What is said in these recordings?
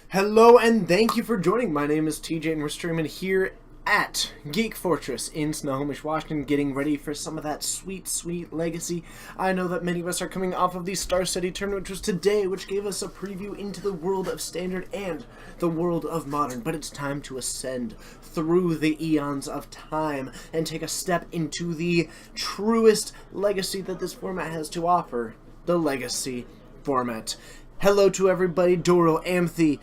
Hello and thank you for joining. My name is TJ and we're streaming here at Geek Fortress in Snohomish, Washington, getting ready for some of that sweet, sweet Legacy. I know that many of us are coming off of the Star City tournament, which was today, which gave us a preview into the world of Standard and the world of Modern. But it's time to ascend through the eons of time and take a step into the truest Legacy that this format has to offer, the Legacy format. Hello to everybody, Doro, Amthi,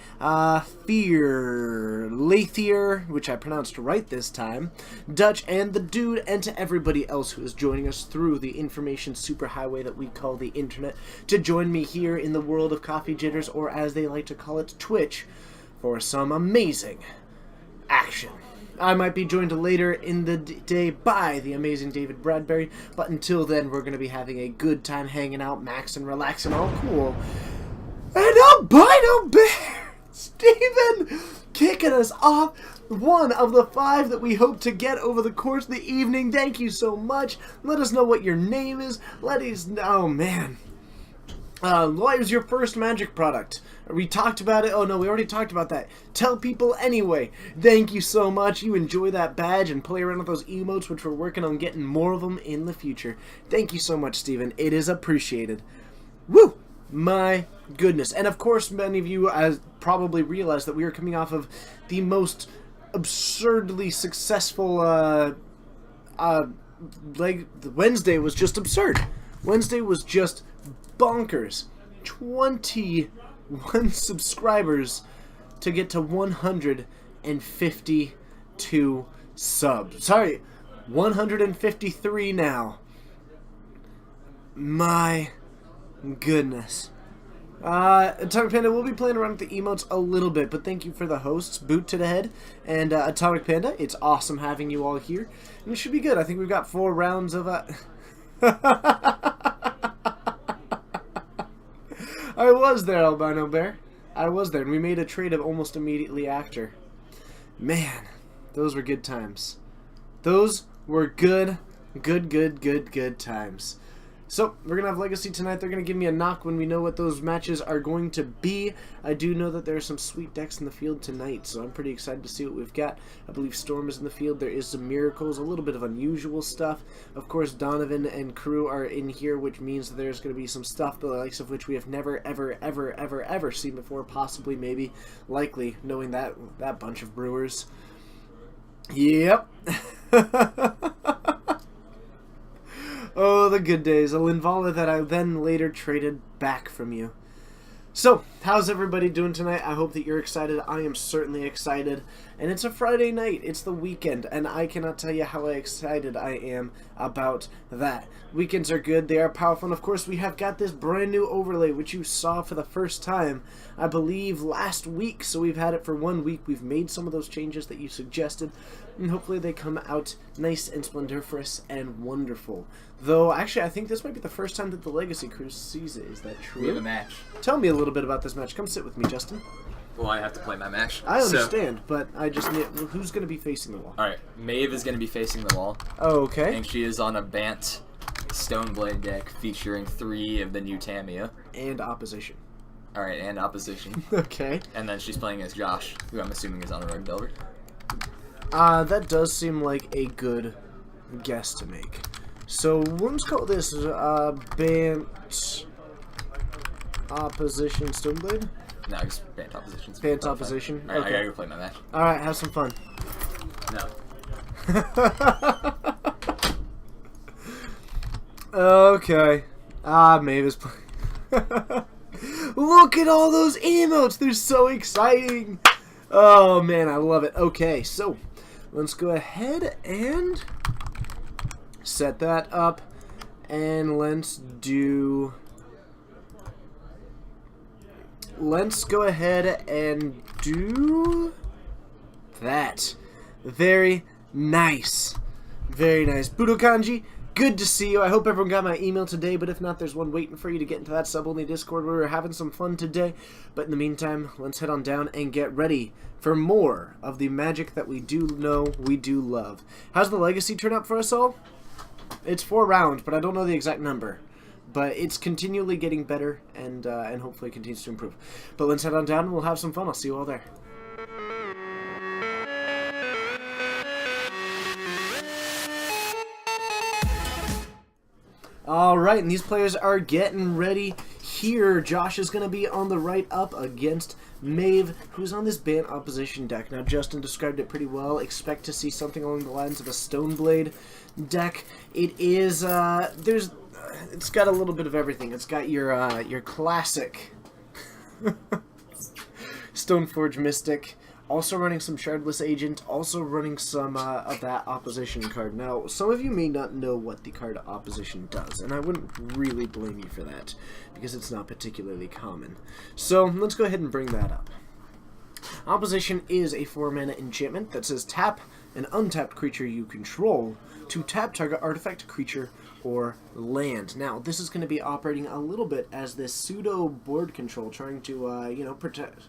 Fear, Lathier, which I pronounced right this time, Dutch, and the Dude, and to everybody else who is joining us through the information superhighway that we call the internet, to join me here in the world of Coffee Jitters, or as they like to call it, Twitch, for some amazing action. I might be joined later in the day by the amazing David Bradbury, but until then, we're going to be having a good time hanging out, maxing, relaxing, all cool. And Albino Bear! Steven kicking us off. One of the 5 that we hope to get over the course of the evening. Thank you so much. Let us know what your name is. Let us know. Oh, man. What was your first Magic product? We talked about it. Oh, no, we already talked about that. Tell people anyway. Thank you so much. You enjoy that badge and play around with those emotes, which we're working on getting more of them in the future. Thank you so much, Steven. It is appreciated. Woo! My goodness. And of course, many of you probably realize that we are coming off of the most absurdly successful, Wednesday was just absurd. Wednesday was just bonkers. 21 subscribers to get to 152 subs. Sorry, 153 now. My goodness. Atomic Panda, we'll be playing around with the emotes a little bit, but thank you for the hosts, Boot to the Head, and Atomic Panda. It's awesome having you all here, and it should be good. I think we've got 4 rounds of I was there, Albino Bear. I was there, and we made a trade of almost immediately after. Man, those were good times. Those were good times. So, we're going to have Legacy tonight. They're going to give me a knock when we know what those matches are going to be. I do know that there are some sweet decks in the field tonight, so I'm pretty excited to see what we've got. I believe Storm is in the field. There is some Miracles, a little bit of unusual stuff. Of course, Donovan and crew are in here, which means that there's going to be some stuff, the likes of which we have never, ever seen before, possibly, maybe, likely, knowing that bunch of brewers. Yep. Oh, the good days. A Linvala that I then later traded back from you. So, how's everybody doing tonight? I hope that you're excited. I am certainly excited. And it's a Friday night. It's the weekend. And I cannot tell you how excited I am about that. Weekends are good. They are powerful. And of course, we have got this brand new overlay, which you saw for the first time, I believe, last week. So we've had it for 1 week. We've made some of those changes that you suggested. And hopefully they come out nice and splendiferous and wonderful. Though, actually, I think this might be the first time that the Legacy crew sees it. Is that true? We have a match. Tell me a little bit about this match. Come sit with me, Justin. Well, I have to play my match. I understand, but I just need... Who's going to be facing the wall? Alright, Maeve is going to be facing the wall. Oh, okay. And she is on a Bant Stoneblade deck featuring 3 of the new Tamiya. And opposition. Alright, and opposition. Okay. And then she's playing as Josh, who I'm assuming is on a Red Delver. That does seem like a good guess to make. So, let's call this Bant Opposition Stoneblade. No, just banned oppositions. Banned opposition? Alright, Okay. I gotta go play my match. Alright, have some fun. No. Okay. Maeve playing. Look at all those emotes! They're so exciting! Oh man, I love it. Okay, so let's go ahead and set that up. And let's go ahead and do that. Very nice. Very nice. Budokanji, good to see you. I hope everyone got my email today, but if not, there's one waiting for you to get into that sub-only Discord where we're having some fun today. But in the meantime, let's head on down and get ready for more of the magic that we do know, we do love. How's the legacy turn out for us all? It's 4 rounds, but I don't know the exact number. But it's continually getting better, and hopefully it continues to improve. But let's head on down and we'll have some fun. I'll see you all there. Alright, and these players are getting ready here. Josh is going to be on the right up against Maeve, who's on this banned opposition deck. Now, Justin described it pretty well. Expect to see something along the lines of a Stoneblade deck. It is, it's got a little bit of everything. It's got your classic Stoneforge Mystic, also running some Shardless Agent, also running some of that opposition card. Now, some of you may not know what the card opposition does, and I wouldn't really blame you for that, because it's not particularly common. So, let's go ahead and bring that up. Opposition is a 4-mana enchantment that says tap an untapped creature you control to tap target artifact, creature, or land. Now, this is going to be operating a little bit as this pseudo board control, trying to, you know, protect.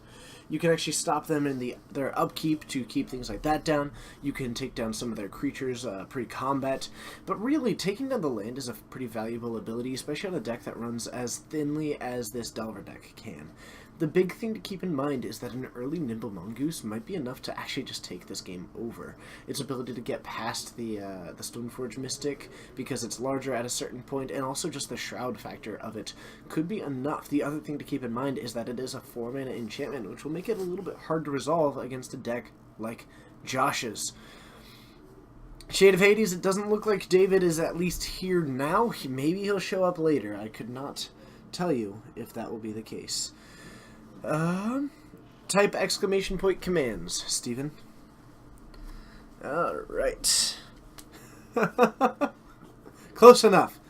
You can actually stop them in their upkeep to keep things like that down. You can take down some of their creatures pre-combat. But really, taking down the land is a pretty valuable ability, especially on a deck that runs as thinly as this Delver deck can. The big thing to keep in mind is that an early Nimble Mongoose might be enough to actually just take this game over. Its ability to get past the Stoneforge Mystic, because it's larger at a certain point, and also just the Shroud factor of it, could be enough. The other thing to keep in mind is that it is a 4-mana enchantment, which will make it a little bit hard to resolve against a deck like Josh's. Shade of Hades, it doesn't look like David is at least here now. Maybe he'll show up later. I could not tell you if that will be the case. Type exclamation point commands, Steven. Alright. Close enough.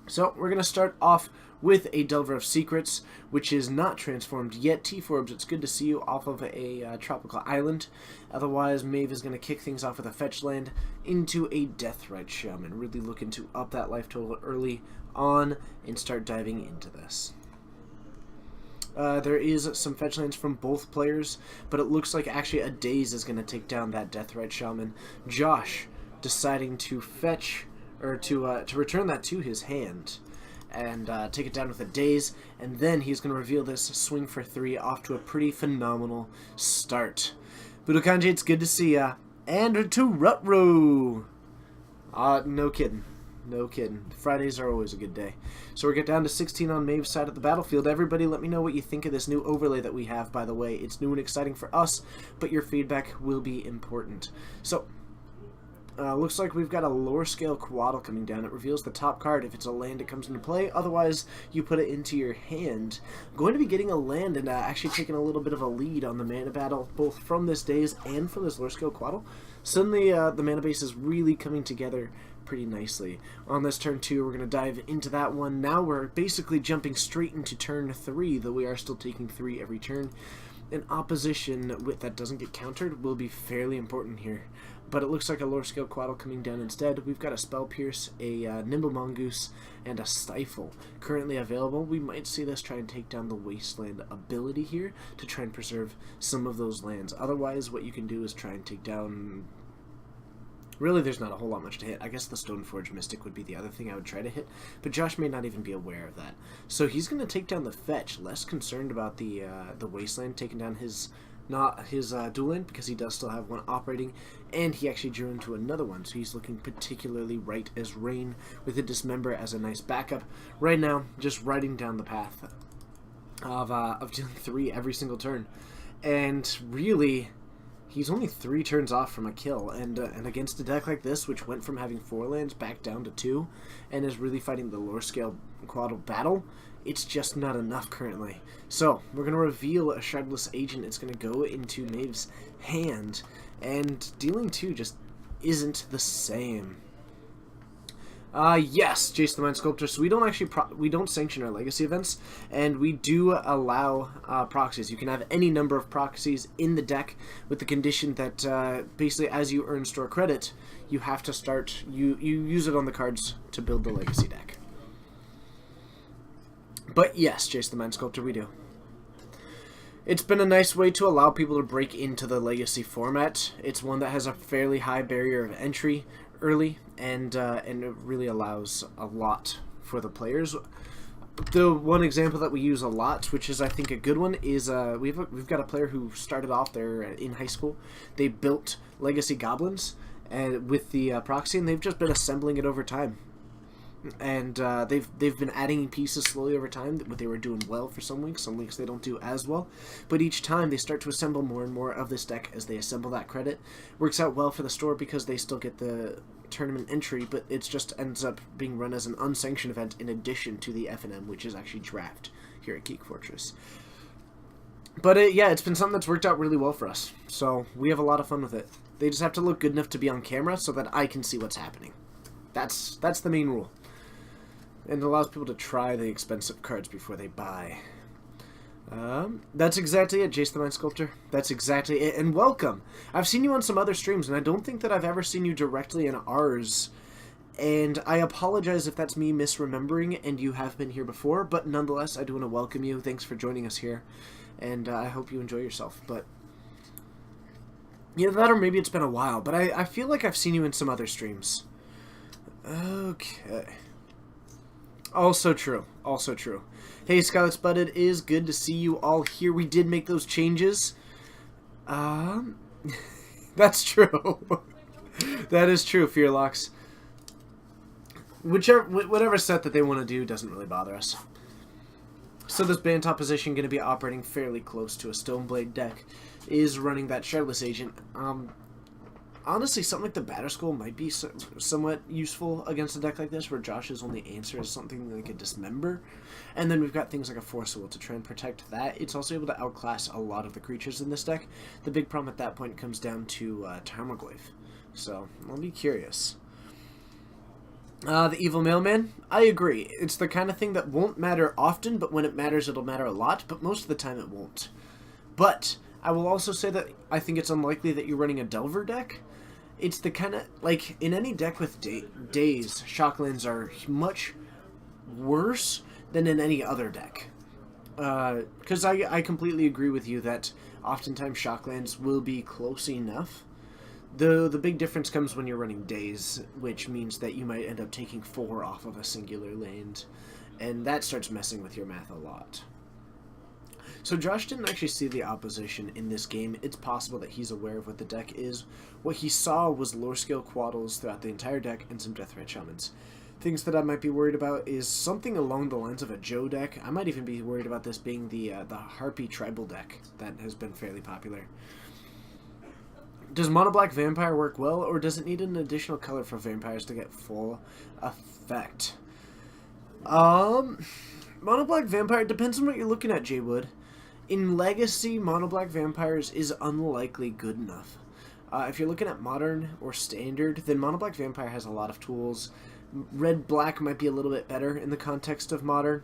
So, we're going to start off with a Delver of Secrets, which is not transformed yet. T-Forbes, it's good to see you off of a tropical island. Otherwise, Maeve is going to kick things off with a fetch land into a Deathrite Shaman. Really looking to up that life total early on and start diving into this. There is some fetch lands from both players, but it looks like actually a Daze is going to take down that Deathrite Shaman. Josh deciding to fetch, or to return that to his hand, and take it down with a Daze, and then he's going to reveal this swing for 3 off to a pretty phenomenal start. Budokanji, it's good to see ya. And to Rutro! No kidding. No kidding. Fridays are always a good day. So we get down to 16 on Maeve's side of the battlefield. Everybody let me know what you think of this new overlay that we have, by the way. It's new and exciting for us, but your feedback will be important. So, looks like we've got a lower scale Coatl coming down. It reveals the top card. If it's a land, it comes into play. Otherwise, you put it into your hand. Going to be getting a land and actually taking a little bit of a lead on the mana battle, both from this Daze and from this lower scale Coatl. Suddenly, the mana base is really coming together pretty nicely. On this turn 2, we're going to dive into that one. Now we're basically jumping straight into turn 3, though we are still taking 3 every turn. An opposition that doesn't get countered will be fairly important here. But it looks like a lower scale Coatl coming down instead. We've got a Spell Pierce, a Nimble Mongoose, and a Stifle currently available. We might see this try and take down the Wasteland ability here to try and preserve some of those lands. Otherwise, what you can do is try and take down... Really, there's not a whole lot much to hit. I guess the Stoneforge Mystic would be the other thing I would try to hit, but Josh may not even be aware of that. So he's going to take down the fetch, less concerned about the Wasteland taking down his dual land, because he does still have one operating, and he actually drew into another one, so he's looking particularly right as rain, with a Dismember as a nice backup. Right now, just riding down the path. of dealing 3 every single turn. And really, he's only 3 turns off from a kill. And against a deck like this, which went from having 4 lands back down to 2, and is really fighting the lower scale Quaddle battle, it's just not enough currently. So, we're going to reveal a Shardless Agent. It's going to go into Maeve's hand, and dealing 2 just isn't the same. Yes, Jace the Mind Sculptor. So we don't actually we don't sanction our legacy events, and we do allow proxies. You can have any number of proxies in the deck, with the condition that basically, as you earn store credit, you have to start you use it on the cards to build the legacy deck. But yes, Jace the Mind Sculptor, we do. It's been a nice way to allow people to break into the legacy format. It's one that has a fairly high barrier of entry early, and it really allows a lot for the players. The one example that we use a lot, which is I think a good one, is we've got a player who started off there in high school. They built Legacy Goblins and with the proxy, and they've just been assembling it over time. And they've been adding pieces slowly over time. They were doing well for some weeks they don't do as well. But each time they start to assemble more and more of this deck as they assemble that credit. Works out well for the store because they still get the tournament entry, but it just ends up being run as an unsanctioned event in addition to the FNM, which is actually draft here at Geek Fortress. But yeah, it's been something that's worked out really well for us. So we have a lot of fun with it. They just have to look good enough to be on camera so that I can see what's happening. That's the main rule. And it allows people to try the expensive cards before they buy. That's exactly it, Jace the Mind Sculptor. That's exactly it. And welcome! I've seen you on some other streams, and I don't think that I've ever seen you directly in ours. And I apologize if that's me misremembering and you have been here before, but nonetheless, I do want to welcome you. Thanks for joining us here. And I hope you enjoy yourself. But either that or maybe it's been a while, but I feel like I've seen you in some other streams. Okay. Also true. Also true. Hey, Scarlet's Bud, it is good to see you all here. We did make those changes. That's true. That is true, Fearlocks. Whatever set that they want to do doesn't really bother us. So this Bantop position going to be operating fairly close to a Stoneblade deck. Is running that Shardless Agent. Honestly, something like the Batterskull might be somewhat useful against a deck like this, where Josh's only answer is something like a Dismember. And then we've got things like a Force Will to try and protect that. It's also able to outclass a lot of the creatures in this deck. The big problem at that point comes down to Tarmogoyf. So, I'll be curious. The Evil Mailman, I agree. It's the kind of thing that won't matter often, but when it matters, it'll matter a lot, but most of the time it won't. But I will also say that I think it's unlikely that you're running a Delver deck. It's the kind of, like, in any deck with days, Shocklands are much worse than in any other deck. Because I completely agree with you that oftentimes Shocklands will be close enough. The big difference comes when you're running days, which means that you might end up taking 4 off of a singular land. And that starts messing with your math a lot. So Josh didn't actually see the opposition in this game. It's possible that he's aware of what the deck is. What he saw was lower scale Quaddles throughout the entire deck and some Deathrat Shamans. Things that I might be worried about is something along the lines of a Joe deck. I might even be worried about this being the Harpy Tribal deck that has been fairly popular. Does Mono Black Vampire work well, or does it need an additional color for vampires to get full effect? Mono Black Vampire, depends on what you're looking at, Jay Wood. In Legacy, Mono Black Vampires is unlikely good enough. If you're looking at Modern or Standard, then Mono Black Vampire has a lot of tools. Red-Black might be a little bit better in the context of Modern.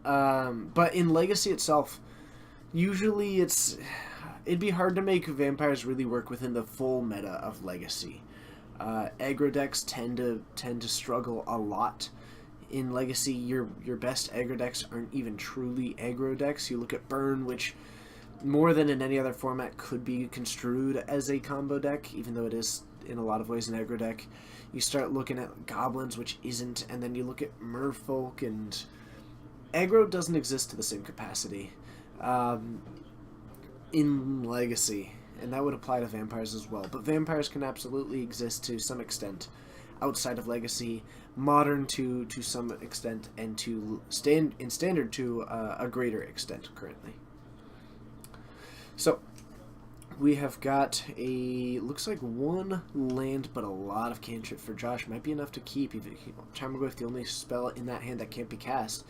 But in Legacy itself, usually it'd be hard to make vampires really work within the full meta of Legacy. Aggro decks tend to struggle a lot. In Legacy, your best aggro decks aren't even truly aggro decks. You look at Burn, which more than in any other format could be construed as a combo deck, even though it is in a lot of ways an aggro deck. You start looking at Goblins, which isn't, and then you look at Merfolk, and aggro doesn't exist to the same capacity in Legacy, and that would apply to vampires as well. But vampires can absolutely exist to some extent outside of Legacy, Modern to some extent, and to Standard to a greater extent currently. So we have got looks like one land, but a lot of cantrip for Josh. Might be enough to keep. Tarmogoyf, the only spell in that hand that can't be cast.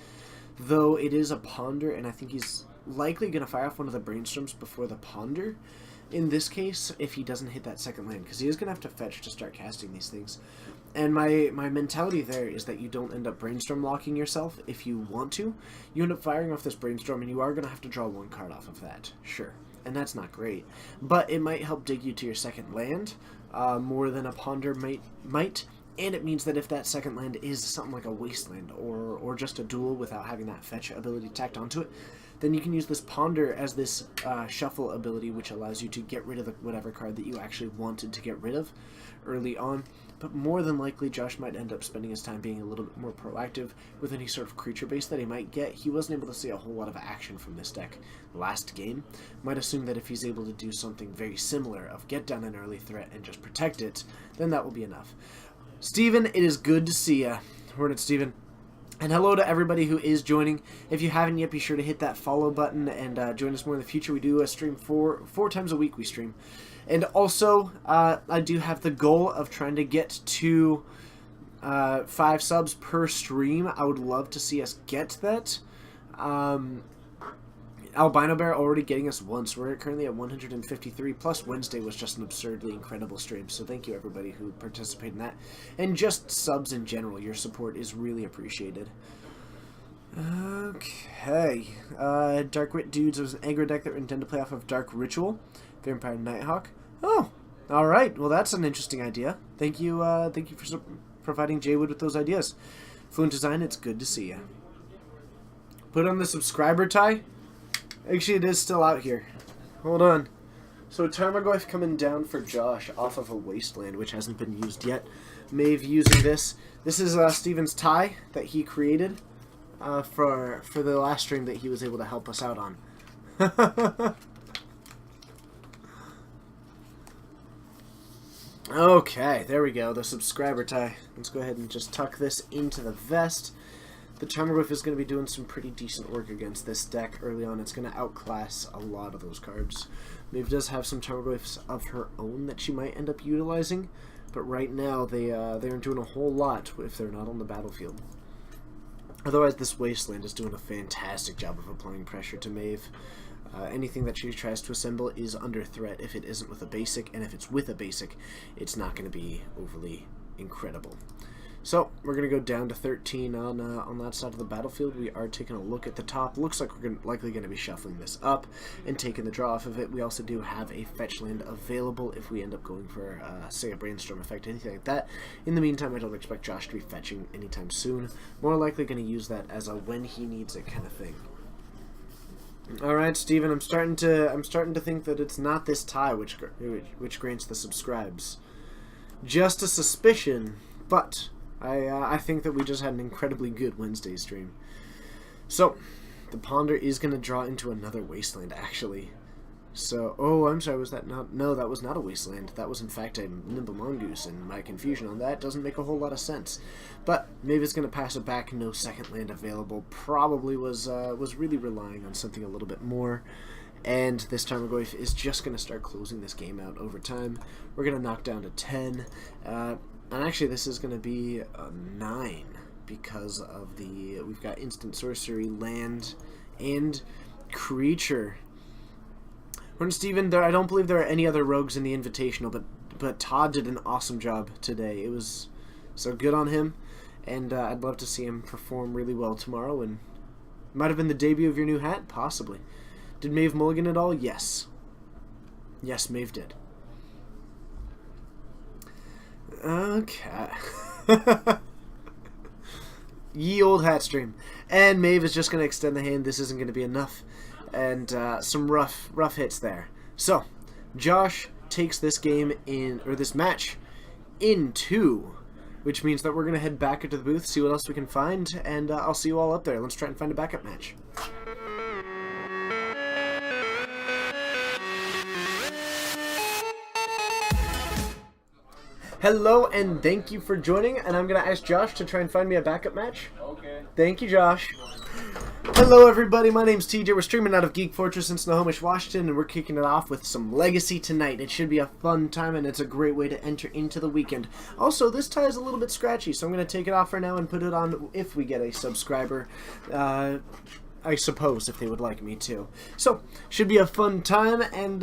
Though it is a Ponder, and I think he's likely going to fire off one of the Brainstorms before the Ponder. In this case, if he doesn't hit that second land, because he is going to have to fetch to start casting these things. And my mentality there is that you don't end up Brainstorm locking yourself if you want to. You end up firing off this Brainstorm, and you are going to have to draw one card off of that. Sure. And that's not great. But it might help dig you to your second land, more than a Ponder might. And it means that if that second land is something like a Wasteland, or just a duel without having that fetch ability tacked onto it, then you can use this Ponder as this shuffle ability, which allows you to get rid of whatever card that you actually wanted to get rid of early on. But more than likely, Josh might end up spending his time being a little bit more proactive with any sort of creature base that he might get. He wasn't able to see a whole lot of action from this deck last game. Might assume that if he's able to do something very similar of get down an early threat and just protect it, then that will be enough. Steven, it is good to see ya. Hornet Steven. And hello to everybody who is joining. If you haven't yet, be sure to hit that follow button and join us more in the future. We do a stream four times a week we stream. And also, I do have the goal of trying to get to 5 subs per stream. I would love to see us get that. Albino Bear already getting us once. We're currently at 153, plus Wednesday was just an absurdly incredible stream. So thank you everybody who participated in that. And just subs in general, your support is really appreciated. Okay. Dark Wit Dudes was an aggro deck that we intend to play off of Dark Ritual. Vampire Nighthawk. Oh, alright. Well, that's an interesting idea. Thank you for providing Jaywood with those ideas. Fluent Design, it's good to see you. Put on the subscriber tie. Actually, it is still out here. Hold on. So Tarmogoyf coming down for Josh off of a Wasteland, which hasn't been used yet. Maeve using this. This is Steven's tie that he created for the last stream that he was able to help us out on. Okay, there we go. The subscriber tie. Let's go ahead and just tuck this into the vest. The Tarmogoyf is going to be doing some pretty decent work against this deck early on. It's going to outclass a lot of those cards. Maeve does have some Tarmogoyfs of her own that she might end up utilizing, but right now they aren't doing a whole lot if they're not on the battlefield. Otherwise, this Wasteland is doing a fantastic job of applying pressure to Maeve. Anything that she tries to assemble is under threat if it isn't with a basic, and if it's with a basic, it's not going to be overly incredible. So, we're going to go down to 13 on that side of the battlefield. We are taking a look at the top. Looks like we're likely going to be shuffling this up and taking the draw off of it. We also do have a fetch land available if we end up going for, say, a Brainstorm effect, anything like that. In the meantime, I don't expect Josh to be fetching anytime soon. More likely going to use that as a when he needs it kind of thing. Alright, Steven, I'm starting to think that it's not this tie which grants the subscribes. Just a suspicion, but I think that we just had an incredibly good Wednesday stream. So, the Ponder is going to draw into another Wasteland, actually. So, oh, I'm sorry, was that not? No, that was not a Wasteland. That was, in fact, a Nimble Mongoose, and my confusion on that doesn't make a whole lot of sense. But maybe it's going to pass it back. No second land available. Probably was really relying on something a little bit more. And this Tarmogoyf is just going to start closing this game out over time. We're going to knock down to 10. And actually, this is going to be a 9 because of we've got instant sorcery, land, and creature. Hornet Steven, I don't believe there are any other rogues in the Invitational, but Todd did an awesome job today. It was so good on him, and I'd love to see him perform really well tomorrow. And might have been the debut of your new hat, possibly. Did Maeve mulligan at all? Yes. Yes, Maeve did. Okay. Ye old hat stream. And Maeve is just going to extend the hand. This isn't going to be enough. And some rough hits there. So, Josh takes this game this match in 2, which means that we're going to head back into the booth, see what else we can find, and I'll see you all up there. Let's try and find a backup match. Hello and thank you for joining, and I'm going to ask Josh to try and find me a backup match. Okay. Thank you, Josh. Hello, everybody. My name's TJ. We're streaming out of Geek Fortress in Snohomish, Washington, and we're kicking it off with some Legacy tonight. It should be a fun time, and it's a great way to enter into the weekend. Also, this tie is a little bit scratchy, so I'm going to take it off for now and put it on if we get a subscriber. I suppose, if they would like me to. So, should be a fun time, and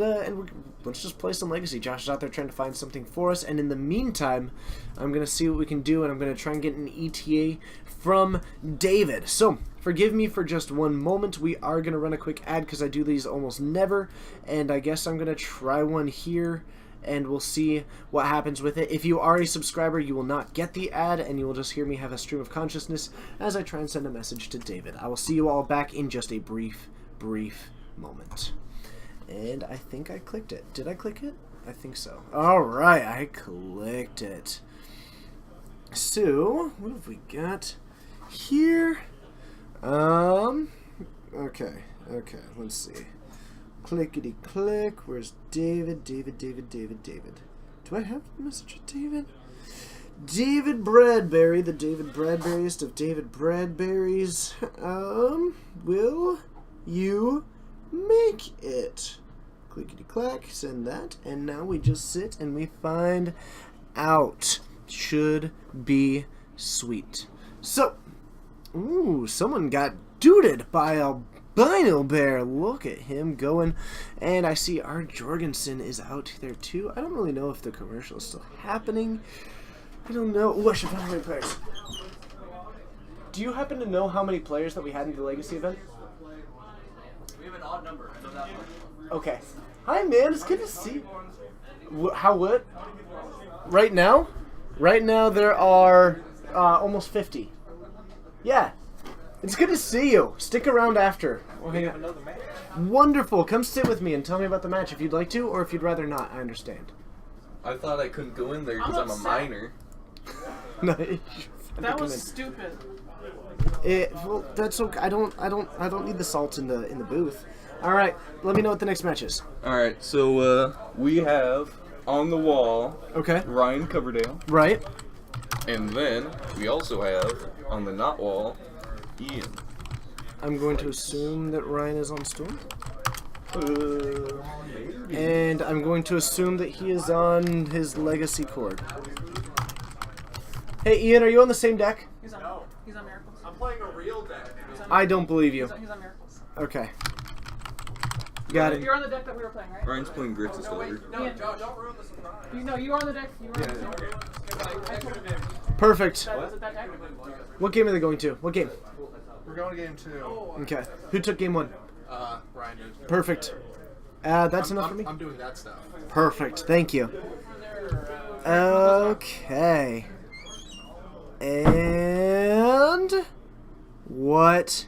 let's just play some Legacy. Josh is out there trying to find something for us, and in the meantime, I'm going to see what we can do, and I'm going to try and get an ETA from David. So, forgive me for just one moment. We are going to run a quick ad, because I do these almost never, and I guess I'm going to try one here, and we'll see what happens with it. If you are a subscriber, you will not get the ad, and you will just hear me have a stream of consciousness as I try and send a message to David. I will see you all back in just a brief moment. And I think I clicked it. Did I click it? I think so. Alright, I clicked it. So, what have we got here? Okay, let's see. Clickety click. Where's David? David. Do I have a message with David? David Bradbury, the David Bradburyist of David Bradbury's. Will you make it? Clickety clack, send that, and now we just sit and we find out. Should be sweet. So, ooh, someone got duded by a Albino Bear. Look at him going. And I see our Jorgensen is out there too. I don't really know if the commercial is still happening. I don't know. Oh, I should find how many players. Do you happen to know how many players that we had in the Legacy event? We have an odd number. I know that one. Okay. Hi, man. It's good to see you. How what? Right now? Right now there are almost 50. Yeah. It's good to see you. Stick around after. We have another match. Wonderful. Come sit with me and tell me about the match if you'd like to, or if you'd rather not. I understand. I thought I couldn't go in there because I'm a minor. No, That was stupid. well, that's okay. I don't need the salt in the booth. All right. Let me know what the next match is. All right, so we have on the wall Okay. Ryan Coverdale, Right. and then we also have on the not wall Ian. I'm going to assume that Ryan is on Storm. And I'm going to assume that he is on his Legacy cord. Hey, Ian, are you on the same deck? He's on Miracles. I'm playing a real deck. I don't believe you. He's on Miracles. Okay. Got it. You're on the deck that we were playing, right? Ryan's playing Grixis over. Ian, Don't ruin the surprise. you were on the deck. You were on the deck. Perfect. Was it that deck? What game are they going to? What game? We're going to game 2. Okay. Who took game 1? Ryan did. Perfect. That's enough for me? I'm doing that stuff. Perfect. Thank you. Okay. And what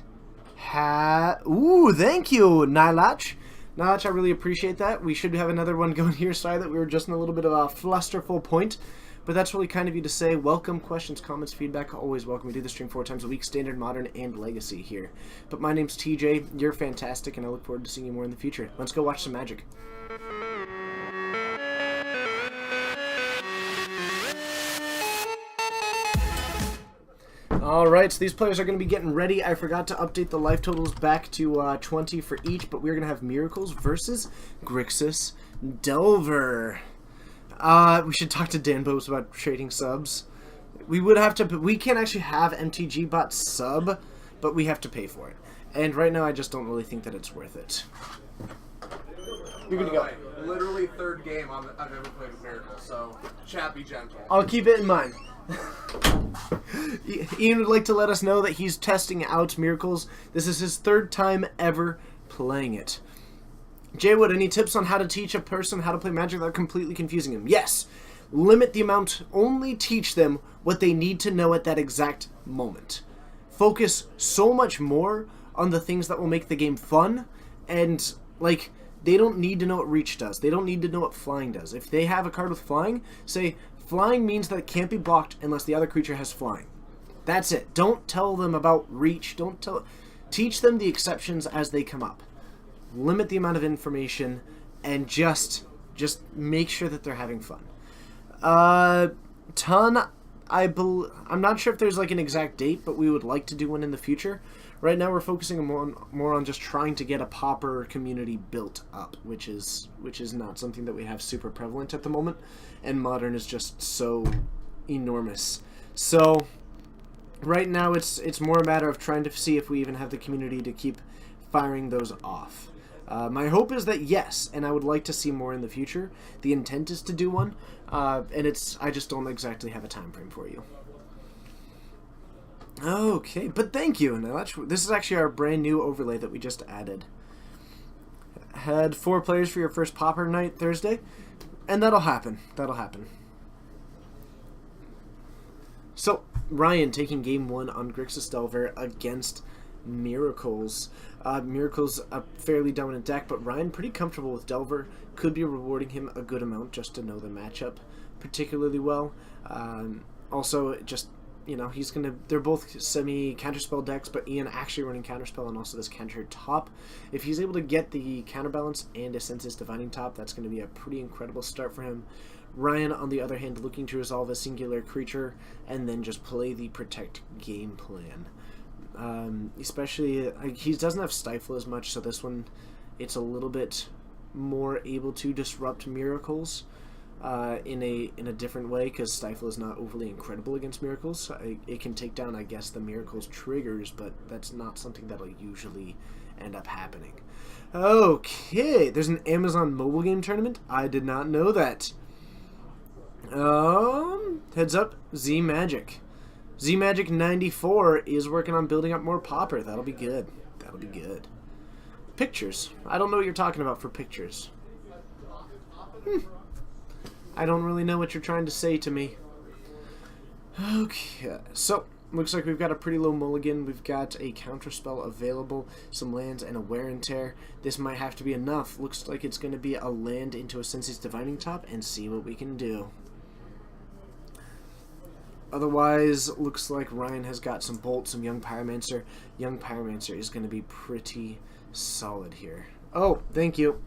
ooh, thank you, Nylach. Nylach, I really appreciate that. We should have another one going here. Sorry that we were just in a little bit of a flusterful point. But that's really kind of you to say. Welcome, questions, comments, feedback, always welcome. We do the stream 4 times a week, Standard, Modern, and Legacy here. But my name's TJ, you're fantastic, and I look forward to seeing you more in the future. Let's go watch some Magic. Alright, so these players are going to be getting ready. I forgot to update the life totals back to 20 for each, but we're going to have Miracles versus Grixis Delver. We should talk to Dan Bose about trading subs. We would have to, we can't actually have MTG bot sub, but we have to pay for it. And right now I just don't really think that it's worth it. You're good to go. Literally third game I've ever played with Miracle, so chat, be gentle. I'll keep it in mind. Ian would like to let us know that he's testing out Miracles. This is his 3rd time ever playing it. Jaywood, any tips on how to teach a person how to play Magic without completely confusing them? Yes. Limit the amount. Only teach them what they need to know at that exact moment. Focus so much more on the things that will make the game fun. And, like, they don't need to know what Reach does. They don't need to know what Flying does. If they have a card with Flying, say, Flying means that it can't be blocked unless the other creature has Flying. That's it. Don't tell them about Reach. Teach them the exceptions as they come up. Limit the amount of information and just make sure that they're having fun. Ton, I'm not sure if there's like an exact date, but we would like to do one in the future. Right now we're focusing more on just trying to get a Pauper community built up, which is not something that we have super prevalent at the moment, and Modern is just so enormous. So right now it's more a matter of trying to see if we even have the community to keep firing those off. My hope is that yes, and I would like to see more in the future. The intent is to do one, and I just don't exactly have a time frame for you. Okay, but thank you. Now this is actually our brand new overlay that we just added. Had 4 players for your first Pauper night Thursday, and that'll happen. That'll happen. So, Ryan taking game 1 on Grixis Delver against Miracles. Miracles a fairly dominant deck, but Ryan pretty comfortable with Delver. Could be rewarding him a good amount just to know the matchup particularly well. Also, just, you know, they're both semi-counterspell decks, but Ian actually running counterspell and also this counter top. If he's able to get the counterbalance and a Senses Divining Top, that's going to be a pretty incredible start for him. Ryan, on the other hand, looking to resolve a singular creature and then just play the Protect game plan. Especially, he doesn't have Stifle as much, so this one, it's a little bit more able to disrupt Miracles in a different way, because Stifle is not overly incredible against Miracles. It can take down, I guess, the Miracles triggers, but that's not something that'll usually end up happening. Okay, there's an Amazon mobile game tournament. I did not know that. Heads up, Z-Magic. Z-Magic 94 is working on building up more Pauper. That'll be good. That'll be good. Pictures. I don't know what you're talking about for pictures. I don't really know what you're trying to say to me. Okay, so looks like we've got a pretty low mulligan. We've got a counterspell available, some lands, and a wear and tear. This might have to be enough. Looks like it's going to be a land into a Senses Divining Top and see what we can do. Otherwise, looks like Ryan has got some Bolt, some Young Pyromancer. Young Pyromancer is going to be pretty solid here. Oh, thank you.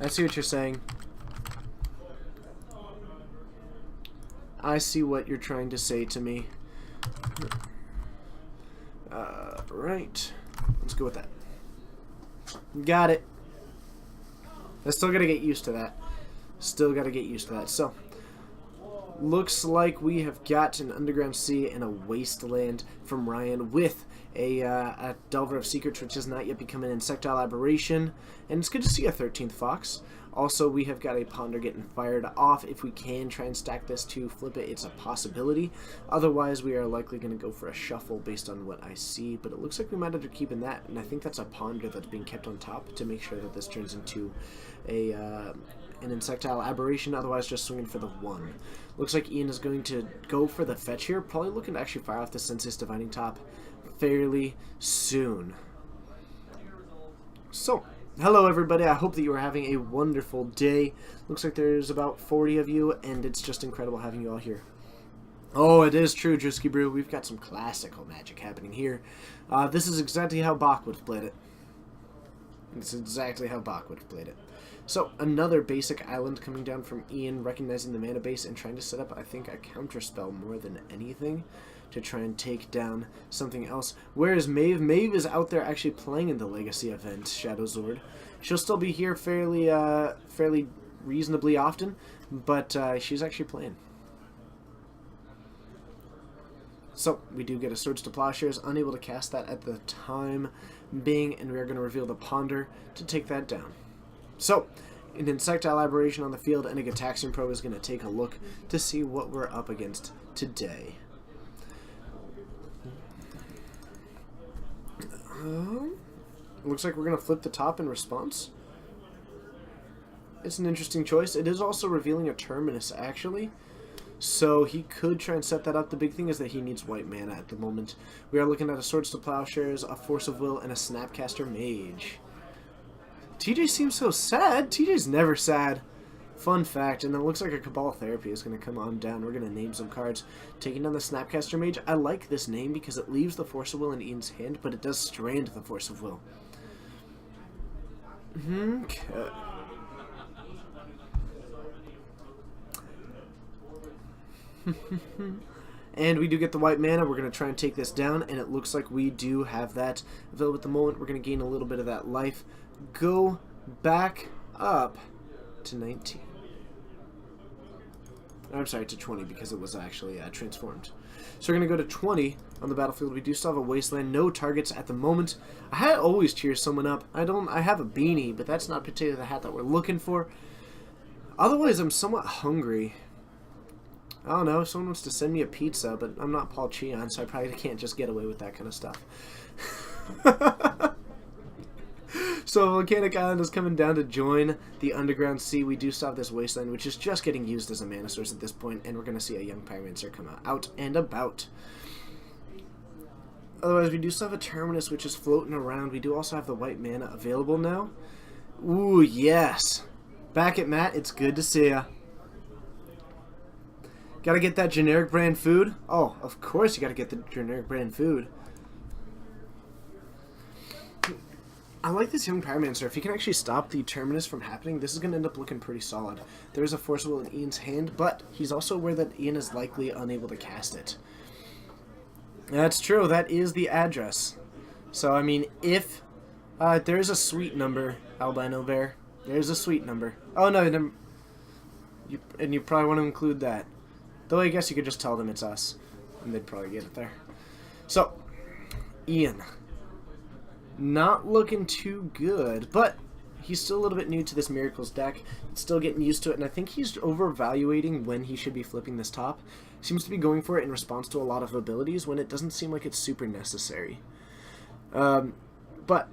I see what you're saying. I see what you're trying to say to me. Right. Let's go with that. Got it. I still gotta get used to that. Still gotta get used to that. So, looks like we have got an Underground Sea and a Wasteland from Ryan with a Delver of Secrets, which has not yet become an Insectile Aberration. And it's good to see a 13th Fox. Also, we have got a Ponder getting fired off. If we can try and stack this to flip it, it's a possibility. Otherwise, we are likely going to go for a Shuffle based on what I see. But it looks like we might end up keeping that. And I think that's a Ponder that's being kept on top to make sure that this turns into an Insectile Aberration. Otherwise, just swinging for the 1. Looks like Ian is going to go for the fetch here. Probably looking to actually fire off the Senses Divining Top fairly soon. So, hello everybody, I hope that you are having a wonderful day. Looks like there's about 40 of you, and it's just incredible having you all here. Oh, it is true, Drewski Brew, we've got some classical magic happening here. This is exactly how Bach would have played it. It's exactly how Bach would have played it. So, another basic island coming down from Ian, recognizing the mana base and trying to set up, I think, a counterspell more than anything to try and take down something else. Whereas Maeve? Maeve is out there actually playing in the Legacy event, Shadowzord. She'll still be here fairly reasonably often, but she's actually playing. So, we do get a Swords to Plowshares, unable to cast that at the time being, and we're going to reveal the Ponder to take that down. So, an Insectile Aberration on the field and a Gitaxian Probe is going to take a look to see what we're up against today. Looks like we're going to flip the top in response. It's an interesting choice. It is also revealing a Terminus, actually. So he could try and set that up. The big thing is that he needs white mana at the moment. We are looking at a Swords to Plowshares, a Force of Will, and a Snapcaster Mage. TJ seems so sad. TJ's never sad. Fun fact, and it looks like a Cabal Therapy is going to come on down. We're going to name some cards. Taking down the Snapcaster Mage. I like this name because it leaves the Force of Will in Ian's hand, but it does strand the Force of Will. Okay. And we do get the white mana. We're going to try and take this down, and it looks like we do have that available at the moment. We're going to gain a little bit of that life. Go back up to 19. I'm sorry, to 20, because it was actually transformed. So we're going to go to 20 on the battlefield. We do still have a wasteland. No targets at the moment. I always cheer someone up. I have a beanie, but that's not particularly the hat that we're looking for. Otherwise, I'm somewhat hungry. I don't know, if someone wants to send me a pizza, but I'm not Paul Cheon, so I probably can't just get away with that kind of stuff. So Volcanic Island is coming down to join the Underground Sea. We do still have this wasteland, which is just getting used as a mana source at this point, and we're going to see a young Pyromancer come out and about. Otherwise, we do still have a Terminus, which is floating around. We do also have the white mana available now. Ooh, yes. Back at Matt, it's good to see ya. Gotta get that generic brand food? Oh, of course you gotta get the generic brand food. I like this young Pyromancer. If he can actually stop the Terminus from happening, this is going to end up looking pretty solid. There is a Force of Will in Ian's hand, but he's also aware that Ian is likely unable to cast it. That's true. That is the address. So, I mean, if there's a suite number, Albino Bear. There's a suite number. Oh, no. And you probably want to include that. Though I guess you could just tell them it's us, and they'd probably get it there. So, Ian. Not looking too good, but he's still a little bit new to this Miracles deck. Still getting used to it, and I think he's overvaluating when he should be flipping this top. Seems to be going for it in response to a lot of abilities when it doesn't seem like it's super necessary. But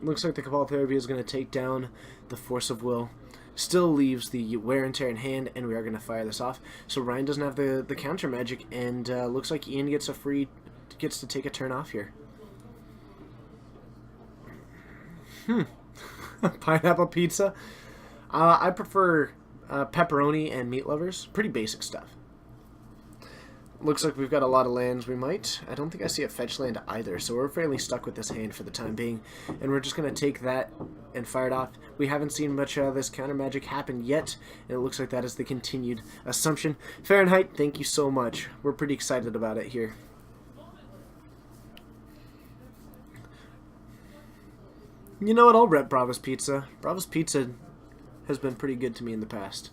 looks like the Cabal Therapy is going to take down the Force of Will. Still leaves the Wear and Tear in hand, and we are going to fire this off. So Ryan doesn't have the counter magic, and looks like Ian gets to take a turn off here. Pineapple pizza. I prefer pepperoni and meat lovers. Pretty basic stuff. Looks like we've got a lot of lands. I don't think I see a fetch land either, so we're fairly stuck with this hand for the time being. And we're just going to take that and fire it off. We haven't seen much of this counter magic happen yet, and it looks like that is the continued assumption. Fahrenheit, thank you so much. We're pretty excited about it here. You know what? I'll rep Bravo's Pizza. Bravo's Pizza has been pretty good to me in the past.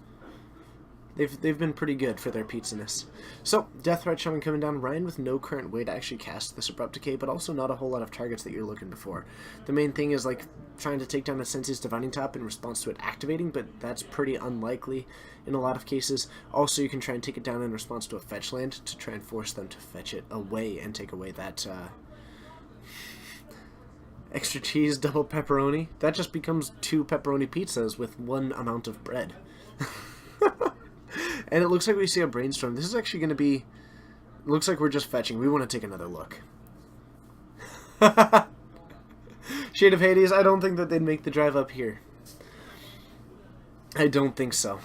They've been pretty good for their pizzaness. So, Deathright Shaman coming down. Ryan with no current way to actually cast this Abrupt Decay, but also not a whole lot of targets that you're looking for. The main thing is like trying to take down a Sensei's Divining Top in response to it activating, but that's pretty unlikely in a lot of cases. Also, you can try and take it down in response to a fetch land to try and force them to fetch it away and take away that extra cheese, double pepperoni. That just becomes 2 pepperoni pizzas with 1 amount of bread. And it looks like we see a Brainstorm. This is actually going to be... Looks like we're just fetching. We want to take another look. Shade of Hades, I don't think that they'd make the drive up here. I don't think so.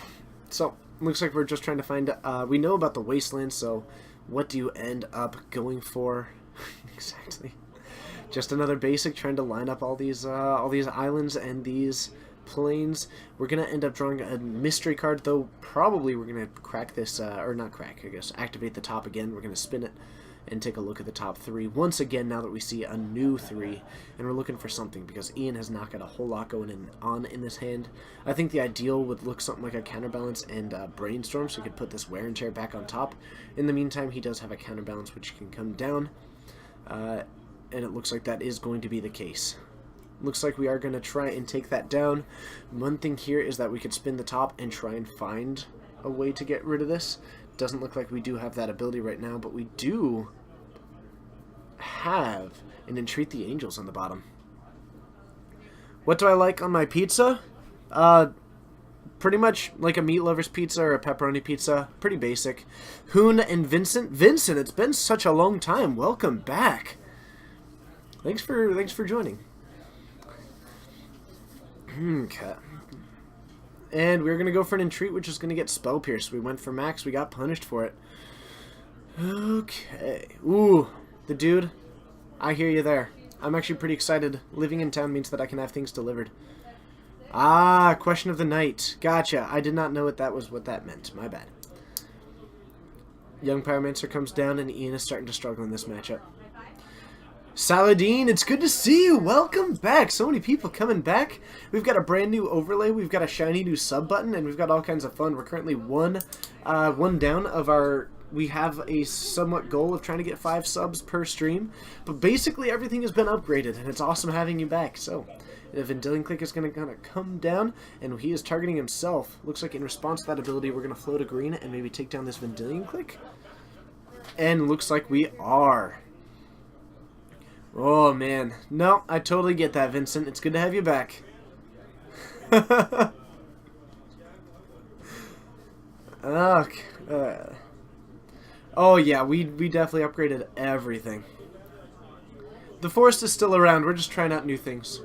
So, looks like we're just trying to find... we know about the Wasteland, so what do you end up going for? Exactly. Just another basic, trying to line up all these islands and these planes. We're going to end up drawing a mystery card, though probably we're going to crack this, or not crack, I guess, activate the top again. We're going to spin it and take a look at the top 3 once again now that we see a new 3, and we're looking for something because Ian has not got a whole lot going on in this hand. I think the ideal would look something like a Counterbalance and Brainstorm, so he could put this Wear and Tear back on top. In the meantime, he does have a Counterbalance which can come down, and it looks like that is going to be the case. Looks like we are going to try and take that down. One thing here is that we could spin the top and try and find a way to get rid of this. Doesn't look like we do have that ability right now, but we do have an Entreat the Angels on the bottom. What do I like on my pizza? Pretty much like a meat lover's pizza or a pepperoni pizza. Pretty basic. Hoon and Vincent. Vincent, it's been such a long time. Welcome back. Thanks for joining. Okay. And we're going to go for an Entreat, which is going to get Spell Pierce. We went for max. We got punished for it. Okay. Ooh. The dude. I hear you there. I'm actually pretty excited. Living in town means that I can have things delivered. Ah, Question of the Night. Gotcha. I did not know what that meant. My bad. Young Pyromancer comes down, and Ian is starting to struggle in this matchup. Saladin, it's good to see you. Welcome back. So many people coming back. We've got a brand new overlay. We've got a shiny new sub button, and we've got all kinds of fun. We're currently one down of our... We have a somewhat goal of trying to get 5 subs per stream, but basically everything has been upgraded, and it's awesome having you back. So, the Vendilion Click is going to come down, and he is targeting himself. Looks like in response to that ability, we're going to float a green and maybe take down this Vendilion Click. And looks like we are. Oh, man. No, I totally get that, Vincent. It's good to have you back. Okay. Oh, yeah, we definitely upgraded everything. The forest is still around. We're just trying out new things.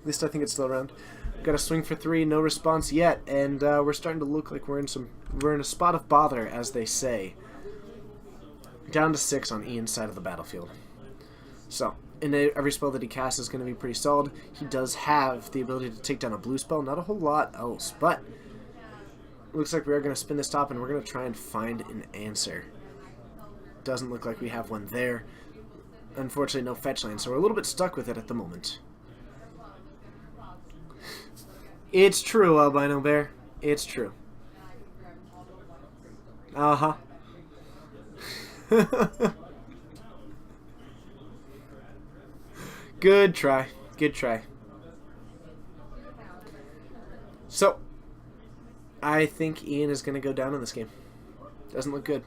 At least I think it's still around. Got a swing for 3, no response yet, and we're starting to look like we're in a spot of bother, as they say. Down to 6 on Ian's side of the battlefield. So, every spell that he casts is going to be pretty solid. He does have the ability to take down a blue spell, not a whole lot else, but looks like we are going to spin this top and we're going to try and find an answer. Doesn't look like we have one there. Unfortunately, no fetch land, so we're a little bit stuck with it at the moment. It's true, Albino Bear. It's true. Uh-huh. Good try. Good try. So, I think Ian is going to go down in this game. Doesn't look good.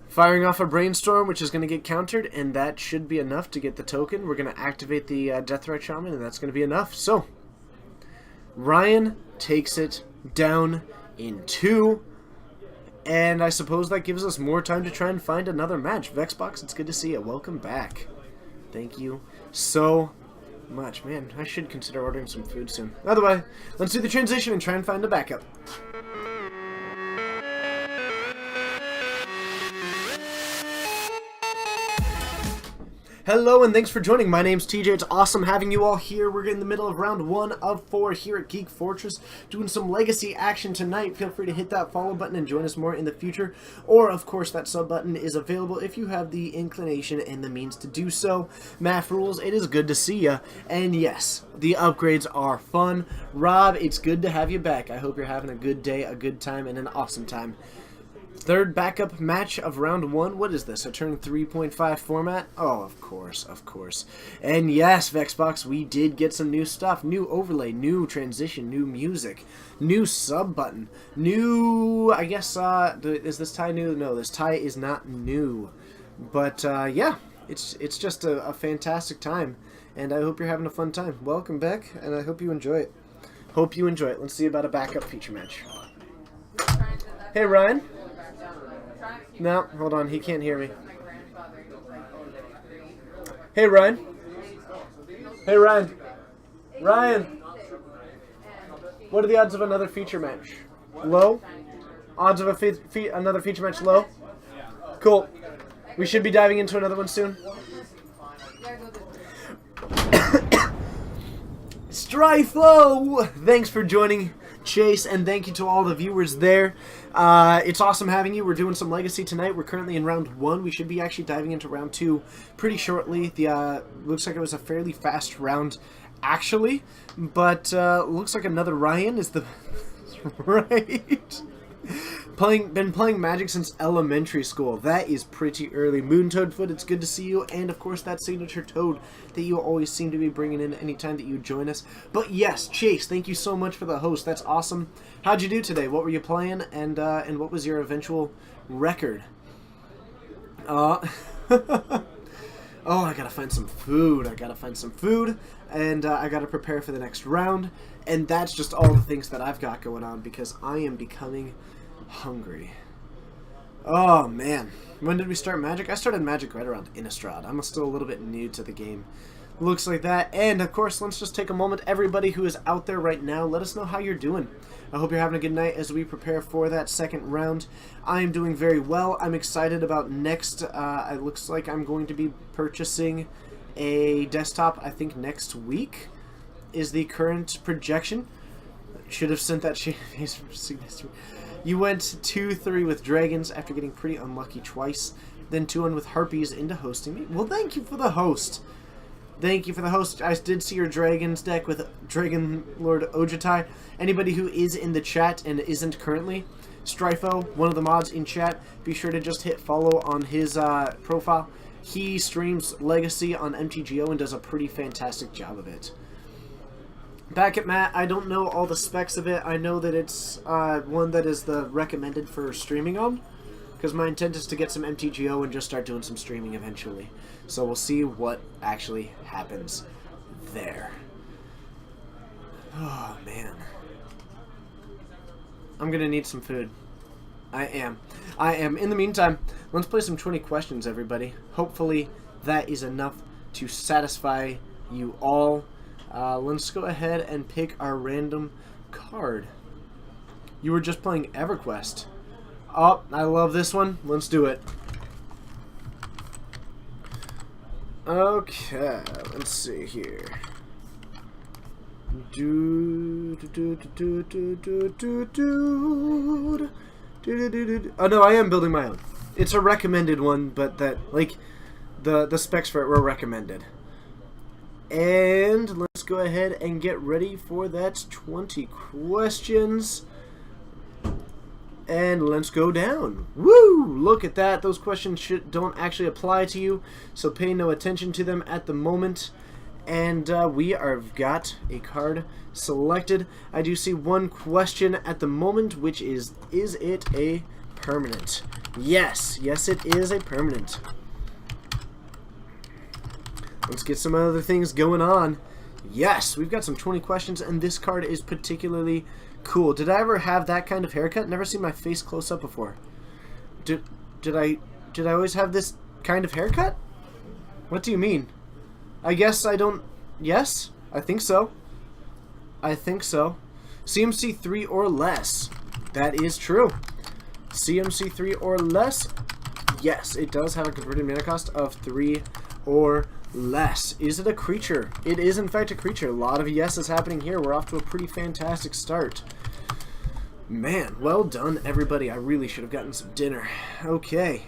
Firing off a Brainstorm, which is going to get countered, and that should be enough to get the token. We're going to activate the Deathrite Shaman, and that's going to be enough. So, Ryan takes it down in 2. And I suppose that gives us more time to try and find another match. Vexbox, it's good to see you. Welcome back. Thank you so much. Man, I should consider ordering some food soon. Otherwise, let's do the transition and try and find a backup. Hello and thanks for joining. My name's TJ. It's awesome having you all here. We're in the middle of round 1 of 4 here at Geek Fortress, doing some legacy action tonight. Feel free to hit that follow button and join us more in the future. Or, of course, that sub button is available if you have the inclination and the means to do so. Math rules, it is good to see ya. And yes, the upgrades are fun. Rob, it's good to have you back. I hope you're having a good day, a good time, and an awesome time. Third backup match of round 1. What is this? A turn 3.5 format? Oh, of course, of course. And yes, Vexbox, we did get some new stuff. New overlay, new transition, new music, new sub button, new, I guess, is this tie new? No, this tie is not new. But, yeah, it's just a fantastic time. And I hope you're having a fun time. Welcome back, and I hope you enjoy it. Hope you enjoy it. Let's see about a backup feature match. Hey, Ryan. No, hold on, he can't hear me. Hey, Ryan. Hey, Ryan. Ryan. What are the odds of another feature match? Low? Odds of another feature match low? Cool. We should be diving into another one soon. Stryflo! Thanks for joining, Chase, and thank you to all the viewers there. It's awesome having you. We're doing some Legacy tonight. We're currently in round 1. We should be actually diving into round 2 pretty shortly. The looks like it was a fairly fast round, actually, but looks like another Ryan is the right. Been playing Magic since elementary school. That is pretty early. Moontoadfoot, it's good to see you, and of course that signature toad that you always seem to be bringing in anytime that you join us. But yes, Chase, thank you so much for the host. That's awesome. How'd you do today? What were you playing, and what was your eventual record? Oh, I gotta find some food. And I gotta prepare for the next round. And that's just all the things that I've got going on because I am becoming hungry. Oh man, when did we start Magic? I started Magic right around Innistrad. I'm still a little bit new to the game. Looks like that. And of course, let's just take a moment. Everybody who is out there right now, let us know how you're doing. I hope you're having a good night as we prepare for that second round. I am doing very well. I'm excited about next. It looks like I'm going to be purchasing a desktop, I think next week is the current projection. Should have sent that You went 2-3 with dragons after getting pretty unlucky twice. Then 2-1 with harpies into hosting me. Well, thank you for the host. Thank you for the host. I did see your dragons deck with Dragon Lord Ojutai. Anybody who is in the chat and isn't currently, Stryfo, one of the mods in chat, be sure to just hit follow on his profile. He streams Legacy on MTGO and does a pretty fantastic job of it. Back at Matt, I don't know all the specs of it. I know that it's one that is the recommended for streaming on, because my intent is to get some MTGO and just start doing some streaming eventually. So we'll see what actually happens there. Oh, man. I'm going to need some food. I am. In the meantime, let's play some 20 questions, everybody. Hopefully that is enough to satisfy you all. Let's go ahead and pick our random card. You were just playing EverQuest. Oh, I love this one. Let's do it. Okay, let's see here. Oh no, I am building my own. It's a recommended one, but that, like, the specs for it were recommended. And let's go ahead and get ready for that 20 questions. And let's go down. Woo! Look at that. Those questions don't actually apply to you, so pay no attention to them at the moment. And we have got a card selected. I do see one question at the moment, which is it a permanent? Yes. Yes, it is a permanent. Let's get some other things going on. Yes, we've got some 20 questions, and this card is particularly cool. Did I ever have that kind of haircut? Never seen my face close up before. Did I always have this kind of haircut? What do you mean? I guess I don't... Yes? I think so. I think so. CMC 3 or less. That is true. CMC 3 or less. Yes, it does have a converted mana cost of 3 or less. Is it a creature? It is in fact a creature. A lot of yeses happening here. We're off to a pretty fantastic start. Man, well done everybody. I really should have gotten some dinner. Okay.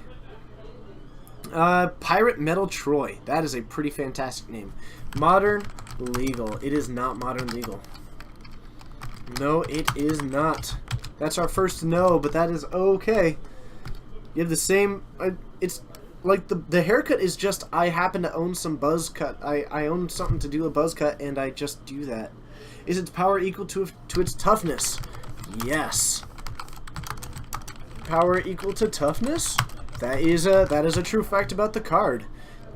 Pirate Metal Troy. That is a pretty fantastic name. Modern Legal. It is not Modern Legal. No, it is not. That's our first no, but that is okay. You have the same... it's like the haircut is just, I happen to own some buzz cut. I own something to do a buzz cut, and I just do that. Is its power equal to its toughness? Yes. Power equal to toughness? That is a true fact about the card.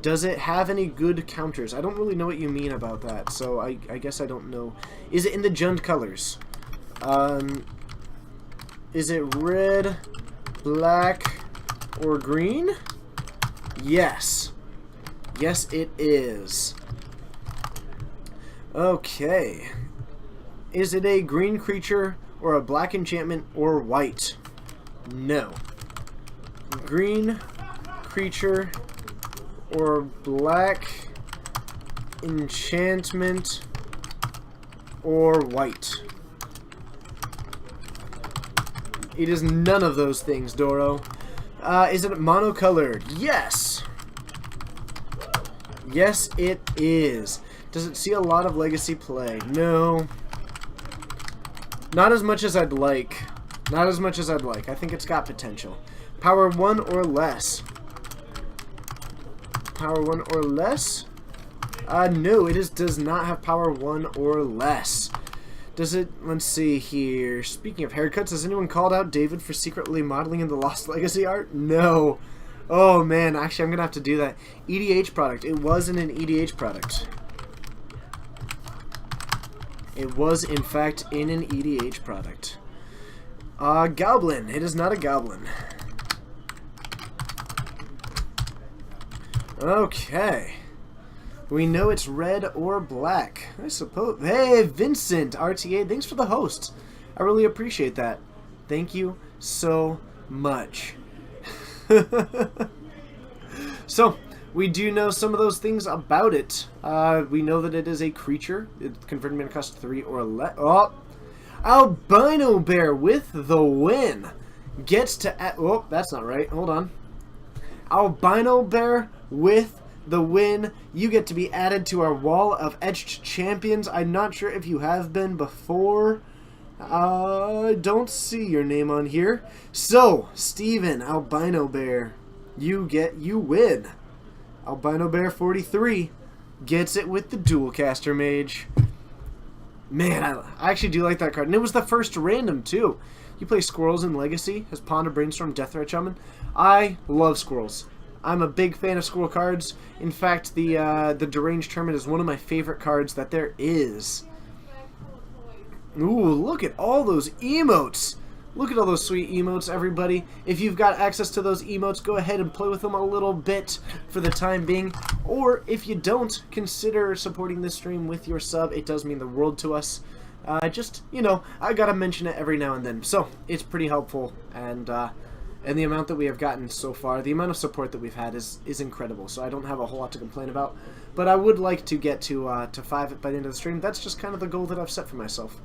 Does it have any good counters? I don't really know what you mean about that, so I guess I don't know. Is it in the Jund colors? Is it red, black, or green? Yes. Yes, it is. Okay. Is it a green creature, or a black enchantment, or white? No. Green creature or black enchantment or white. It is none of those things, Doro. Is it monocolored? Yes. Yes, it is. Does it see a lot of Legacy play? No. Not as much as I'd like. Not as much as I'd like. I think it's got potential. Power 1 or less. Power 1 or less? No, it does not have power 1 or less. Does it... Let's see here. Speaking of haircuts, has anyone called out David for secretly modeling in the Lost Legacy art? No. Oh, man. Actually, I'm going to have to do that. EDH product. It wasn't an EDH product. It was, in fact, in an EDH product. Goblin. It is not a goblin. Okay. We know it's red or black. I suppose. Hey, Vincent, RTA, thanks for the host. I really appreciate that. Thank you so much. So, we do know some of those things about it. We know that it is a creature. It's converted mana cost 3 or less. Oh! Albino Bear with the win. Gets to... Oh, that's not right. Hold on. Albino Bear with the win. You get to be added to our wall of etched champions. I'm not sure if you have been before. I don't see your name on here. So, Steven, Albino Bear, you win. Albino Bear 43 gets it with the Dualcaster Mage. Man, I actually do like that card. And it was the first random, too. You play Squirrels in Legacy as Ponder, Brainstorm, Deathratch Shaman. I love Squirrels. I'm a big fan of Squirrel cards. In fact, the Deranged Hermit is one of my favorite cards that there is. Ooh, look at all those emotes. Look at all those sweet emotes, everybody. If you've got access to those emotes, go ahead and play with them a little bit for the time being. Or if you don't, consider supporting this stream with your sub. It does mean the world to us. Just, you know, I gotta mention it every now and then. So, it's pretty helpful. And the amount that we have gotten so far, the amount of support that we've had is incredible. So I don't have a whole lot to complain about. But I would like to get to 5 by the end of the stream. That's just kind of the goal that I've set for myself.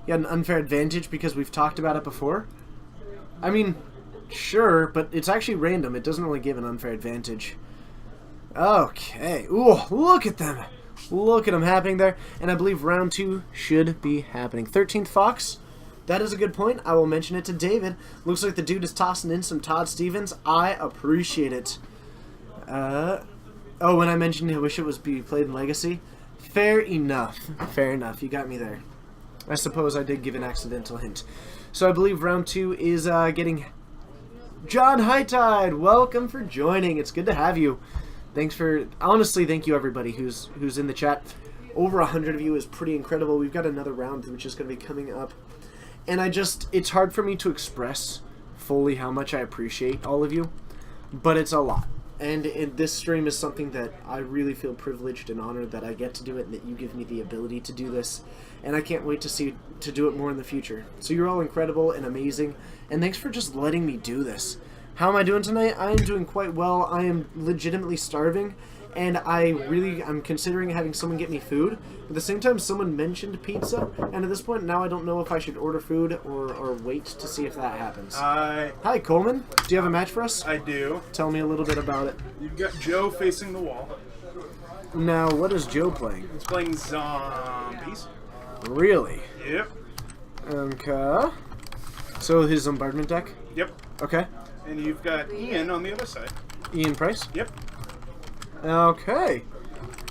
You had an unfair advantage because we've talked about it before? I mean, sure, but it's actually random. It doesn't really give an unfair advantage. Okay. Ooh, look at them. Look at them happening there. And I believe round 2 should be happening. 13th Fox. That is a good point. I will mention it to David. Looks like the dude is tossing in some Todd Stevens. I appreciate it. Oh, when I mentioned I wish it was be played in Legacy. Fair enough. Fair enough. You got me there. I suppose I did give an accidental hint. So I believe round 2 is getting... John Hightide, welcome for joining. It's good to have you. Thanks for... Honestly, thank you everybody who's in the chat. Over 100 of you is pretty incredible. We've got another round which is going to be coming up. And it's hard for me to express fully how much I appreciate all of you. But it's a lot. And this stream is something that I really feel privileged and honored that I get to do it and that you give me the ability to do this. And I can't wait to do it more in the future. So you're all incredible and amazing. And thanks for just letting me do this. How am I doing tonight? I am doing quite well. I am legitimately starving. And I'm considering having someone get me food. But at the same time, someone mentioned pizza. And at this point, now I don't know if I should order food or wait to see if that happens. Hi, Coleman. Do you have a match for us? I do. Tell me a little bit about it. You've got Joe facing the wall. Now, what is Joe playing? He's playing zombies. Really? Yep. Okay. So his bombardment deck? Yep. Okay. And you've got Ian on the other side. Ian Price? Yep. Okay.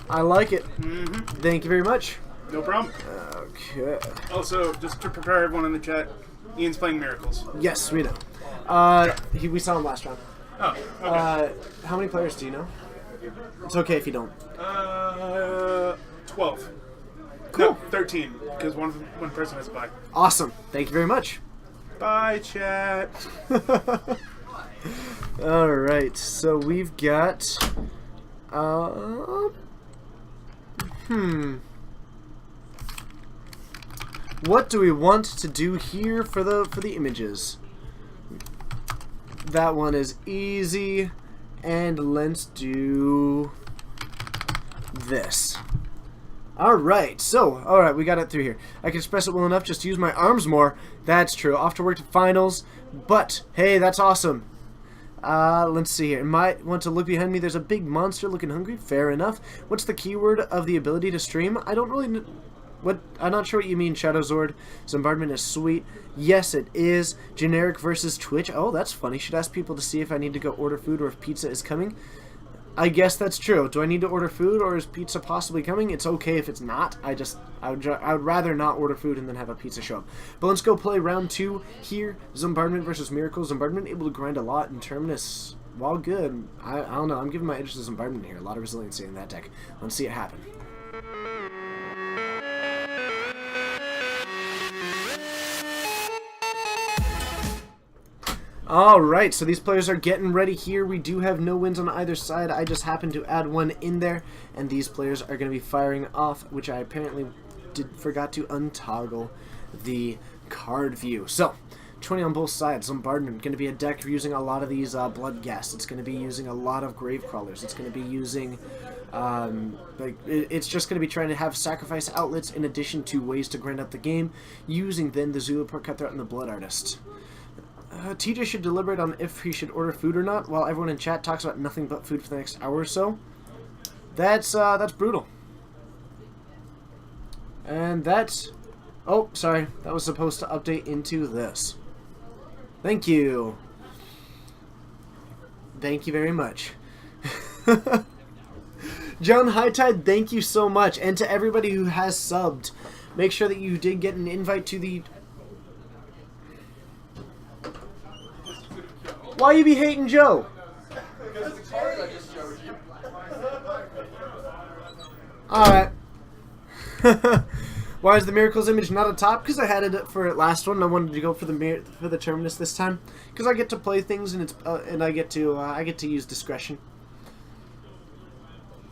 I like it. Mm-hmm. Thank you very much. No problem. Okay. Also, just to prepare everyone in the chat, Ian's playing Miracles. Yes, we know. We saw him last round. Oh, okay. How many players do you know? It's okay if you don't. 12. Cool. No, 13, because one person has a bye. Awesome. Thank you very much. Bye, chat. Alright, so we've got... What do we want to do here for the images? That one is easy, and let's do this. Alright, we got it through here. I can express it well enough just to use my arms more. That's true. Off to work to finals, but hey, that's awesome. Let's see here. Might want to look behind me. There's a big monster looking hungry. Fair enough. What's the keyword of the ability to stream? I don't really know. I'm not sure what you mean, Shadowzord. Bombardment is sweet. Yes, it is. Generic versus Twitch. Oh, that's funny. Should ask people to see if I need to go order food or if pizza is coming. I guess that's true. Do I need to order food or is pizza possibly coming? It's okay if it's not. I would rather not order food and then have a pizza show up. But let's go play round 2 here. Bombardment versus Miracle. Bombardment able to grind a lot and Terminus, while good, I don't know. I'm giving my edge to Bombardment here. A lot of resiliency in that deck. Let's see it happen. Alright, so these players are getting ready here. We do have no wins on either side. I just happened to add one in there. And these players are going to be firing off, which I apparently forgot to untoggle the card view. So, 20 on both sides. Bombardment going to be a deck using a lot of these Blood Guests. It's going to be using a lot of Grave Crawlers. It's going to be using It's just going to be trying to have sacrifice outlets in addition to ways to grind out the game, using then the Zulaport Cutthroat and the Blood Artist. TJ should deliberate on if he should order food or not, while everyone in chat talks about nothing but food for the next hour or so. That's brutal. And that's... Oh, sorry. That was supposed to update into this. Thank you. Thank you very much. John Hightide, thank you so much. And to everybody who has subbed, make sure that you did get an invite to the... Why you be hating Joe? Because the card I just showed you. Alright. Why is the Miracles image not at top? Because I had it for it last one. I wanted to go for the Terminus this time. Because I get to play things and it's and I get to use discretion.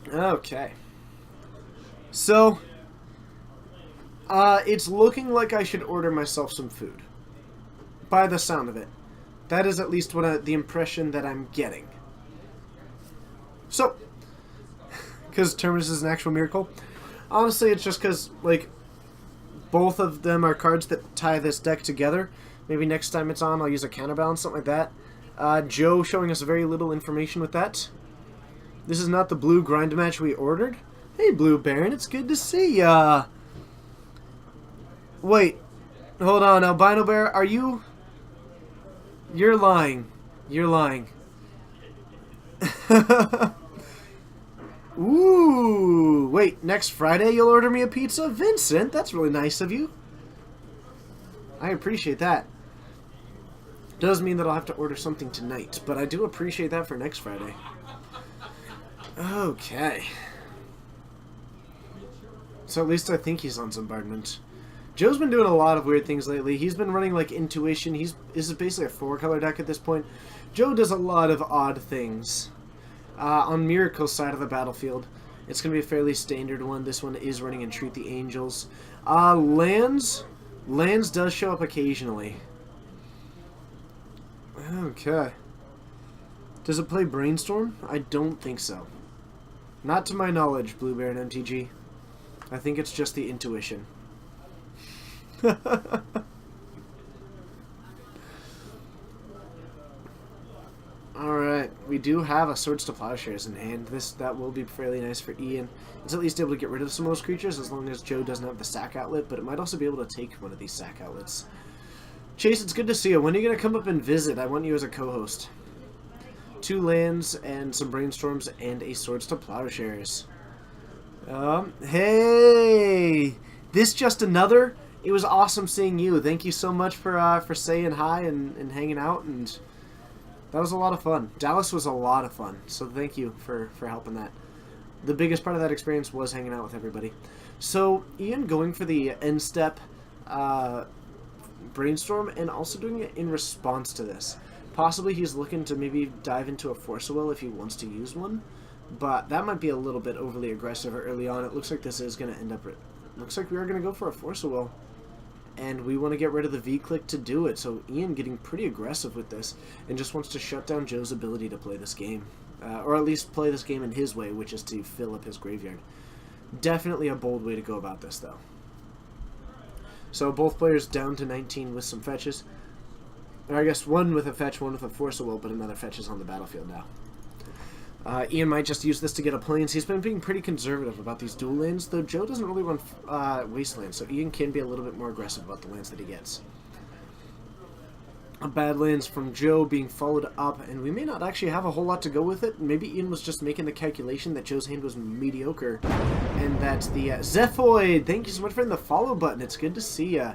Okay. So it's looking like I should order myself some food. By the sound of it. That is at least what the impression that I'm getting. So, because Terminus is an actual miracle. Honestly, it's just because, like, both of them are cards that tie this deck together. Maybe next time it's on, I'll use a counterbalance, something like that. Joe showing us very little information with that. This is not the blue grind match we ordered. Hey, Blue Baron, it's good to see ya. Wait, hold on, Albino Bear, are you... You're lying. You're lying. Ooh, wait, next Friday you'll order me a pizza? Vincent, that's really nice of you. I appreciate that. Does mean that I'll have to order something tonight, but I do appreciate that for next Friday. Okay. So at least I think he's on bombardment. Joe's been doing a lot of weird things lately. He's been running like Intuition. This is basically a 4-color deck at this point. Joe does a lot of odd things. On Miracle's side of the battlefield, it's going to be a fairly standard one. This one is running Entreat the Angels. Lands does show up occasionally. Okay. Does it play Brainstorm? I don't think so. Not to my knowledge, Blue Baron MTG. I think it's just the Intuition. Alright, we do have a Swords to Plowshares in hand. That will be fairly nice for Ian. It's at least able to get rid of some of those creatures as long as Joe doesn't have the sack outlet, but it might also be able to take one of these sack outlets. Chase, it's good to see you. When are you going to come up and visit? I want you as a co-host. 2 lands and some Brainstorms and a Swords to Plowshares. Hey! This just another... It was awesome seeing you. Thank you so much for saying hi and hanging out, and that was a lot of fun. Dallas was a lot of fun, so thank you for helping that. The biggest part of that experience was hanging out with everybody. So, Ian going for the end step Brainstorm and also doing it in response to this. Possibly he's looking to maybe dive into a Force of Will if he wants to use one, but that might be a little bit overly aggressive early on. It looks like this is going to end up... Looks like we are going to go for a Force of Will. And we want to get rid of the V-Click to do it. So Ian getting pretty aggressive with this and just wants to shut down Joe's ability to play this game. Or at least play this game in his way, which is to fill up his graveyard. Definitely a bold way to go about this, though. So both players down to 19 with some fetches. Or I guess one with a fetch, one with a Force of Will, but another fetch is on the battlefield now. Ian might just use this to get a plains. He's been being pretty conservative about these dual lands, though Joe doesn't really run Wasteland, so Ian can be a little bit more aggressive about the lands that he gets. Badlands from Joe being followed up, and we may not actually have a whole lot to go with it. Maybe Ian was just making the calculation that Joe's hand was mediocre, and that the Zephoid, thank you so much for hitting the follow button. It's good to see ya.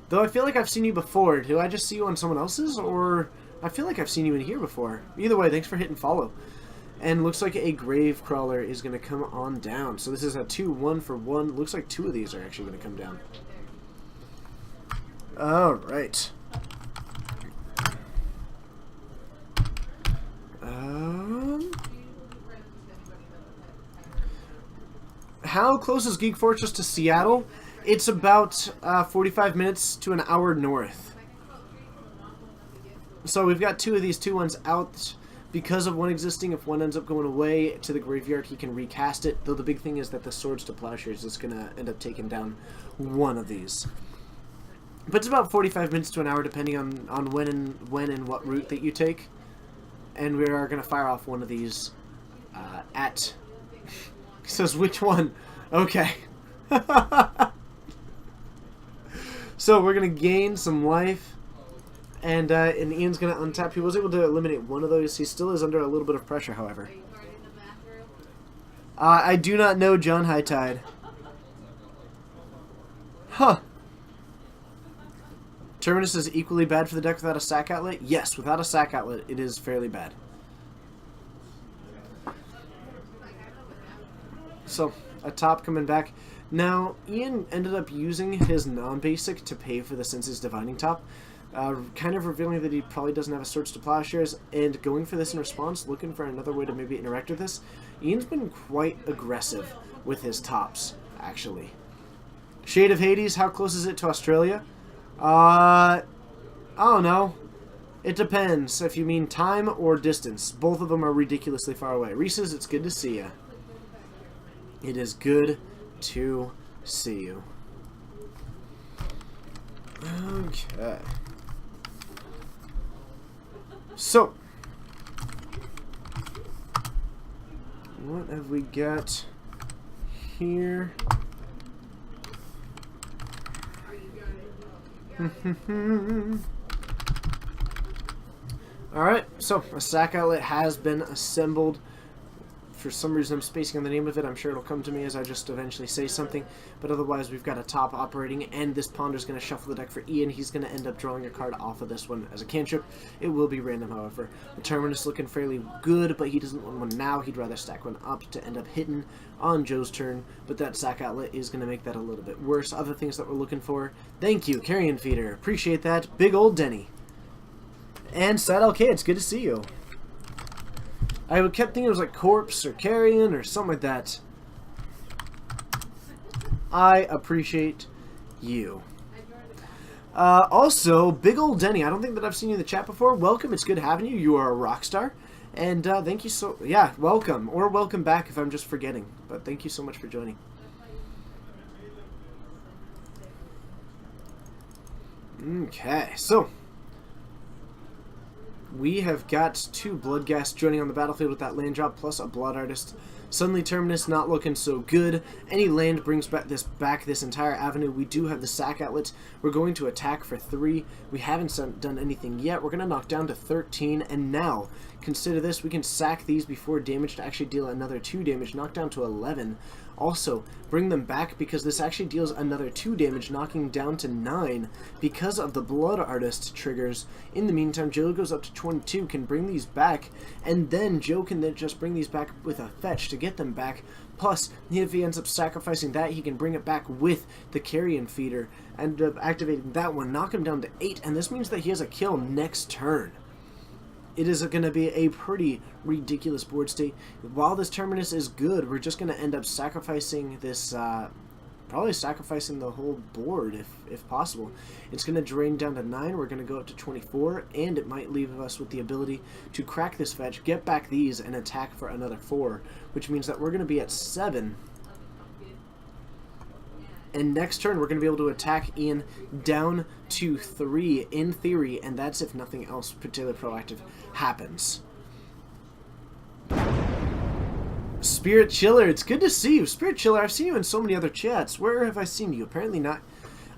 Though I feel like I've seen you before. Do I just see you on someone else's, or I feel like I've seen you in here before? Either way, thanks for hitting follow. And looks like a Gravecrawler is going to come on down. So this is a 2-1 for 1. Looks like 2 of these are actually going to come down. Alright. How close is Geek Fortress to Seattle? It's about 45 minutes to an hour north. So we've got 2 of these 2-1s out because of one existing, if one ends up going away to the graveyard, he can recast it. Though the big thing is that the Swords to Plowshares is going to end up taking down one of these. But it's about 45 minutes to an hour, depending on when and what route that you take. And we are going to fire off one of these at... It says which one? Okay. So we're going to gain some life. And Ian's going to untap. He was able to eliminate one of those. He still is under a little bit of pressure, however. I do not know John Hightide. Huh. Terminus is equally bad for the deck without a sack outlet? Yes, without a sack outlet, it is fairly bad. So, a top coming back. Now, Ian ended up using his non-basic to pay for the Senses Divining Top. Kind of revealing that he probably doesn't have a Swords to Plowshares, and going for this in response, looking for another way to maybe interact with this. Ian's been quite aggressive with his tops, actually. Shade of Hades, how close is it to Australia? I don't know. It depends if you mean time or distance. Both of them are ridiculously far away. Reese's, it's good to see you. It is good to see you. Okay. So, what have we got here? Alright, so a sack outlet has been assembled. For some reason I'm spacing on the name of it. I'm sure it'll come to me as I just eventually say something. But otherwise we've got a top operating, and this Ponder's going to shuffle the deck for Ian. He's going to end up drawing a card off of this one as a cantrip. It will be random, however. The Terminus looking fairly good, but he doesn't want one now. He'd rather stack one up to end up hitting on Joe's turn. But that sack outlet is going to make that a little bit worse. Other things that we're looking for. Thank you, Carrion Feeder. Appreciate that. Big old Denny. And Sad LK, it's good to see you. I kept thinking it was like Corpse or Carrion or something like that. I appreciate you. Also, Big Ol' Denny, I don't think that I've seen you in the chat before. Welcome, it's good having you. You are a rock star. And thank you so... Yeah, welcome. Or welcome back if I'm just forgetting. But thank you so much for joining. Okay, so... we have got 2 Bloodghast joining on the battlefield with that land drop, plus a Blood Artist. Suddenly Terminus not looking so good. Any land brings back this entire avenue. We do have the sack outlets. We're going to attack for 3. We haven't done anything yet. We're going to knock down to 13, and now, consider this, we can sack these before damage to actually deal another 2 damage, knock down to 11. Also, bring them back because this actually deals another 2 damage, knocking down to 9 because of the Blood Artist triggers. In the meantime, Joe goes up to 22, can bring these back, and then Joe can then just bring these back with a fetch to get them back. Plus, if he ends up sacrificing that, he can bring it back with the Carrion Feeder, end up activating that one, knock him down to 8, and this means that he has a kill next turn. It is going to be a pretty ridiculous board state. While this Terminus is good, we're just going to end up sacrificing this, probably sacrificing the whole board if possible. It's going to drain down to 9, we're going to go up to 24, and it might leave us with the ability to crack this fetch, get back these, and attack for another 4, which means that we're going to be at 7. And next turn, we're going to be able to attack Ian down to 3, in theory, and that's if nothing else particularly proactive happens. Spirit Chiller, it's good to see you. Spirit Chiller, I've seen you in so many other chats. Where have I seen you? Apparently not.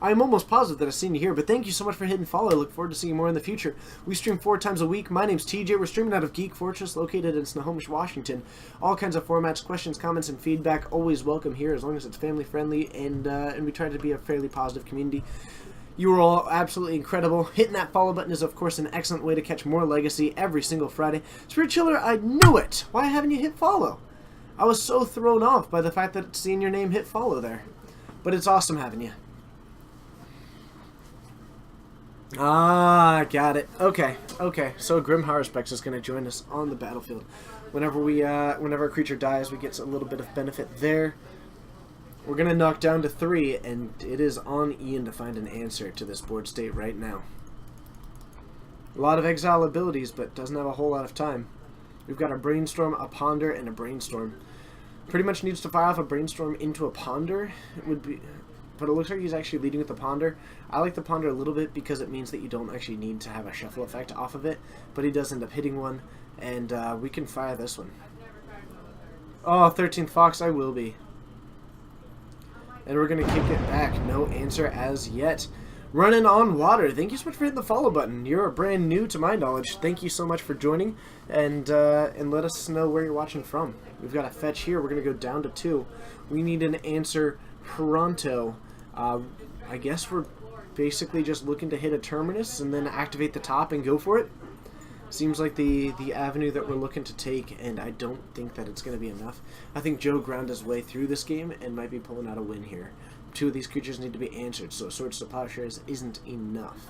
I'm almost positive that I've seen you here, but thank you so much for hitting follow. I look forward to seeing you more in the future. We stream 4 times a week. My name's TJ. We're streaming out of Geek Fortress, located in Snohomish, Washington. All kinds of formats, questions, comments, and feedback always welcome here, as long as it's family friendly, and we try to be a fairly positive community. You are all absolutely incredible. Hitting that follow button is, of course, an excellent way to catch more Legacy every single Friday. Spirit Chiller, I knew it! Why haven't you hit follow? I was so thrown off by the fact that seeing your name hit follow there. But it's awesome having you. Ah, got it. Okay. So Grim Haruspex is going to join us on the battlefield. Whenever a creature dies, we get a little bit of benefit there. We're going to knock down to 3, and it is on Ian to find an answer to this board state right now. A lot of exile abilities, but doesn't have a whole lot of time. We've got a Brainstorm, a Ponder, and a Brainstorm. Pretty much needs to fire off a Brainstorm into a Ponder. It would be, but it looks like he's actually leading with the Ponder. I like the Ponder a little bit because it means that you don't actually need to have a shuffle effect off of it, but he does end up hitting one, and we can fire this one. Oh, 13th Fox, I will be. And we're going to kick it back. No answer as yet. Running on Water, thank you so much for hitting the follow button. You're brand new to my knowledge. Thank you so much for joining, and let us know where you're watching from. We've got a fetch here. We're going to go down to 2. We need an answer pronto. I guess we're basically just looking to hit a terminus and then activate the top and go for it. Seems like the avenue that we're looking to take, and I don't think that it's going to be enough. I think Joe ground his way through this game and might be pulling out a win here. 2 of these creatures need to be answered, so Swords to Plowshares isn't enough.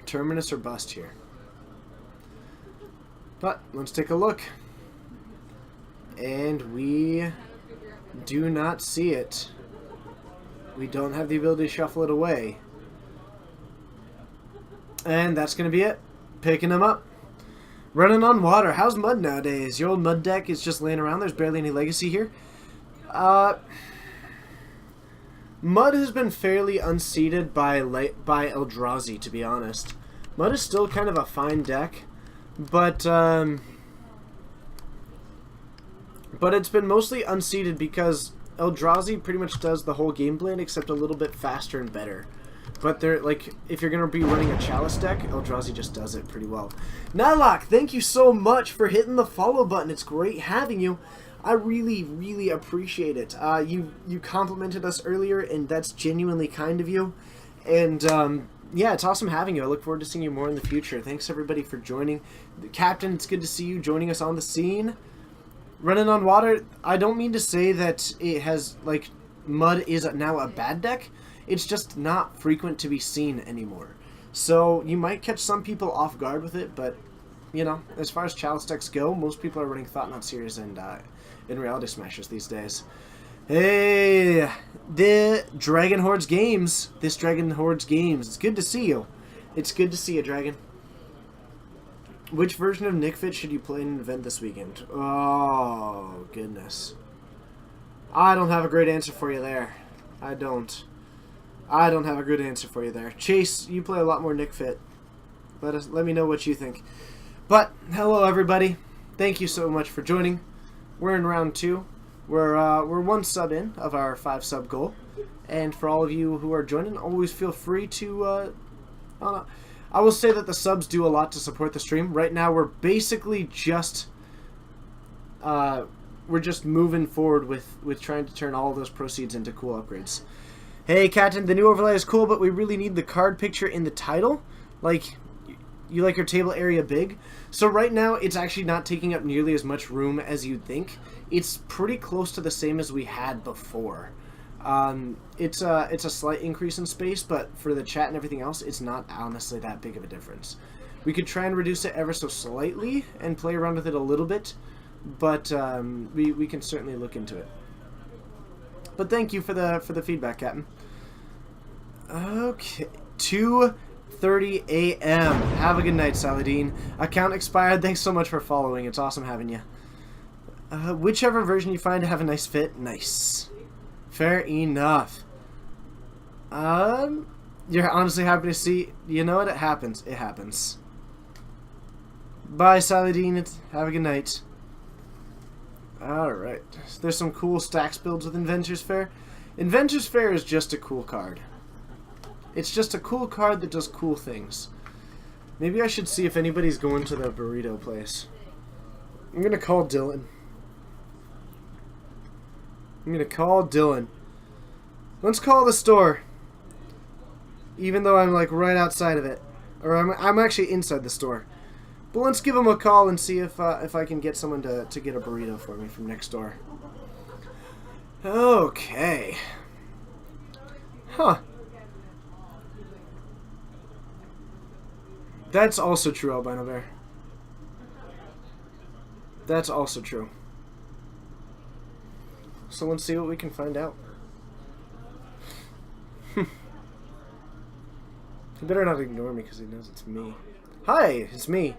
Terminus or bust here. But let's take a look. And we do not see it. We don't have the ability to shuffle it away. And that's going to be it. Picking them up. Running on Water. How's Mud nowadays? Your old Mud deck is just laying around. There's barely any legacy here. Mud has been fairly unseated by Eldrazi, to be honest. Mud is still kind of a fine deck, but it's been mostly unseated because Eldrazi pretty much does the whole game plan except a little bit faster and better. But they're like, if you're gonna be running a Chalice deck, Eldrazi just does it pretty well. Nylock, thank you so much for hitting the follow button. It's great having you. I really, really appreciate it. You complimented us earlier, and that's genuinely kind of you. And yeah, it's awesome having you. I look forward to seeing you more in the future. Thanks everybody for joining. Captain, it's good to see you joining us on the scene. Running on Water, I don't mean to say that it has, like, Mud is now a bad deck. It's just not frequent to be seen anymore. So you might catch some people off guard with it, but, you know, as far as Chalice decks go, most people are running Thought-Knot Seers and Reality Smashers these days. Hey, the Dragon Hordes Games. This Dragon Hordes Games. It's good to see you. It's good to see you, Dragon. Which version of Nick Fit should you play in an event this weekend? Oh, goodness. I don't have a great answer for you there. I don't have a good answer for you there. Chase, you play a lot more Nick Fit. Let me know what you think. But, hello everybody. Thank you so much for joining. We're in round 2. We're 1 sub in of our 5 sub goal. And for all of you who are joining, always feel free to I will say that the subs do a lot to support the stream. Right now we're basically just we're just moving forward with trying to turn all of those proceeds into cool upgrades. Hey Captain, the new overlay is cool, but we really need the card picture in the title. Like, you like your table area big? So right now it's actually not taking up nearly as much room as you'd think. It's pretty close to the same as we had before. It's a slight increase in space, but for the chat and everything else, it's not honestly that big of a difference. We could try and reduce it ever so slightly and play around with it a little bit, but we can certainly look into it. But thank you for the feedback, Captain. Okay, 2:30 a.m. Have a good night, Saladin. Account expired. Thanks so much for following. It's awesome having you. Whichever version you find to have a nice fit, nice. Fair enough. You're honestly happy to see. You know what? It happens. It happens. Bye, Saladin. Have a good night. Alright. There's some cool stacks builds with Inventor's Fair. Inventor's Fair is just a cool card. It's just a cool card that does cool things. Maybe I should see if anybody's going to the burrito place. I'm gonna call Dylan. Let's call the store. Even though I'm like right outside of it. Or I'm actually inside the store. But let's give him a call and see if I can get someone to get a burrito for me from next door. Okay. Huh. That's also true, Albino Bear. That's also true. So let's see what we can find out. He better not ignore me because he knows it's me. Hi, it's me.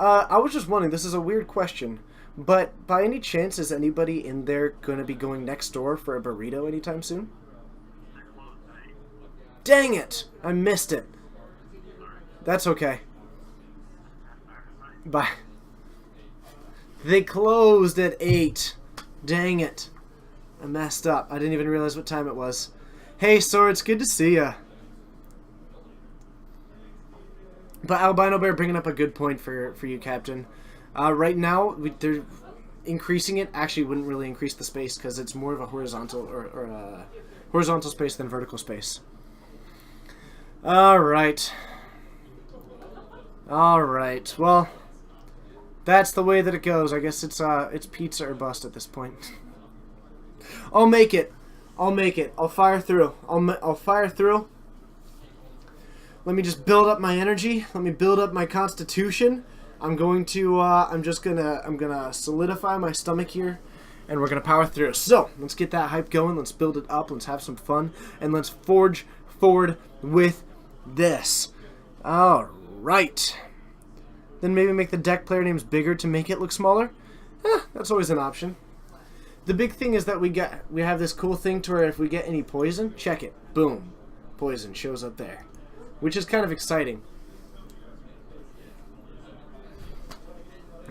I was just wondering, this is a weird question, but by any chance is anybody in there going to be going next door for a burrito anytime soon? Dang it! I missed it. That's okay. Bye. They closed at 8. Dang it. I messed up. I didn't even realize what time it was. Hey, Swords, good to see ya. But Albino Bear bringing up a good point for you, Captain. Right now, they're increasing it. Actually, wouldn't really increase the space because it's more of a horizontal or horizontal space than vertical space. All right. All right. Well, that's the way that it goes. I guess it's pizza or bust at this point. I'll make it. I'll make it. I'll fire through. I'll fire through. Let me just build up my energy. Let me build up my constitution. I'm going to. I'm gonna solidify my stomach here, and we're gonna power through. So let's get that hype going. Let's build it up. Let's have some fun, and let's forge forward with this. All right. Then maybe make the deck player names bigger to make it look smaller. That's always an option. The big thing is that we have this cool thing to where if we get any poison, check it. Boom. Poison shows up there. Which is kind of exciting.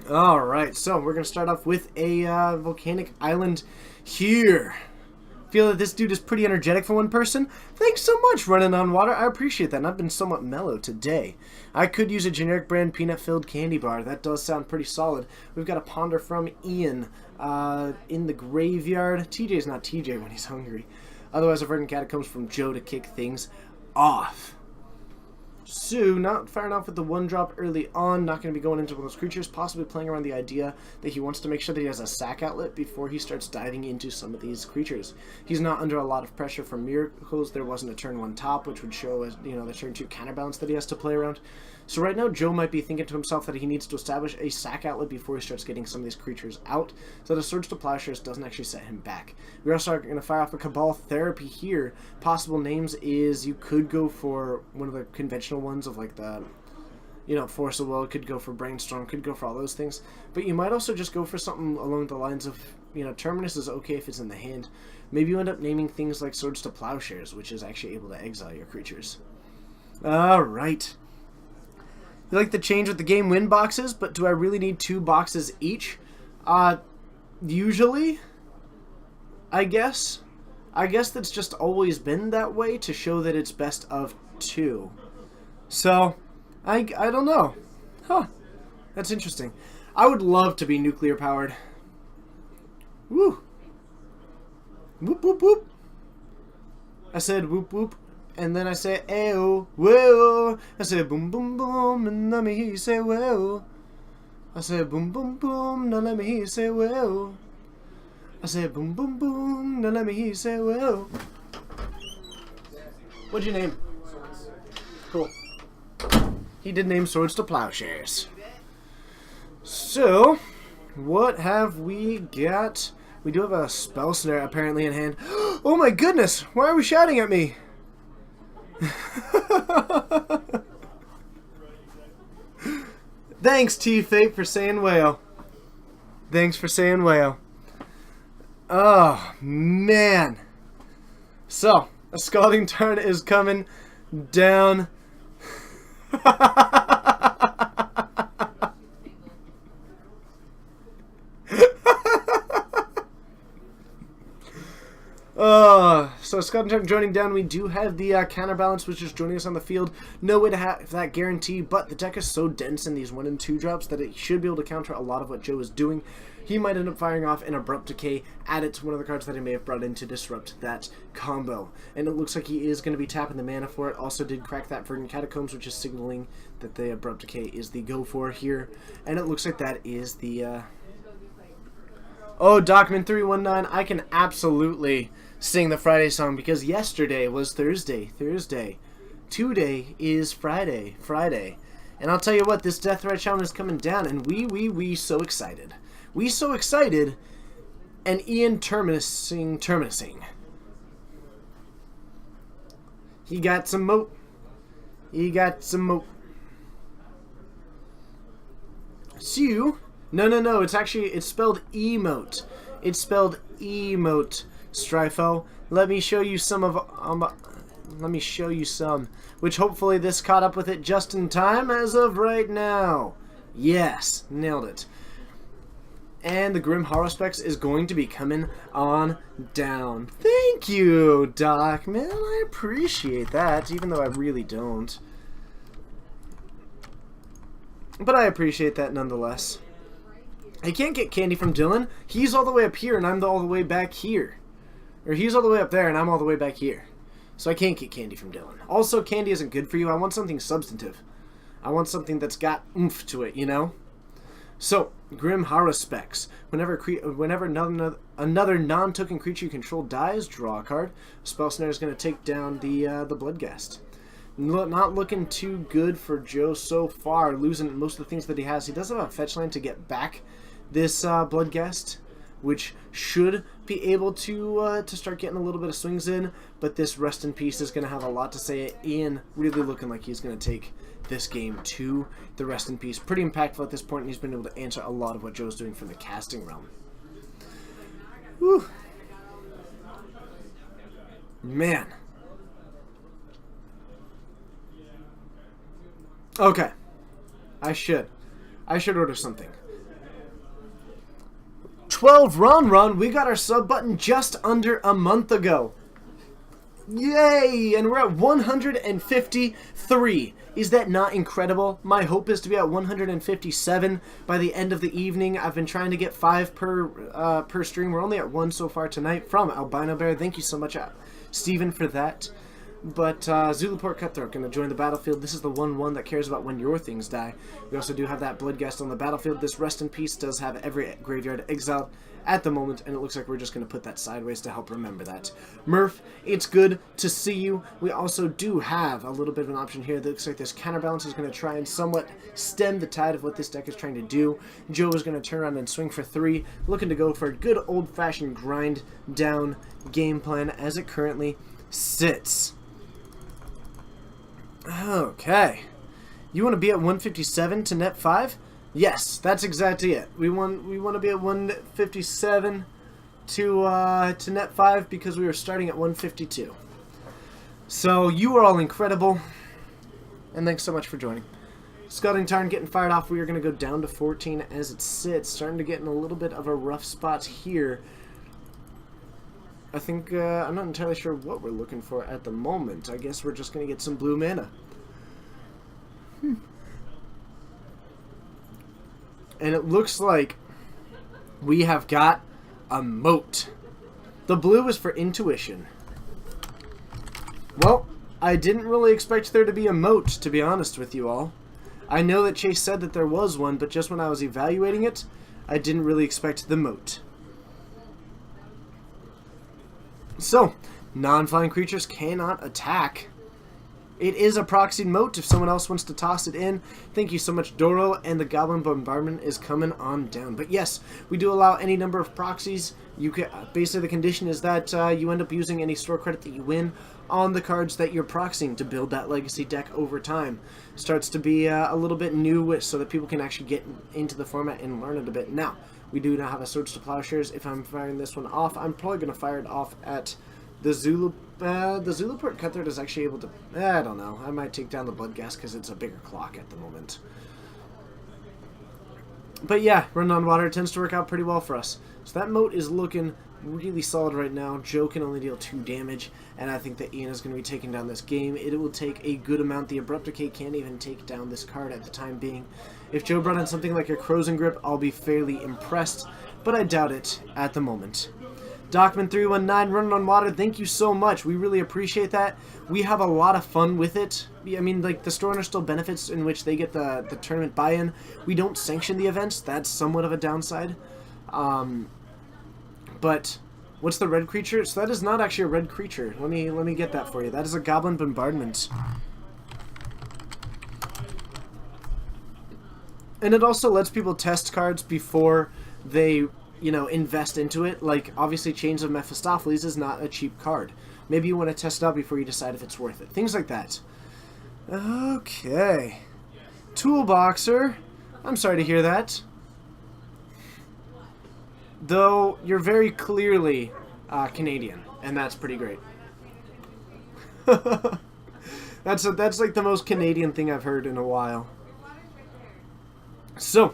Alright, so we're going to start off with a volcanic island here. Feel that this dude is pretty energetic for one person. Thanks so much, Running on Water. I appreciate that, and I've been somewhat mellow today. I could use a generic brand peanut-filled candy bar. That does sound pretty solid. We've got a ponder from Ian in the graveyard. TJ's not TJ when he's hungry. Otherwise, I've heard catacombs from Joe to kick things off. So, not firing off with the one drop early on, not going to be going into one of those creatures, possibly playing around the idea that he wants to make sure that he has a sack outlet before he starts diving into some of these creatures. He's not under a lot of pressure from miracles. There wasn't a turn 1 top, which would show as, the turn 2 counterbalance that he has to play around. So right now, Joe might be thinking to himself that he needs to establish a sack outlet before he starts getting some of these creatures out, so that a Swords to Plowshares doesn't actually set him back. We're also going to fire off a Cabal Therapy here. Possible names is you could go for one of the conventional ones of like the, Force of Will, could go for Brainstorm, could go for all those things. But you might also just go for something along the lines of, Terminus is okay if it's in the hand. Maybe you end up naming things like Swords to Plowshares, which is actually able to exile your creatures. Alright. You like the change with the game win boxes, but do I really need 2 boxes each? Usually, I guess. I guess that's just always been that way to show that it's best of 2. So, I don't know. Huh. That's interesting. I would love to be nuclear powered. Woo. Whoop, whoop, whoop. I said whoop, whoop. And then I say, ayo, whoa. I say, boom, boom, boom, and let me hear you say, whoa. I say, boom, boom, boom, now let me hear you say, whoa. I say, boom, boom, boom, now let me hear you say, whoa. What'd you name? Cool. He did name Swords to Plowshares. So, what have we got? We do have a Spell Snare apparently in hand. Oh my goodness, why are we shouting at me? Thanks, T-Fate, for saying whale. Thanks for saying whale. Oh, man. So, a Scalding Tarn is coming down. So Scott and joining down, we do have the counterbalance, which is joining us on the field. No way to have that guarantee, but the deck is so dense in these 1 and 2 drops that it should be able to counter a lot of what Joe is doing. He might end up firing off an Abrupt Decay, add it to one of the cards that he may have brought in to disrupt that combo. And it looks like he is going to be tapping the mana for it. Also did crack that Verdant Catacombs, which is signaling that the Abrupt Decay is the go for here. And it looks like that is the... Oh, Document319, I can absolutely sing the Friday song because yesterday was Thursday. Today is Friday. And I'll tell you what, this Deathrite Shaman is coming down, and we so excited. We so excited, and Ian terminusing. He got some moat. So, no, it's spelled emote. It's spelled emote, Stryfo. Let me show you some which hopefully this caught up with it just in time as of right now. Yes, nailed it. And the Grim Haruspex is going to be coming on down. Thank you, Doc. Man, I appreciate that, even though I really don't. But I appreciate that nonetheless. I can't get candy from Dylan. He's all the way up here, and I'm all the way back here. Or he's all the way up there, and I'm all the way back here. So I can't get candy from Dylan. Also, candy isn't good for you. I want something substantive. I want something that's got oomph to it, you know? So, Grim Haruspex. Whenever another non-token creature you control dies, draw a card. Spell Snare is going to take down the Bloodghast. Not looking too good for Joe so far, losing most of the things that he has. He does have a fetch land to get back this Bloodghast, which should be able to start getting a little bit of swings in, but this Rest in Peace is going to have a lot to say. Ian really looking like he's going to take this game to the Rest in Peace. Pretty impactful at this point, and he's been able to answer a lot of what Joe's doing from the casting realm. Whew. Man. Okay. I should order something. 12 run. We got our sub button just under a month ago. Yay! And we're at 153. Is that not incredible? My hope is to be at 157 by the end of the evening. I've been trying to get 5 per stream. We're only at 1 so far tonight from Albino Bear. Thank you so much, Steven, for that. But Zulaport Cutthroat going to join the battlefield. This is the 1/1 that cares about when your things die. We also do have that Bloodghast on the battlefield. This Rest in Peace does have every graveyard exiled at the moment, and it looks like we're just going to put that sideways to help remember that. Murph, it's good to see you. We also do have a little bit of an option here. That looks like this Counterbalance is going to try and somewhat stem the tide of what this deck is trying to do. Joe is going to turn around and swing for 3, looking to go for a good old-fashioned grind down game plan as it currently sits. Okay. You want to be at 157 to net 5? Yes, that's exactly it. We want to be at 157 to net 5 because we were starting at 152. So you are all incredible, and thanks so much for joining. Scouting Tarn getting fired off. We are going to go down to 14 as it sits, starting to get in a little bit of a rough spot here. I think, I'm not entirely sure what we're looking for at the moment. I guess we're just going to get some blue mana. And it looks like we have got a moat. The blue is for intuition. Well, I didn't really expect there to be a moat, to be honest with you all. I know that Chase said that there was one, but just when I was evaluating it, I didn't really expect the moat. So, non-flying creatures cannot attack. It is a proxied moat if someone else wants to toss it in. Thank you so much, Doro, and the Goblin Bombardment is coming on down. But yes, we do allow any number of proxies. You can, basically, the condition is that you end up using any store credit that you win on the cards that you're proxying to build that legacy deck over time. Starts to be a little bit new so that people can actually get into the format and learn it a bit. Now, we do now have a Swords to Plowshares. If I'm firing this one off, I'm probably going to fire it off at the Zulu. The Zulaport Cutthroat is actually able to... I don't know. I might take down the Bloodghast because it's a bigger clock at the moment. But yeah, Run on Water tends to work out pretty well for us. So that moat is looking really solid right now. Joe can only deal 2 damage, and I think that Ian is going to be taking down this game. It will take a good amount. The Abrupt Decay can't even take down this card at the time being. If Joe brought in something like a Crozen Grip, I'll be fairly impressed, but I doubt it at the moment. Docman319, Running on Water, thank you so much. We really appreciate that. We have a lot of fun with it. I mean, like, the store owner still benefits in which they get the tournament buy-in. We don't sanction the events. That's somewhat of a downside. But what's the red creature? So that is not actually a red creature. Let me get that for you. That is a Goblin Bombardment. And it also lets people test cards before they, you know, invest into it. Like, obviously, Chains of Mephistopheles is not a cheap card. Maybe you want to test it out before you decide if it's worth it. Things like that. Okay. Toolboxer. I'm sorry to hear that. Though you're very clearly Canadian, and that's pretty great. That's like the most Canadian thing I've heard in a while. So,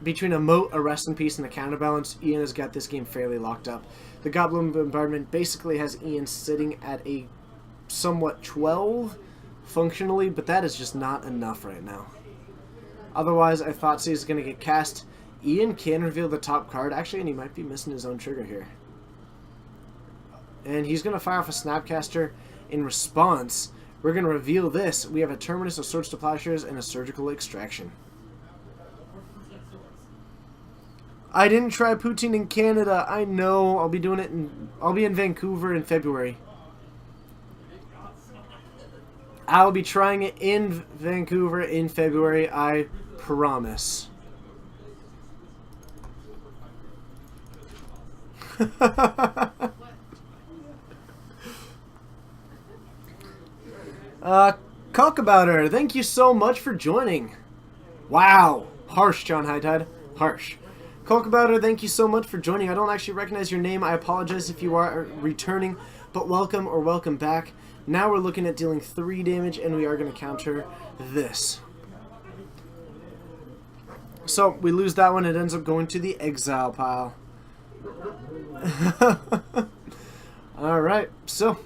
between a moat, a rest in peace, and a counterbalance, Ian has got this game fairly locked up. The Goblin Bombardment basically has Ian sitting at a somewhat 12 functionally, but that is just not enough right now. Otherwise, I thought he was going to get cast. Ian can reveal the top card, actually, and he might be missing his own trigger here. And he's going to fire off a Snapcaster. In response, we're going to reveal this. We have a Terminus, a Swords to Plowshares, and a Surgical Extraction. I didn't try Poutine in Canada. I know. I'll be doing it I'll be in Vancouver in February. I'll be trying it in Vancouver in February. I promise. Cockabouter, thank you so much for joining. Wow. Harsh, John High Tide. Harsh. Cockabouter, thank you so much for joining. I don't actually recognize your name. I apologize if you are returning, but welcome or welcome back. Now we're looking at dealing 3 damage, and we are going to counter this. So, we lose that one. It ends up going to the exile pile. Alright, so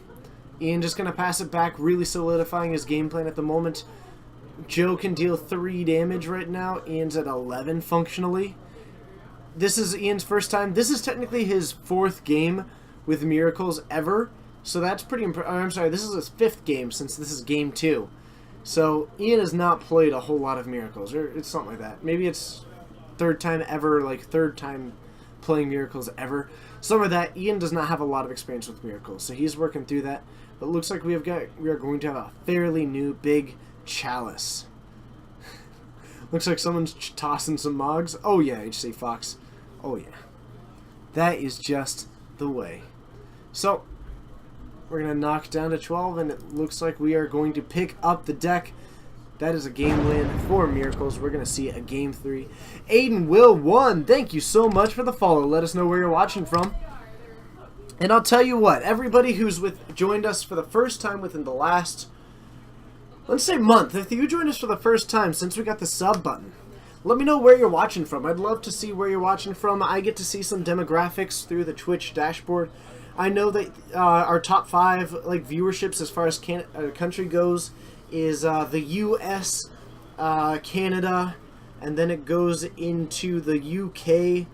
Ian just going to pass it back, really solidifying his game plan at the moment. Joe can deal 3 damage right now. Ian's at 11 functionally. This is Ian's first time. This is technically his 4th game with Miracles ever. So that's pretty impressive. I'm sorry, this is his 5th game since this is game 2. So Ian has not played a whole lot of Miracles, or it's something like that.Maybe it's 3rd time ever, like 3rd time playing Miracles ever. Some of that, Ian does not have a lot of experience with Miracles, so he's working through that. But it looks like we are going to have a fairly new big chalice. Looks like someone's tossing some Mogs. Oh yeah, HC Fox. Oh yeah. That is just the way. So, we're going to knock down to 12, and it looks like we are going to pick up the deck. That is a game win for Miracles. We're going to see a game 3. Aiden Will 1, thank you so much for the follow. Let us know where you're watching from. And I'll tell you what, everybody who's joined us for the first time within the last, let's say month, if you joined us for the first time since we got the sub button, let me know where you're watching from. I'd love to see where you're watching from. I get to see some demographics through the Twitch dashboard. I know that our top 5 like viewerships as far as country goes is the U.S., Canada, and then it goes into the UK,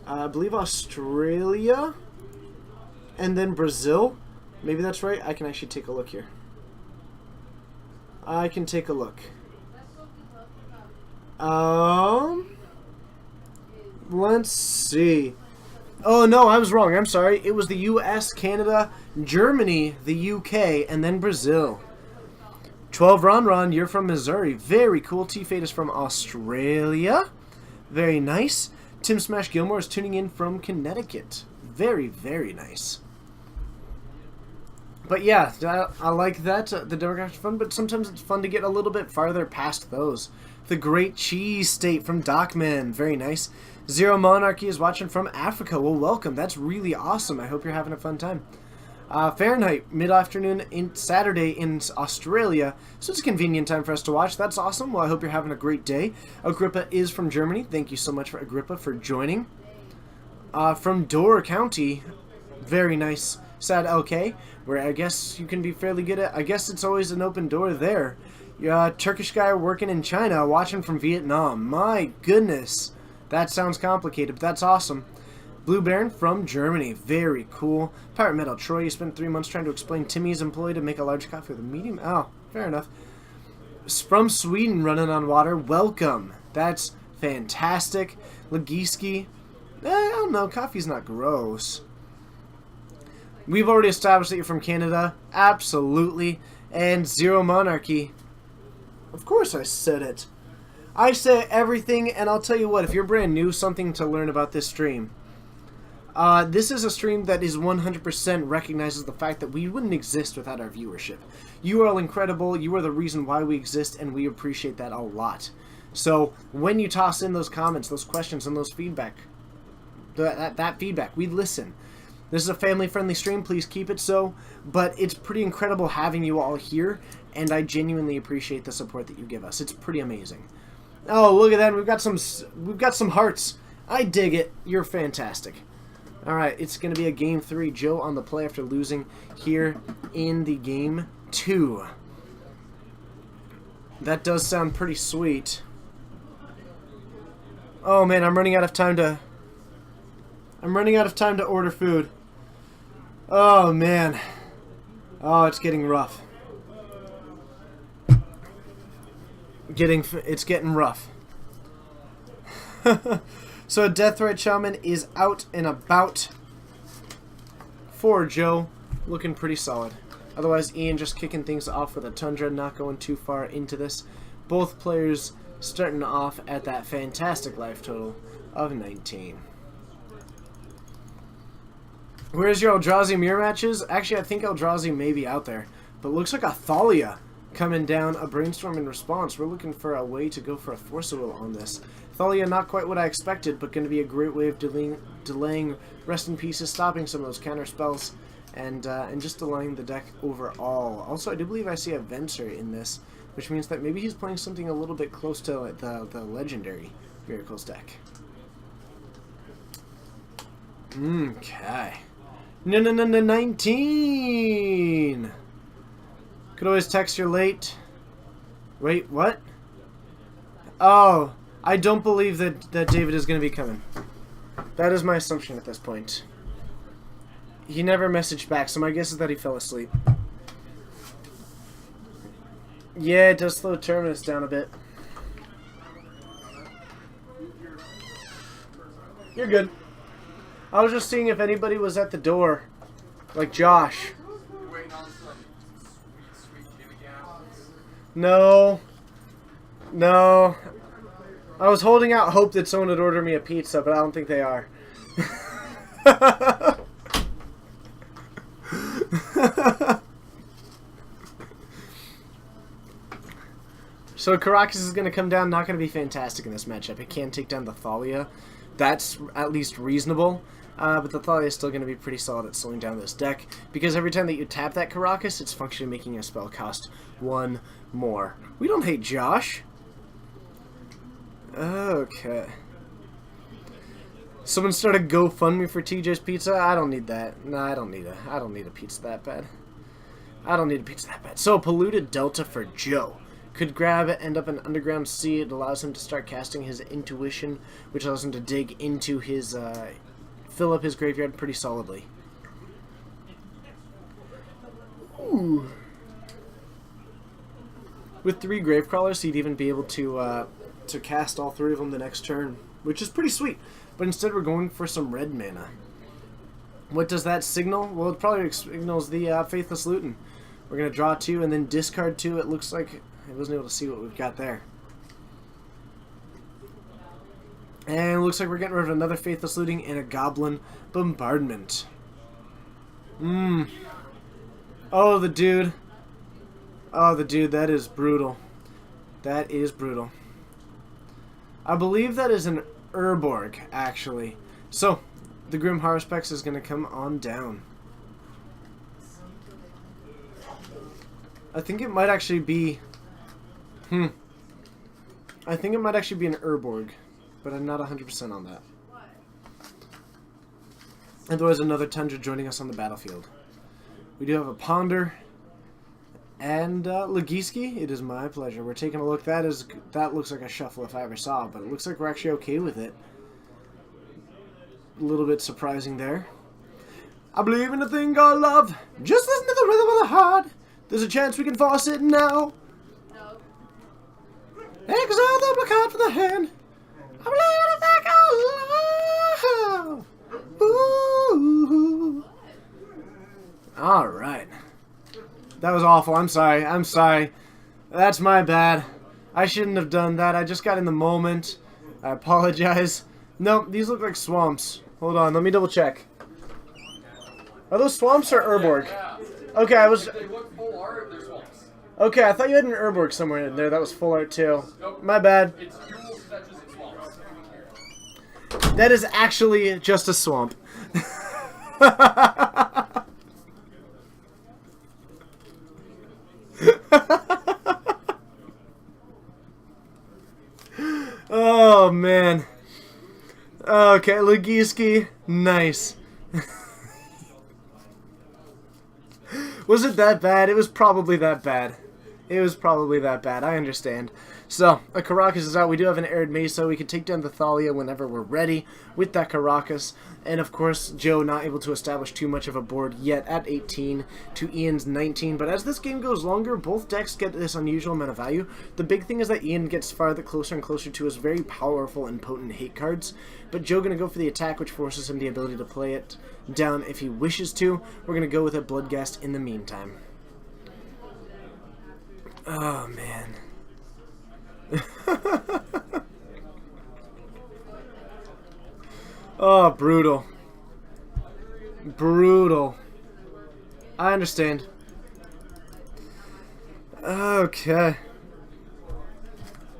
I believe Australia, and then Brazil. Maybe that's right. I can actually take a look here. I can take a look. Let's see. Oh, no, I was wrong. I'm sorry. It was the U.S., Canada, Germany, the UK, and then Brazil. 12 Ron, you're from Missouri. Very cool. T-Fate is from Australia. Very nice. Tim Smash Gilmore is tuning in from Connecticut. Very, very nice. But yeah, I like that. The demographics are fun, but sometimes it's fun to get a little bit farther past those. The Great Cheese State from Docman. Very nice. Zero Monarchy is watching from Africa. Well, welcome. That's really awesome. I hope you're having a fun time. Fahrenheit, mid-afternoon in Saturday in Australia, so it's a convenient time for us to watch. That's awesome. Well, I hope you're having a great day. Agrippa is from Germany. Thank you so much for Agrippa for joining. From Door County, very nice. Sad LK, where I guess you can be fairly good at. I guess it's always an open door there. Turkish guy working in China, watching from Vietnam. My goodness. That sounds complicated, but that's awesome. Blue Baron from Germany. Very cool. Pirate Metal Troy, you spent 3 months trying to explain Timmy's employee to make a large coffee with a medium. Oh, fair enough. From Sweden, running on water. Welcome. That's fantastic. Legiski. I don't know. Coffee's not gross. We've already established that you're from Canada. Absolutely. And Zero Monarchy. Of course I said it. I say everything, and I'll tell you what, if you're brand new, something to learn about this stream. This is a stream that is 100% recognizes the fact that we wouldn't exist without our viewership. You are all incredible, you are the reason why we exist, and we appreciate that a lot. So when you toss in those comments, those questions, and those feedback, that feedback, we listen. This is a family-friendly stream. Please keep it so. But it's pretty incredible having you all here, and I genuinely appreciate the support that you give us. It's pretty amazing. Oh, look at that! We've got some hearts. I dig it. You're fantastic. All right, it's going to be a game 3. Joe on the play after losing here in the game 2. That does sound pretty sweet. Oh man, I'm running out of time to order food. Oh man. Oh, it's getting rough. It's getting rough. So Deathrite Shaman is out and about for Joe, looking pretty solid. Otherwise, Ian just kicking things off with a Tundra, not going too far into this. Both players starting off at that fantastic life total of 19. Where's your Eldrazi mirror matches? Actually, I think Eldrazi may be out there. But looks like a Thalia coming down a Brainstorm in response. We're looking for a way to go for a Force of Will on this. Thalia, not quite what I expected, but going to be a great way of delaying Rest in Pieces, stopping some of those counter spells, and just delaying the deck overall. Also, I do believe I see a Venser in this, which means that maybe he's playing something a little bit close to the legendary Miracles deck. Okay. No, 19! Could always text you're late. Wait, what? Oh, I don't believe that David is going to be coming. That is my assumption at this point. He never messaged back, so my guess is that he fell asleep. Yeah, it does slow Terminus down a bit. You're good. I was just seeing if anybody was at the door. Like Josh. Waiting on some sweet Jimmy Gallons. No. No. I was holding out hope that someone would order me a pizza, but I don't think they are. So Karakas is going to come down, not going to be fantastic in this matchup. It can take down the Thalia. That's at least reasonable. But the Thalia is still going to be pretty solid at slowing down this deck, because every time that you tap that Karakas, it's functionally making a spell cost 1 more. We don't hate Josh. Okay. Someone started GoFundMe for TJ's Pizza. I don't need that. No, I don't need a pizza that bad. I don't need a pizza that bad. So Polluted Delta for Joe. Could grab it, end up in Underground Sea. It allows him to start casting his Intuition, which allows him to dig into his, fill up his graveyard pretty solidly. Ooh. With 3 Gravecrawlers, he'd even be able to cast all 3 of them the next turn, which is pretty sweet. But instead we're going for some red mana. What does that signal? Well, it probably signals the Faithless Luton. We're going to draw 2 and then discard 2. It looks like I wasn't able to see what we've got there. And it looks like we're getting rid of another Faithless Looting and a Goblin Bombardment. Oh, the dude. Oh, the dude. That is brutal. That is brutal. I believe that is an Urborg, actually. So, the Grim Haruspex is going to come on down. I think it might actually be... I think it might actually be an Urborg, but I'm not 100% on that. And there was another Tundra joining us on the battlefield. We do have a Ponder and Legiski. It is my pleasure. We're taking a look. That looks like a shuffle if I ever saw it, but it looks like we're actually okay with it. A little bit surprising there. I believe in a thing called love. Just listen to the rhythm of the heart. There's a chance we can force it now. Exile the black heart for the hand. I believe in a thing called love. Ooh. Alright. That was awful. I'm sorry. I'm sorry. That's my bad. I shouldn't have done that. I just got in the moment. I apologize. No, these look like swamps. Hold on. Let me double check. Are those swamps or Urborg? Yeah. Okay, I was... If they look full art, they're swamps. Okay, I thought you had an Herb somewhere in there. That was full art too. My bad. It's jewels, fetches, and swamps. That is actually just a swamp. Oh, man. Okay, Legiski. Nice. Was it that bad? It was probably that bad. It was probably that bad. I understand. So, a Karakas is out. We do have an Arid Mesa. We can take down the Thalia whenever we're ready with that Karakas. And, of course, Joe not able to establish too much of a board yet at 18 to Ian's 19. But as this game goes longer, both decks get this unusual amount of value. The big thing is that Ian gets farther closer and closer to his very powerful and potent hate cards. But Joe going to go for the attack, which forces him the ability to play it down if he wishes to. We're going to go with a Bloodghast in the meantime. Oh, man. Oh, brutal. Brutal. I understand. Okay.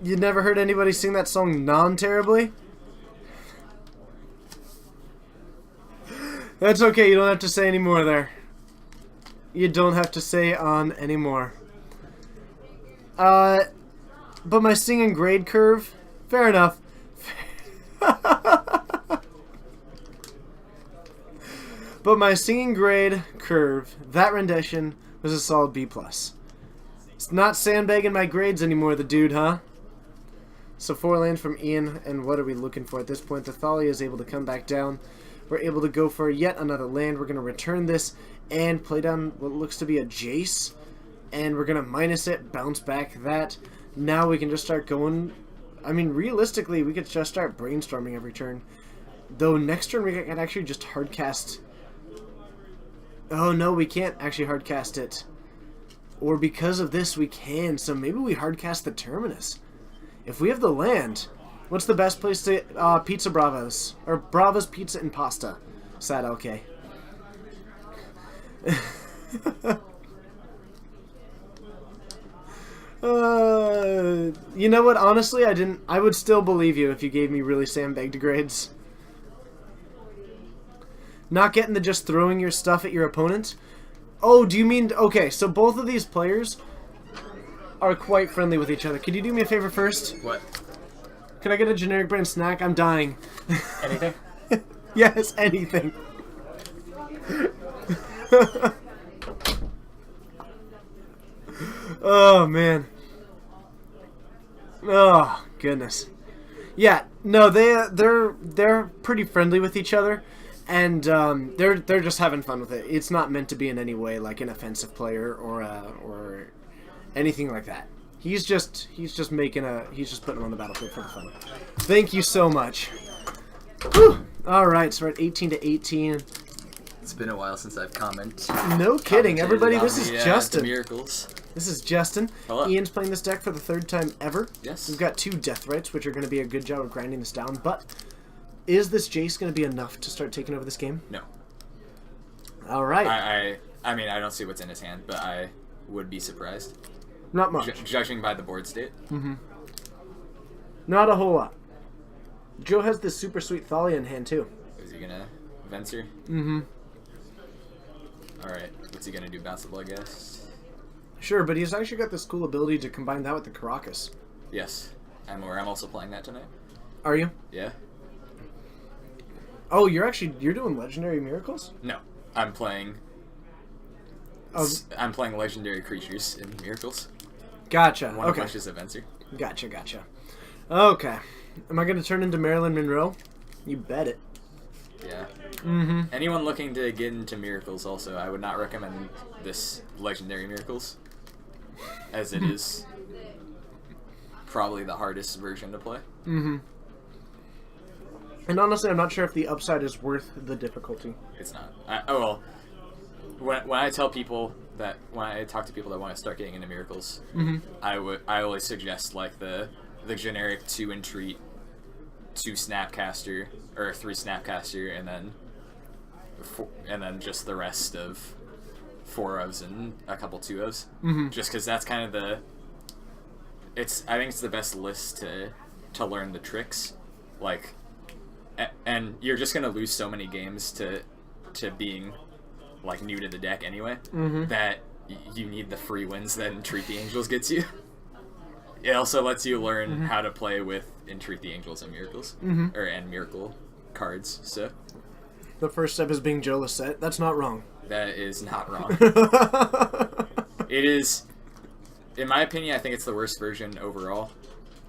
You never heard anybody sing that song non-terribly? That's okay, you don't have to say any more there. You don't have to say on anymore. But my singing grade curve, fair enough. But my singing grade curve, that rendition was a solid B+. It's not sandbagging my grades anymore, the dude, huh? So 4 land from Ian, and what are we looking for at this point? The Thalia is able to come back down. We're able to go for yet another land. We're going to return this and play down what looks to be a Jace. And we're going to minus it, bounce back that. Now we can just start going. I mean, realistically, we could just start brainstorming every turn. Though next turn we can actually just hardcast. Oh no, we can't actually hardcast it. Or because of this we can, so maybe we hardcast the Terminus. If we have the land, what's the best place to Pizza Bravos? Or Brava's Pizza and Pasta. Sad okay. You know what? Honestly, I would still believe you if you gave me really sandbagged grades. Not getting the just throwing your stuff at your opponent. Oh, do you mean... Okay, so both of these players are quite friendly with each other. Could you do me a favor first? What? Could I get a generic brand snack? I'm dying. Anything? Yes, anything. Oh, man. Oh, goodness. Yeah, no, they're pretty friendly with each other. And they're just having fun with it. It's not meant to be in any way like an offensive player or anything like that. He's just putting him on the battlefield for the fun. Thank you so much. Whew. All right, so we're at 18 to 18. It's been a while since I've commented. No kidding, everybody. on This is the, Justin. the miracles. This is Justin. Hello. Ian's playing this deck for the 3rd time ever. Yes. We've got 2 Death Rights, which are going to be a good job of grinding this down, but is this Jace going to be enough to start taking over this game? No. All right. I mean, I don't see what's in his hand, but I would be surprised. Not much. Judging by the board state. Mm-hmm. Not a whole lot. Joe has this super sweet Thalia in hand, too. Is he gonna Venser? Mm-hmm. Alright, what's he gonna do? Bounce the Bloodghast? Sure, but he's actually got this cool ability to combine that with the Karakas. Yes. I'm also playing that tonight. Are you? Yeah. Oh, you're doing Legendary Miracles? No. I'm playing... Oh. I'm playing Legendary Creatures in Miracles. Gotcha. One Okay. of which is a Venser. Gotcha. Okay. Am I going to turn into Marilyn Monroe? You bet it. Yeah. Mm-hmm. Anyone looking to get into Miracles also, I would not recommend this Legendary Miracles, as it is probably the hardest version to play. Mm-hmm. And honestly, I'm not sure if the upside is worth the difficulty. It's not. When I tell people that, when I talk to people that want to start getting into Miracles, I always suggest like the generic 2 Entreat, 2 Snapcaster, or 3 Snapcaster, and then just the rest of 4-ofs and a couple 2-ofs. Mm-hmm. Just because that's kind of the... I think it's the best list to learn the tricks. Like... And you're just going to lose so many games to being, like, new to the deck anyway, that you need the free wins that Entreat the Angels gets you. It also lets you learn how to play with Entreat the Angels and Miracles. And Miracle cards, so... The first step is being Joe Lisette. That's not wrong. That is not wrong. It is... In my opinion, I think it's the worst version overall.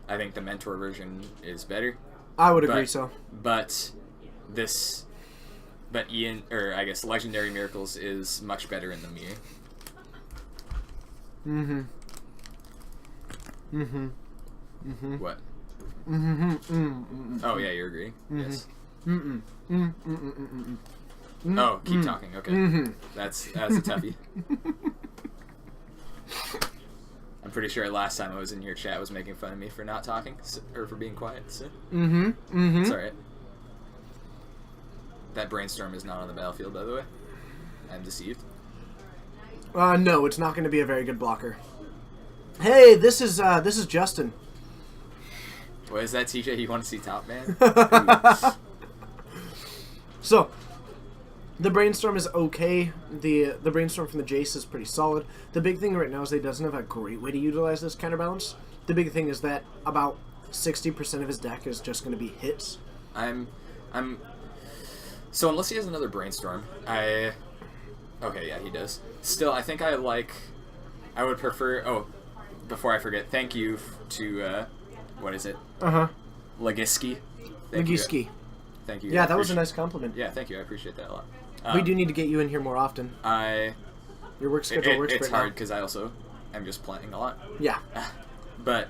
I think the Mentor version is better. I would agree so. But I guess Legendary Miracles is much better in the mirror. What? Oh yeah, you're agreeing. Yes. Oh, keep talking. Okay, that's a toughie. I'm pretty sure last time I was in your chat was making fun of me for not talking or for being quiet. So. It's alright. That Brainstorm is not on the battlefield, by the way. I'm deceived. No, it's not going to be a very good blocker. Hey, this is Justin. What is that, TJ? You want to see Top Man? So, the Brainstorm is okay. The Brainstorm from the Jace is pretty solid. The big thing right now is that he doesn't have a great way to utilize this counterbalance. The big thing is that about 60% of his deck is just going to be hits. So unless he has another Brainstorm, okay, yeah, he does. Still, I think I would prefer, before I forget, thank you to, what is it? Legiski. Legiski. Thank you. Yeah, that was a nice compliment. Yeah, thank you. I appreciate that a lot. We do need to get you in here more often. Your work schedule works it's right hard now. because I also am just playing a lot. Yeah. But,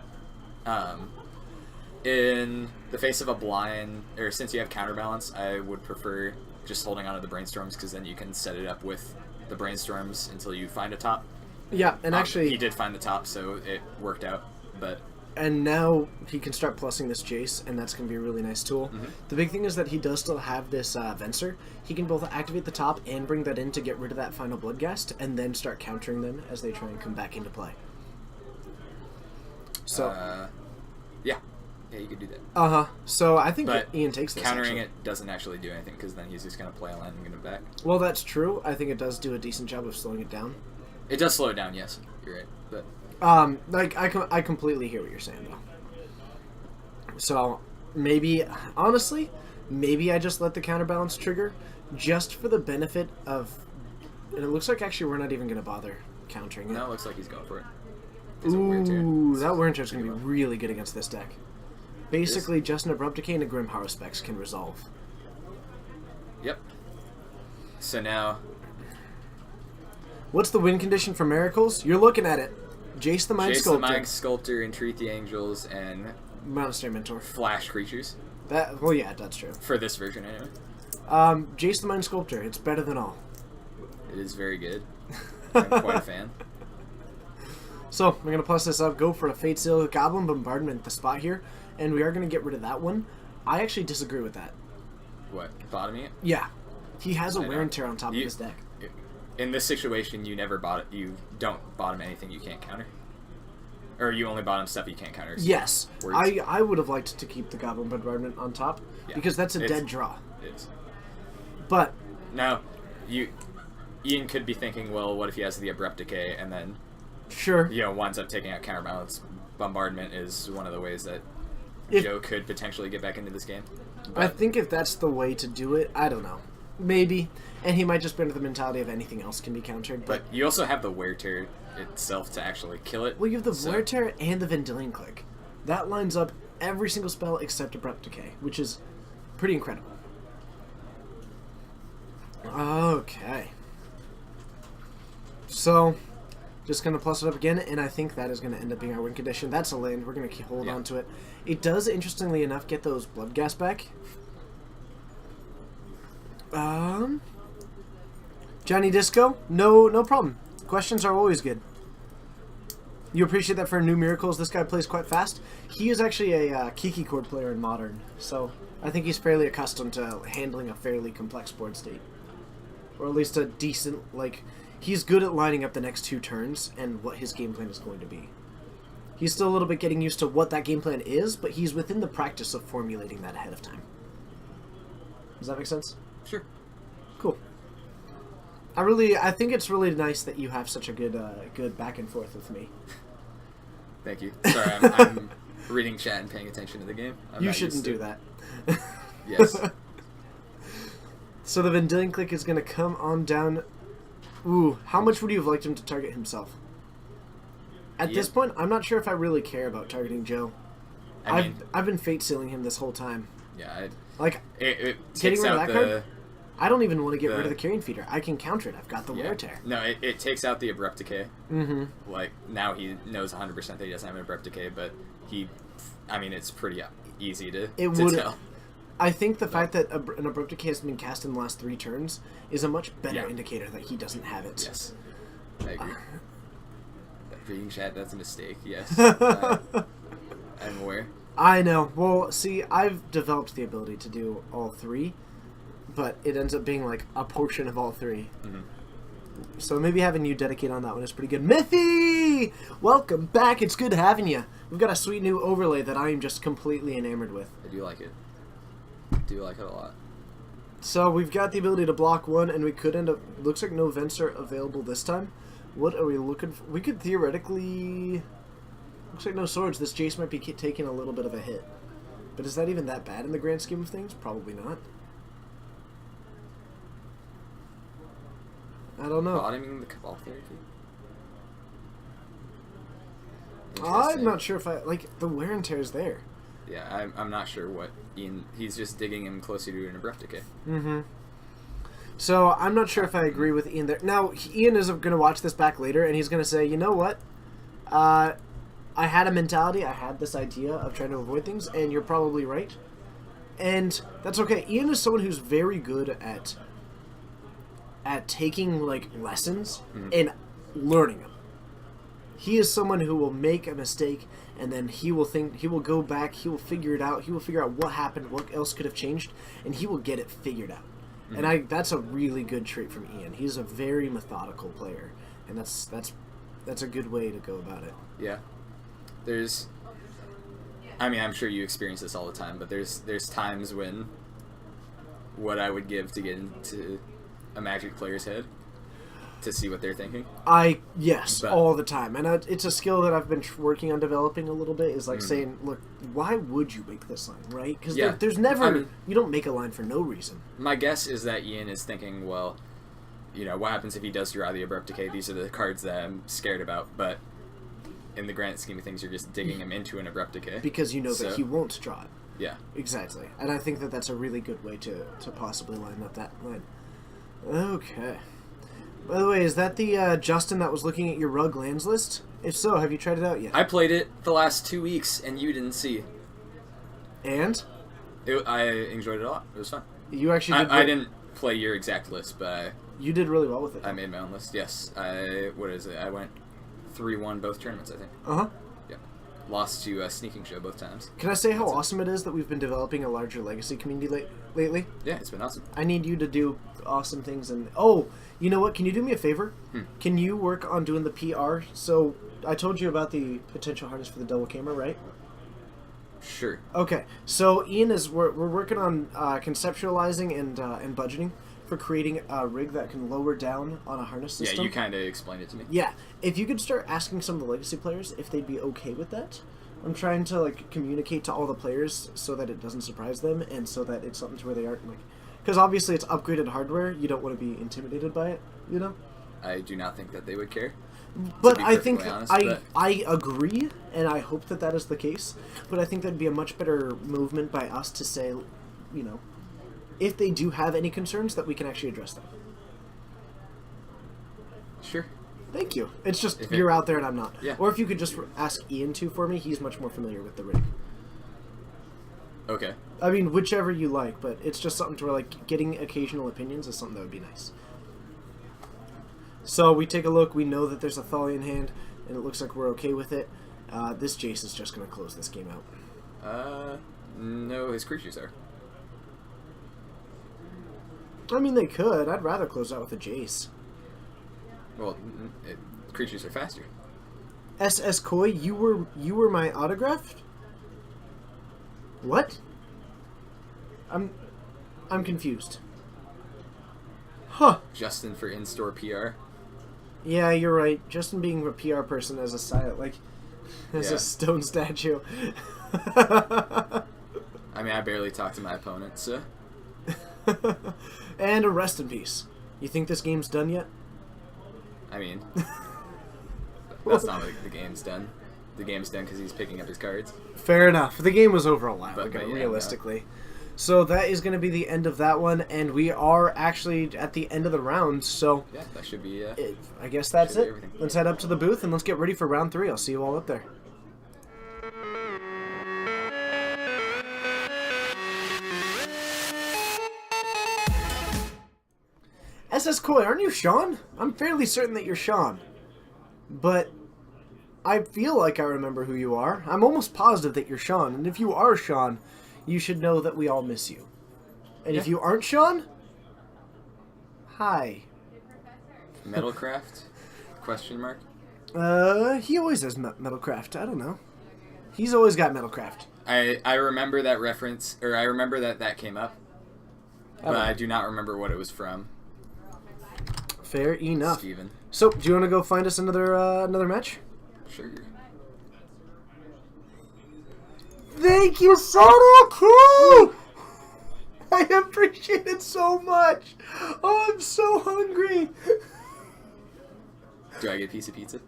in the face of a blind, or since you have counterbalance, I would prefer just holding onto the Brainstorms because then you can set it up with the Brainstorms until you find a top. Yeah, and actually... He did find the top, so it worked out, but... And now he can start plussing this Jace, and that's going to be a really nice tool. The big thing is that he does still have this Venser. He can both activate the top and bring that in to get rid of that final Bloodghast, and then start countering them as they try and come back into play. So... Yeah, you could do that. So I think But Ian takes this, countering actually. it doesn't actually do anything, because then he's just going to play a land and get it back. Well, that's true. I think it does do a decent job of slowing it down. It does slow it down, yes. You're right, but... I completely hear what you're saying, though. So, maybe, honestly, maybe I just let the counterbalance trigger, just for the benefit of... And it looks like, actually, we're not even going to bother countering it. No, it looks like he's going for it. Ooh, that Wear and Tear is going to be really good against this deck. Basically, just an Abrupt Decay and a Grim Haruspex can resolve. Yep. So now... What's the win condition for Miracles? You're looking at it. Jace the Mind Jace Sculptor. the Mind Sculptor, Entreat the Angels, and Monastery Mentor. Flash creatures. Well, yeah, that's true. For this version, anyway. Jace the Mind Sculptor. It's better than all. It is very good. I'm quite a fan. So, we're going to plus this up, go for a Fate Seal Goblin Bombardment at the spot here, and we are going to get rid of that one. I actually disagree with that. What? Bottoming it? Yeah. He has a I know. Wear and Tear on top of his deck. In this situation, you don't bottom anything you can't counter. Or you only bottom stuff you can't counter. So Yes. words. I would have liked to keep the Goblin Bombardment on top, Yeah. because that's a It's- dead draw. It is. But, Now, Ian could be thinking, well, what if he has the Abrupt Decay and then, sure. winds up taking out counterbalance? Bombardment is one of the ways that If- Joe could potentially get back into this game. I But think if that's the way to do it, I don't know. Maybe. And he might just be under the mentality of anything else can be countered. But you also have the Wear Tear itself to actually kill it. Well, you have the so- Wear Tear and the Vendilion Click. That lines up every single spell except Abrupt Decay, which is pretty incredible. Okay. So, just going to plus it up again, and I think that is going to end up being our win condition. That's a land. We're going to hold Yeah. on to it. It does, interestingly enough, get those Bloodghast back. Johnny Disco? No problem. Questions are always good. You appreciate that for new Miracles. This guy plays quite fast. He is actually a Kiki chord player in Modern, so I think he's fairly accustomed to handling a fairly complex board state. Or at least a decent, he's good at lining up the next 2 turns and what his game plan is going to be. He's still a little bit getting used to what that game plan is, but he's within the practice of formulating that ahead of time. Does that make sense? Sure. Cool. I think it's really nice that you have such a good back and forth with me. Thank you. Sorry, I'm reading chat and paying attention to the game. You shouldn't do that. Yes. So the Vendilion Clique is going to come on down. Ooh, how much would you have liked him to target himself? At this point, I'm not sure if I really care about targeting Joe. I've been fate sealing him this whole time. Yeah, Like, it getting takes rid of out that card? I don't even want to get rid of the Carrion Feeder. I can counter it. I've got the Wear Tear. No, it takes out the Abrupt Decay. Mm-hmm. Like, now he knows 100% that he doesn't have an Abrupt Decay, but it's pretty easy to tell. I think the fact that an Abrupt Decay has been cast in the last 3 turns is a much better indicator that he doesn't have it. Yes, I agree. Reading chat, that's a mistake, yes. I'm aware. I know. Well, see, I've developed the ability to do all 3, but it ends up being like a portion of all 3. Mm-hmm. So maybe having you dedicate on that one is pretty good. Miffy! Welcome back. It's good having you. We've got a sweet new overlay that I am just completely enamored with. I do like it. I do like it a lot. So we've got the ability to block 1, and we could end up... Looks like no vents are available this time. What are we looking for? We could theoretically... Looks like no swords. This Jace might be taking a little bit of a hit. But is that even that bad in the grand scheme of things? Probably not. I don't know. Bottoming the Cabal therapy? I'm not sure if I... Like, the wear and tear is there. Yeah, I'm not sure what Ian... He's just digging him closer to an Abrupt Decay. Mm-hmm. So, I'm not sure if I agree with Ian there. Now, Ian is going to watch this back later, and he's going to say, you know what? I had a mentality, I had this idea of trying to avoid things, and you're probably right. And that's okay. Ian is someone who's very good at taking, like, lessons and learning them. He is someone who will make a mistake, and then he will go back, he will figure it out, he will figure out what happened, what else could have changed, and he will get it figured out. And that's a really good trait from Ian. He's a very methodical player, and that's a good way to go about it. Yeah. I'm sure you experience this all the time, but there's times when what I would give to get into a Magic player's head to see what they're thinking. Yes, all the time. And it's a skill that I've been working on developing a little bit, is like saying, look, why would you make this line, right? Because there's never, you don't make a line for no reason. My guess is that Ian is thinking, well, what happens if he does draw the Abrupt Decay? These are the cards that I'm scared about, but in the grand scheme of things, you're just digging him into an Abrupt Decay. Because you know that he won't draw it. Yeah. Exactly. And I think that that's a really good way to possibly line up that line. Okay. By the way, is that the Justin that was looking at your Rug lands list? If so, have you tried it out yet? I played it the last 2 weeks, and you didn't see. And? I enjoyed it a lot. It was fun. You actually did... I didn't play your exact list, but you did really well with it. I made my own list, yes. I went 3-1 both tournaments, I think. Uh-huh. Yeah. Lost to Sneaking Show both times. Can I say how awesome it is that we've been developing a larger Legacy community lately? Yeah, it's been awesome. I need you to do awesome things. And oh, you know what? Can you do me a favor? Can you work on doing the PR? So I told you about the potential harness for the double camera, right? Sure. Okay. So Ian we're working on conceptualizing and budgeting for creating a rig that can lower down on a harness system. Yeah, you kind of explained it to me. Yeah. If you could start asking some of the Legacy players if they'd be okay with that. I'm trying to communicate to all the players so that it doesn't surprise them, and so that it's something to where they aren't because obviously it's upgraded hardware. You don't want to be intimidated by it, I do not think that they would care. But I think I agree, and I hope that that is the case. But I think that'd be a much better movement by us to say, if they do have any concerns, that we can actually address them. Sure. Thank you. It's just you're out there and I'm not. Yeah. Or if you could just ask Ian for me, he's much more familiar with the rig. Okay. I mean, whichever you like, but it's just something to where getting occasional opinions is something that would be nice. So we take a look. We know that there's a Thali in hand, and it looks like we're okay with it. This Jace is just going to close this game out. No, his creatures are. I mean, they could. I'd rather close out with a Jace. Well, creatures are faster. SS Koi, you were my autograph? What? I'm confused. Huh. Justin for in-store PR. Yeah, you're right. Justin being a PR person as a silent, as Yeah. a stone statue. I mean, I barely talk to my opponents, so. And a rest in peace. You think this game's done yet? I mean, that's not like the game's done. The game's done because he's picking up his cards. Fair enough. The game was over a while But ago, yeah, realistically. So that is going to be the end of that one, and we are actually at the end of the round, so Yeah, that should be. I guess that's Should be it. everything. Let's head up to the booth and let's get ready for round 3. I'll see you all up there. SS Koi, aren't you Sean? I'm fairly certain that you're Sean. But I feel like I remember who you are. I'm almost positive that you're Sean. And if you are Sean, you should know that we all miss you. And if Yeah. you aren't Sean, hi. Metalcraft? Question mark? He always has Metalcraft. I don't know. He's always got Metalcraft. I remember that reference, or I remember that came up, but I do not remember what it was from. Fair enough. Steven. So, do you want to go find us another match? Sure. Thank you, Sonic! I appreciate it so much. Oh, I'm so hungry. Do I get a piece of pizza?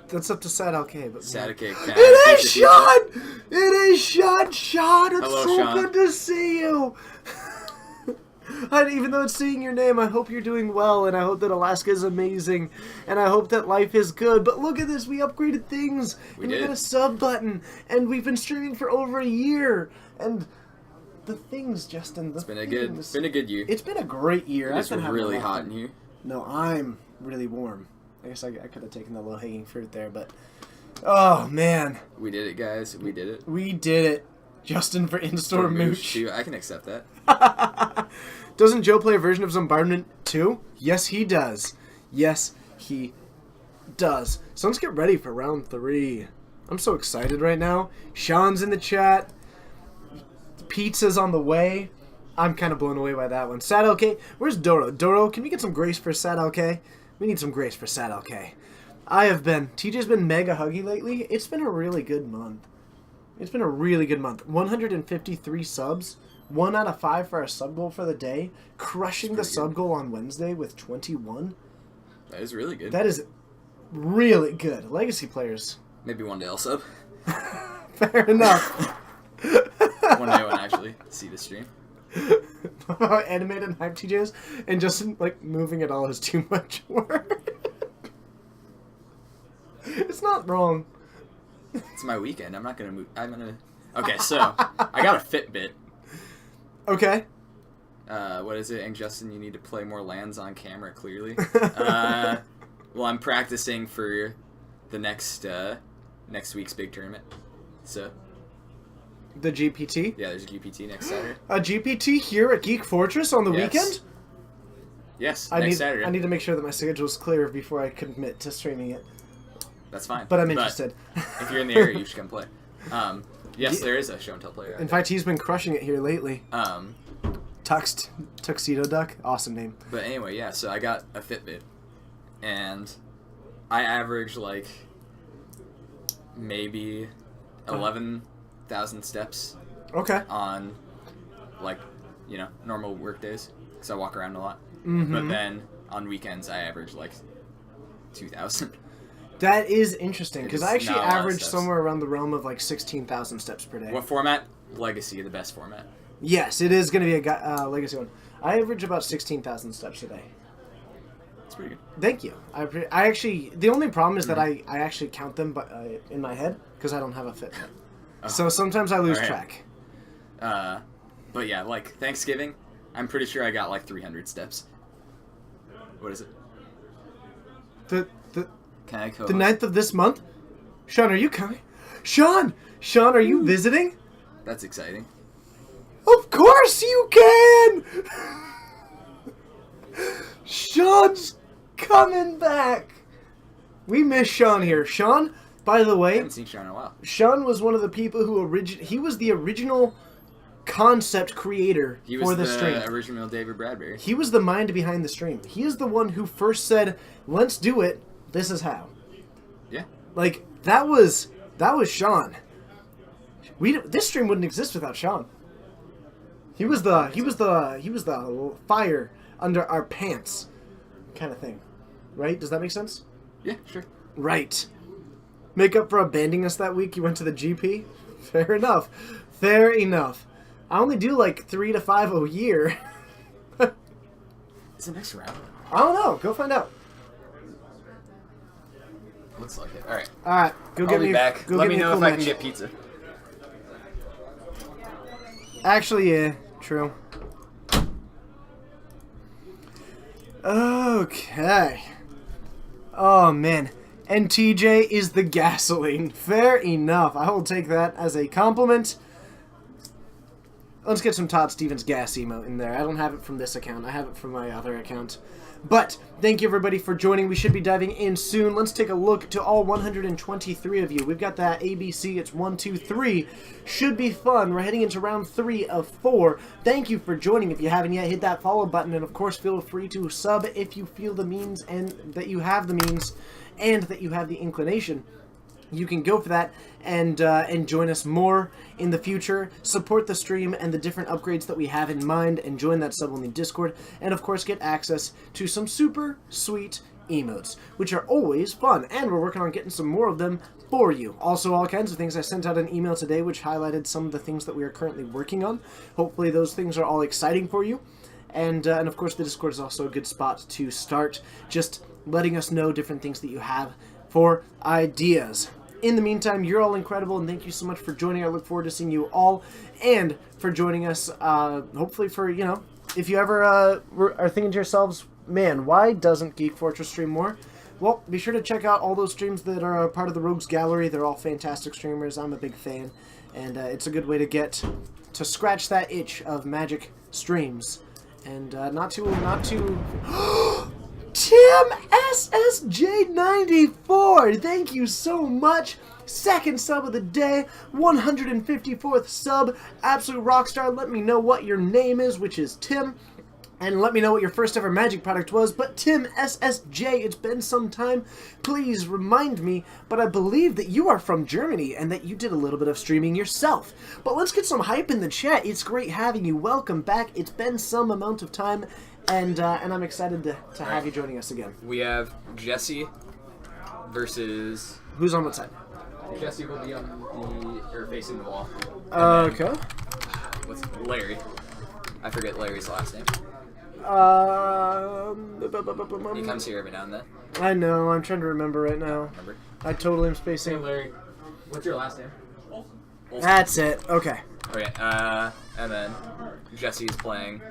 That's up to Sad LK, but Sadake, can I have a It is piece of pizza? Sean! It is Sean! Sean, it's Hello, so Sean. good to see you! And even though it's saying your name, I hope you're doing well, and I hope that Alaska is amazing, and I hope that life is good. But look at this, we upgraded things, We and we did. got a sub button, and we've been streaming for over a year, and the things, Justin, It's been a good year. It's been a great year. It's I've been having really a lot of hot fun. in here. No, I'm really warm. I guess I could have taken the low-hanging fruit there, but... Oh, man. We did it, guys. We did it. We did it. Justin for in-store mooch. Too. I can accept that. Doesn't Joe play a version of Zombardment 2? Yes, he does. Yes, he does. So let's get ready for round 3. I'm so excited right now. Sean's in the chat. Pizza's on the way. I'm kind of blown away by that one. Sad LK, where's Doro? Doro, can we get some grace for Sad LK? We need some grace for Sad LK. TJ's been mega huggy lately. It's been a really good month. It's been a really good month. 153 subs. 1 out of 5 for our sub goal for the day. Crushing the sub goal on Wednesday with 21. That is really good. That is really good. Legacy players. Maybe one day I'll sub. Fair enough. One day when I actually see the stream. Animated hype TJs and Justin moving it all is too much work. It's not wrong. It's my weekend. I'm not gonna move. I'm gonna. Okay, so I got a Fitbit. Okay. What is it? And Justin, you need to play more lands on camera clearly. Well, I'm practicing for the next week's big tournament. So The GPT. yeah, there's a GPT next Saturday. A GPT here at Geek Fortress on the Yes. weekend? Yes, I next need Saturday. I need to make sure that my schedule is clear before I commit to streaming it. That's fine. But I'm interested. If you're in the area, you should come play. Yes, there is a show and tell player. In fact, he's been crushing it here lately. Um, Tuxedo Duck, awesome name. but anyway, yeah. So I got a Fitbit, and I average maybe 11,000 steps Okay. on normal work days because I walk around a lot. Mm-hmm. But then on weekends I average 2,000. That is interesting because It's I actually not a lot of average steps. somewhere around the realm of 16,000 steps per day. What format? Legacy, the best format. Yes, it is going to be a legacy one. I average about 16,000 steps a day. It's pretty good. Thank you. I actually the only problem is that Mm-hmm. I actually count them in my head because I don't have a Fitbit. Oh. So sometimes I lose Alright. track. But yeah, Thanksgiving, I'm pretty sure I got 300 steps. What is it? The Can I co the 9th of this month. Sean, are you coming? Sean, are you visiting? That's exciting. Of course you can. Sean's coming back. We miss Sean here. Sean, by the I way, haven't seen Sean in a while. Sean was one of the people who he was the original concept creator He was for the the stream. original David Bradbury. He was the mind behind the stream. He is the one who first said, "Let's do it. This is how." Yeah. Like that was Sean. This stream wouldn't exist without Sean. He was the fire under our pants kind of thing. Right? Does that make sense? Yeah, sure. Right. Make up for abandoning us that week, you went to the GP? Fair enough. Fair enough. I only do like 3 to 5 a year. Is it next round? I don't know. Go find out. Looks like it. Alright. Alright, go I'll get be me back. Go Let get me me a know cool if I can match. get pizza. Actually, yeah, true. Okay. Oh, man. And TJ is the gasoline. Fair enough. I will take that as a compliment. Let's get some Todd Stevens gas emote in there. I don't have it from this account. I have it from my other account. But thank you everybody for joining. We should be diving in soon. Let's take a look to all 123 of you. We've got that ABC. It's 1, 2, 3. Should be fun. We're heading into round 3 of 4. Thank you for joining. If you haven't yet, hit that follow button. And of course, feel free to sub if you feel the means and that you have the means and that you have the inclination. You can go for that and join us more in the future. Support the stream and the different upgrades that we have in mind, and join that sub-only Discord. And of course, get access to some super sweet emotes, which are always fun. And we're working on getting some more of them for you. Also, all kinds of things. I sent out an email today which highlighted some of the things that we are currently working on. Hopefully, those things are all exciting for you. And of course, the Discord is also a good spot to start just letting us know different things that you have for ideas. In the meantime, you're all incredible, and thank you so much for joining. I look forward to seeing you all, and for joining us, hopefully for, you know, if you ever are thinking to yourselves, man, why doesn't Geek Fortress stream more? Well, be sure to check out all those streams that are part of the Rogues Gallery. They're all fantastic streamers. I'm a big fan, and it's a good way to get to scratch that itch of Magic streams. And not too Tim SSJ94, thank you so much. Second sub of the day, 154th sub, absolute rockstar. Let me know what your name is, which is Tim, and let me know what your first ever Magic product was. But Tim SSJ, it's been some time. Please remind me, but I believe that you are from Germany and that you did a little bit of streaming yourself. But let's get some hype in the chat. It's great having you. Welcome back. It's been some amount of time. And I'm excited to have you joining us again. We have Jesse versus... Who's on what side? Jesse will be on the... or facing the wall. Okay. What's Larry? I forget Larry's last name. He comes here every now and then. I know, I'm trying to remember right now. Remember? I totally am spacing. Larry. What's your last name? That's it. Okay. Okay, and then Jesse's playing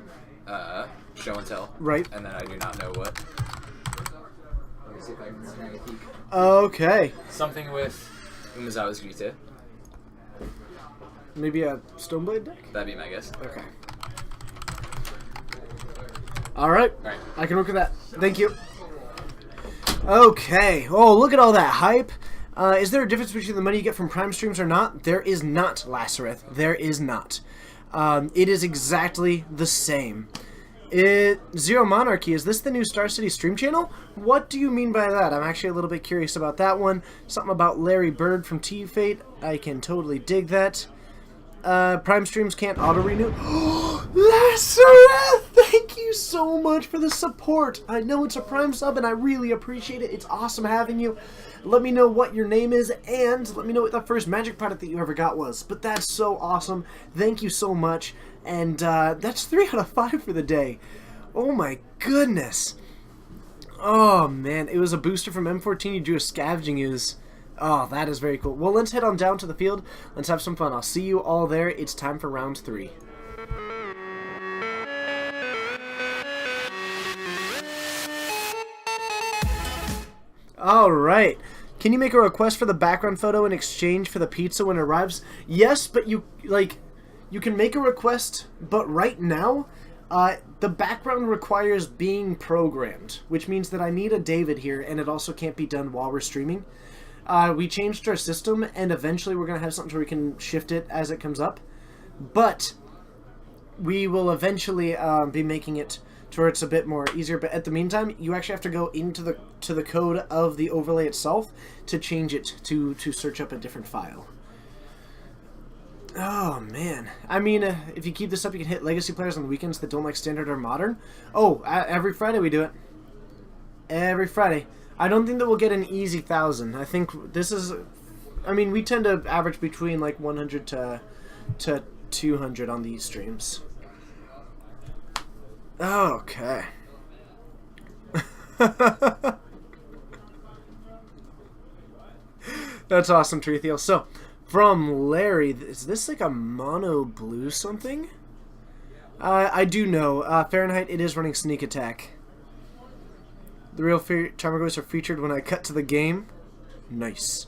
Show and Tell. Right. And then I do not know what. Let me see if I can snag a peek. Okay. Something with Umezawa's Gita. Maybe a Stoneblade deck? That'd be my guess. Okay. Alright. Alright. I can work with that. Thank you. Okay. Oh, look at all that hype. Is there a difference between the money you get from Prime streams or not? There is not, Lasareth. There is not. It is exactly the same. Zero Monarchy, is this the new Star City stream channel? What do you mean by that? I'm actually a little bit curious about that one. Something about Larry Bird from T-Fate. I can totally dig that. Prime streams can't auto-renew. Lasareth! Thank you so much for the support. I know it's a Prime sub and I really appreciate it. It's awesome having you. Let me know what your name is and let me know what the first Magic product that you ever got was. But that's so awesome. Thank you so much. And that's 3 out of 5 for the day. Oh my goodness. Oh man, it was a booster from M14. You drew a Scavenging Ooze. Oh, that is very cool. Well, let's head on down to the field. Let's have some fun. I'll see you all there. It's time for round 3. Alright. Can you make a request for the background photo in exchange for the pizza when it arrives? Yes, but you can make a request, but right now, The background requires being programmed, which means that I need a David here, and it also can't be done while we're streaming. We changed our system, and eventually we're going to have something where we can shift it as it comes up. But we will eventually be making it to where it's a bit more easier. But at the meantime, you actually have to go into the code of the overlay itself to change it to search up a different file. Oh, man. I mean, if you keep this up, you can hit legacy players on the weekends that don't like standard or modern. Oh, every Friday we do it. Every Friday. I don't think that we'll get an easy 1,000. I think this is... I mean, we tend to average between like 100 to 200 on these streams. Okay. That's awesome, Treethiel. So... From Larry, is this like a mono blue something? I do know. Fahrenheit, it is running sneak attack. The real Tarmogoyfs are featured when I cut to the game. Nice.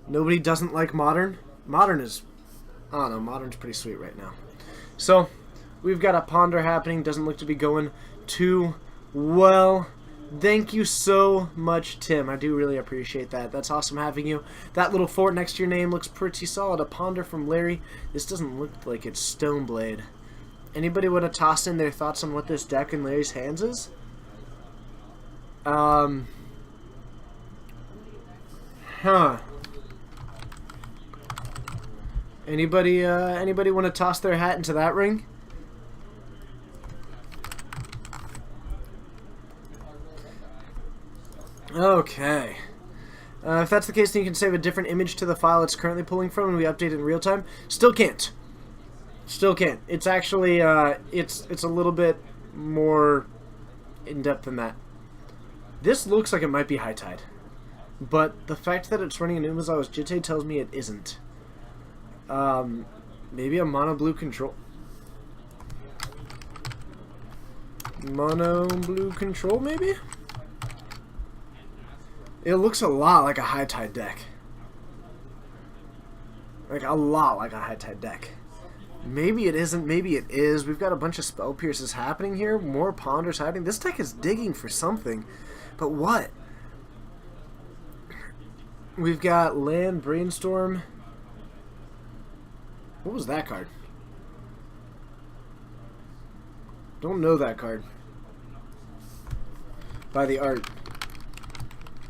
Nobody doesn't like modern. Modern is, I don't know, modern's pretty sweet right now. So, we've got a ponder happening. Doesn't look to be going too well. Thank you so much, Tim. I do really appreciate that. That's awesome having you. That little fort next to your name looks pretty solid. A ponder from Larry. This doesn't look like it's Stoneblade. Anybody want to toss in their thoughts on what this deck in Larry's hands is? Anybody want to toss their hat into that ring? Okay. If that's the case, then you can save a different image to the file it's currently pulling from, and we update it in real time. Still can't. Still can't. It's actually, it's a little bit more in-depth than that. This looks like it might be High Tide, but the fact that it's running an Umezawa's Jitte tells me it isn't. Maybe a mono blue control. Mono blue control, maybe? It looks a lot like a High Tide deck. Like, a lot like a High Tide deck. Maybe it isn't, maybe it is. We've got a bunch of Spell Pierces happening here. More Ponders happening. This deck is digging for something. But what? We've got Land, Brainstorm. What was that card? Don't know that card. By the art.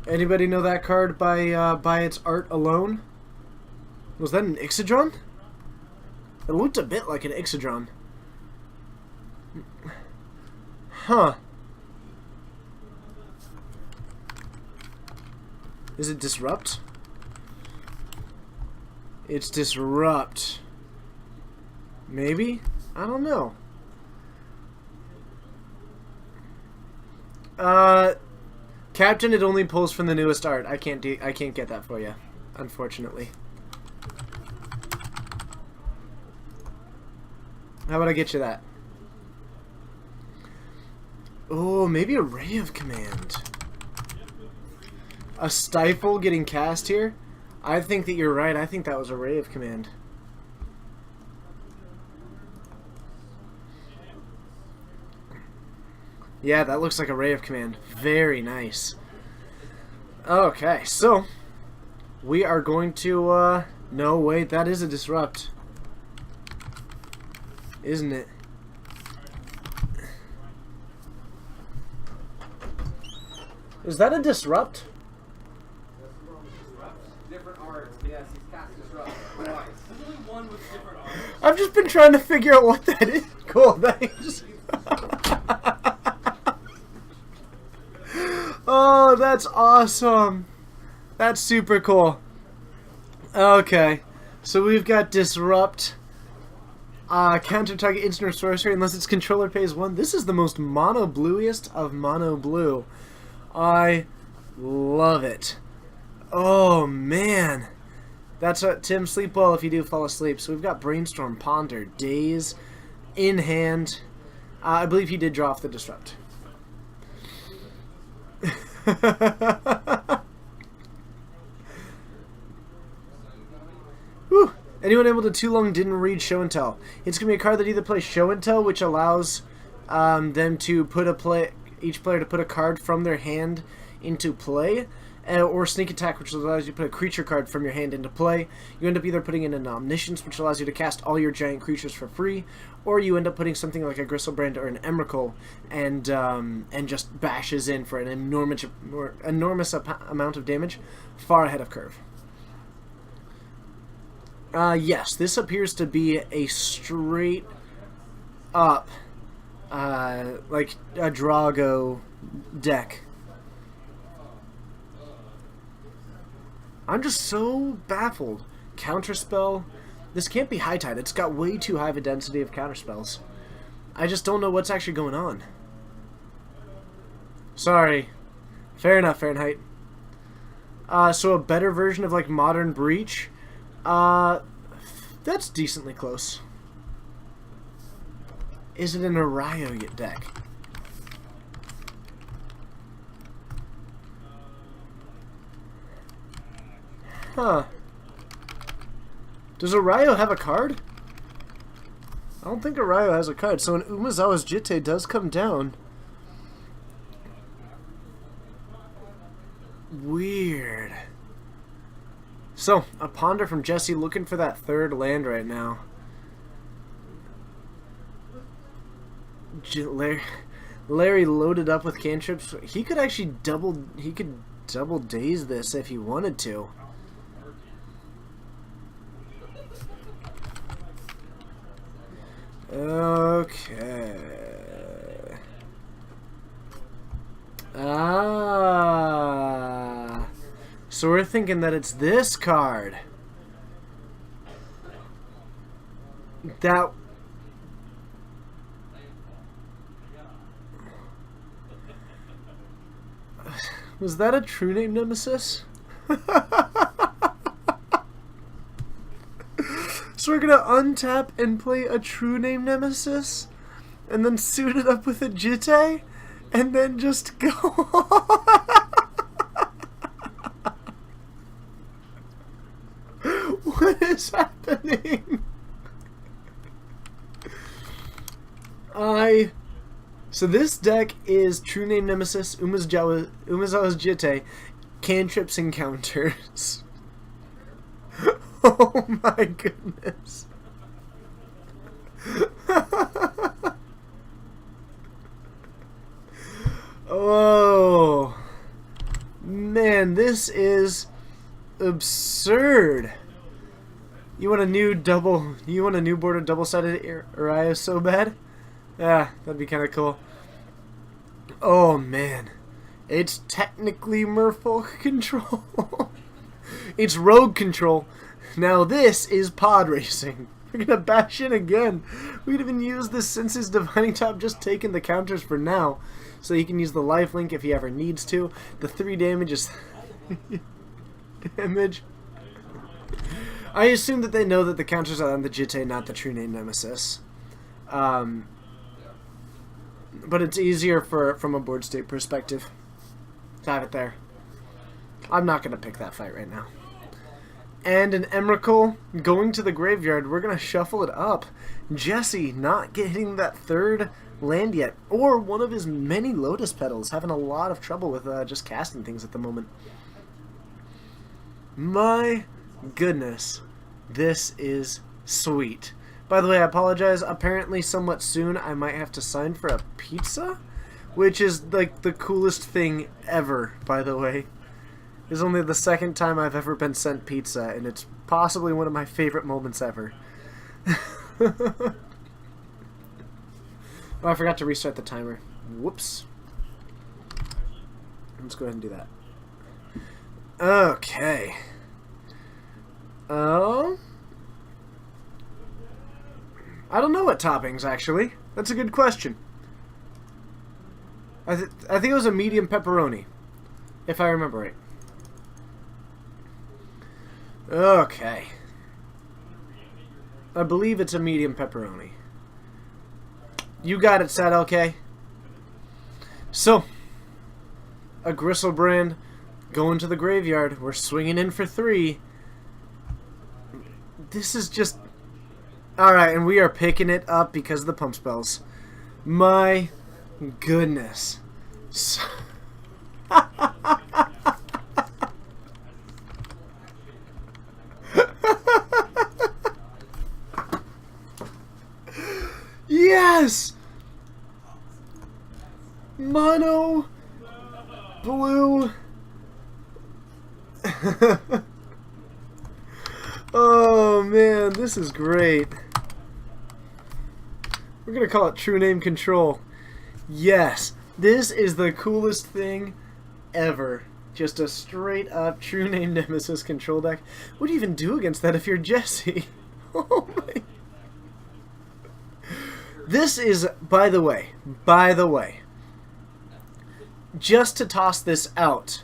Anybody know that card by its art alone? Was that an Ixodron? It looked a bit like an Ixodron. Huh. Is it Disrupt? It's Disrupt. Maybe? I don't know. Captain, it only pulls from the newest art. I can't get that for you, unfortunately. How about I get you that? Oh, maybe a Ray of Command. A Stifle getting cast here? I think that you're right. I think that was a Ray of Command. Yeah, that looks like a Ray of Command. Very nice. Okay, so we are going to, no, wait, that is a Disrupt. Isn't it? Is that a Disrupt? Different arts. Yes, he's cast Disrupt twice. There's only one with different arms. I've just been trying to figure out what that is. Cool, thanks. Oh, that's awesome. That's super cool. Okay, so we've got Disrupt. Counter target instant or sorcery unless its controller pays 1. This is the most mono bluiest of mono blue. I love it. Oh man. That's what Tim, sleep well if you do fall asleep. So we've got Brainstorm, Ponder, Daze in hand. I believe he did draw off the Disrupt. Whew. Anyone able to too long didn't read Show and Tell. It's going to be a card that either plays Show and Tell, which allows them to put each player to put a card from their hand into play, or Sneak Attack, which allows you to put a creature card from your hand into play. You end up either putting in an Omniscience, which allows you to cast all your giant creatures for free, or you end up putting something like a Gristlebrand or an Emrakul and just bashes in for an enormous amount of damage, far ahead of curve. Yes, this appears to be a straight up, like a Drago deck. I'm just so baffled. Counterspell. This can't be High Tide. It's got way too high of a density of counterspells. I just don't know what's actually going on. Sorry. Fair enough, Fahrenheit. So a better version of like Modern Breach. That's decently close. Is it an Arayo deck? Huh. Does Arayo have a card? I don't think Arayo has a card, so an Umezawa's Jitte does come down. Weird. So, a Ponder from Jesse looking for that third land right now. Larry loaded up with cantrips. He could actually double daze this if he wanted to. Okay. So we're thinking that it's this card. That... Was that a True Name Nemesis? So we're gonna untap and play a True Name Nemesis, and then suit it up with a Jitte, and then just go. What is happening? So this deck is True Name Nemesis, Umezawa's Jitte, cantrips and counters. Oh my goodness. Oh man, this is absurd. You want a new board of double-sided Arayo so bad? Yeah, that'd be kind of cool. Oh man, it's technically Merfolk control. It's rogue control. Now this is pod racing. We're gonna bash in again. We could even use this since his Divining Top just taking the counters for now. So he can use the lifelink if he ever needs to. The 3 damage is... damage. I assume that they know that the counters are on the Jitte, not the True Name Nemesis. But it's easier from a board state perspective to have it there. I'm not gonna pick that fight right now. And an Emrakul going to the graveyard. We're going to shuffle it up. Jesse not getting that third land yet. Or one of his many Lotus Petals. Having a lot of trouble with just casting things at the moment. My goodness. This is sweet. By the way, I apologize. Apparently somewhat soon I might have to sign for a pizza. Which is like the coolest thing ever, by the way. It's only the second time I've ever been sent pizza, and it's possibly one of my favorite moments ever. Oh, I forgot to restart the timer. Whoops. Let's go ahead and do that. Okay. I don't know what toppings, actually. That's a good question. I think it was a medium pepperoni, if I remember right. Okay. I believe it's a medium pepperoni. You got it, Sad LK. So, a Gristlebrand going to the graveyard. We're swinging in for 3. this is just... Alright, and we are picking it up because of the pump spells. My goodness. So... Yes! Mono blue. Oh man, this is great. We're gonna call it True Name Control. Yes, this is the coolest thing ever. Just a straight up True Name Nemesis control deck. What do you even do against that if you're Jesse? Oh my. This is, by the way, just to toss this out,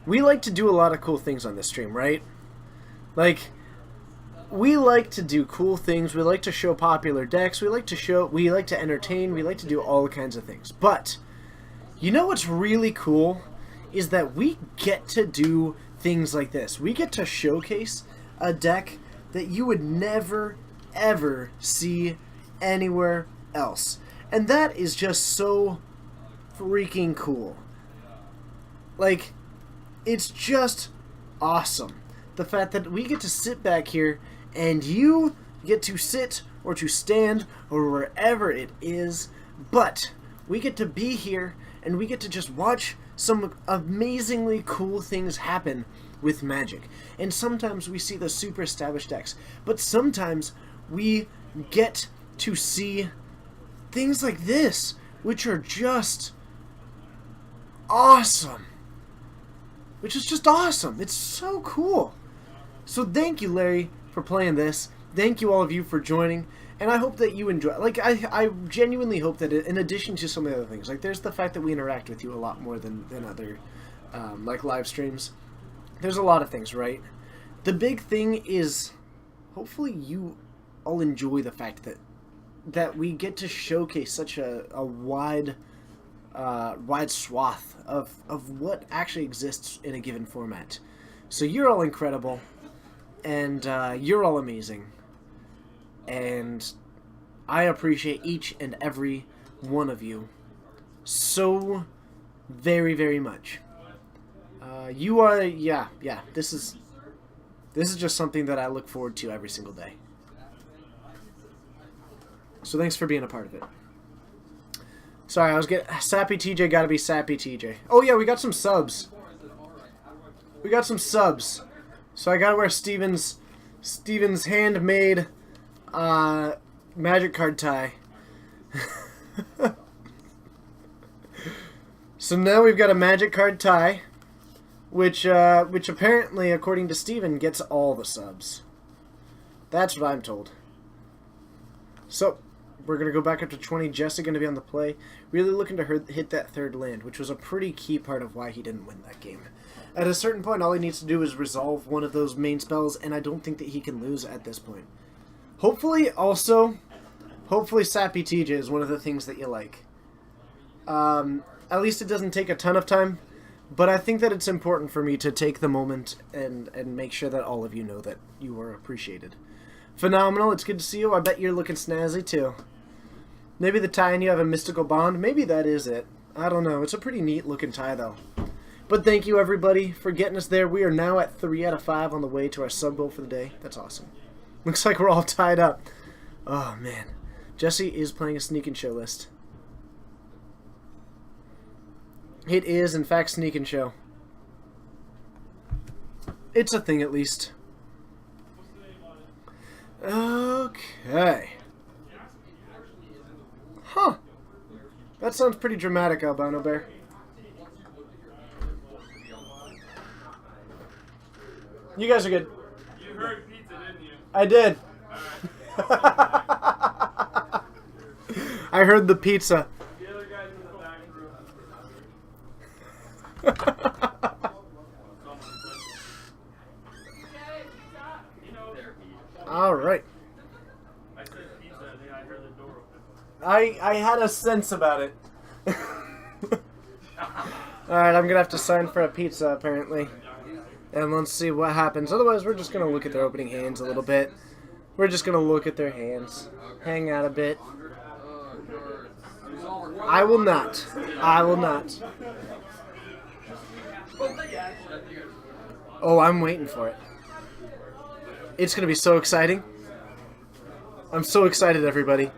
we like to do a lot of cool things on this stream, right? Like, we like to do cool things, we like to show popular decks, we like to entertain, we like to do all kinds of things. But, you know what's really cool? Is that we get to do things like this. We get to showcase a deck that you would never ever see anywhere else. And that is just so freaking cool. Like, it's just awesome. The fact that we get to sit back here and you get to sit or to stand or wherever it is, but we get to be here and we get to just watch some amazingly cool things happen with Magic. And sometimes we see the super established decks, but sometimes we get to see things like this, which are just awesome. Which is just awesome. It's so cool. So thank you, Larry, for playing this. Thank you all of you for joining. And I hope that you enjoy. Like, I genuinely hope that in addition to some of the other things, like there's the fact that we interact with you a lot more than other like live streams. There's a lot of things, right? The big thing is hopefully you all enjoy the fact that we get to showcase such a wide swath of what actually exists in a given format. So you're all incredible, and you're all amazing, and I appreciate each and every one of you so very, very much. You are, yeah, this is just something that I look forward to every single day. So thanks for being a part of it. Sorry, I was getting... Sappy TJ gotta be Sappy TJ. Oh yeah, we got some subs. We got some subs. So I gotta wear Steven's handmade magic card tie. So now we've got a magic card tie, which apparently, according to Steven, gets all the subs. That's what I'm told. So, we're going to go back up to 20. Jesse going to be on the play. Really looking to hit that third land, which was a pretty key part of why he didn't win that game. At a certain point, all he needs to do is resolve one of those main spells, and I don't think that he can lose at this point. Hopefully, Sappy TJ is one of the things that you like. At least it doesn't take a ton of time, but I think that it's important for me to take the moment and make sure that all of you know that you are appreciated. Phenomenal, it's good to see you. I bet you're looking snazzy too. Maybe the tie and you have a mystical bond. Maybe that is it. I don't know. It's a pretty neat looking tie though. But thank you everybody for getting us there. We are now at 3 out of 5 on the way to our sub goal for the day. That's awesome. Looks like we're all tied up. Oh man. Jesse is playing a sneak and show list. It is in fact sneak and show. It's a thing at least. Okay. Huh. That sounds pretty dramatic, Albino Bear. You guys are good. You heard pizza, didn't you? I did. I heard the pizza. The other guys in the back room. All right. I said pizza, and then I heard the door open. I had a sense about it. All right, I'm gonna have to sign for a pizza apparently. And let's see what happens. Otherwise, we're just going to look at their opening hands a little bit. We're just going to look at their hands. Hang out a bit. I will not. I will not. Oh, I'm waiting for it. It's going to be so exciting. I'm so excited, everybody.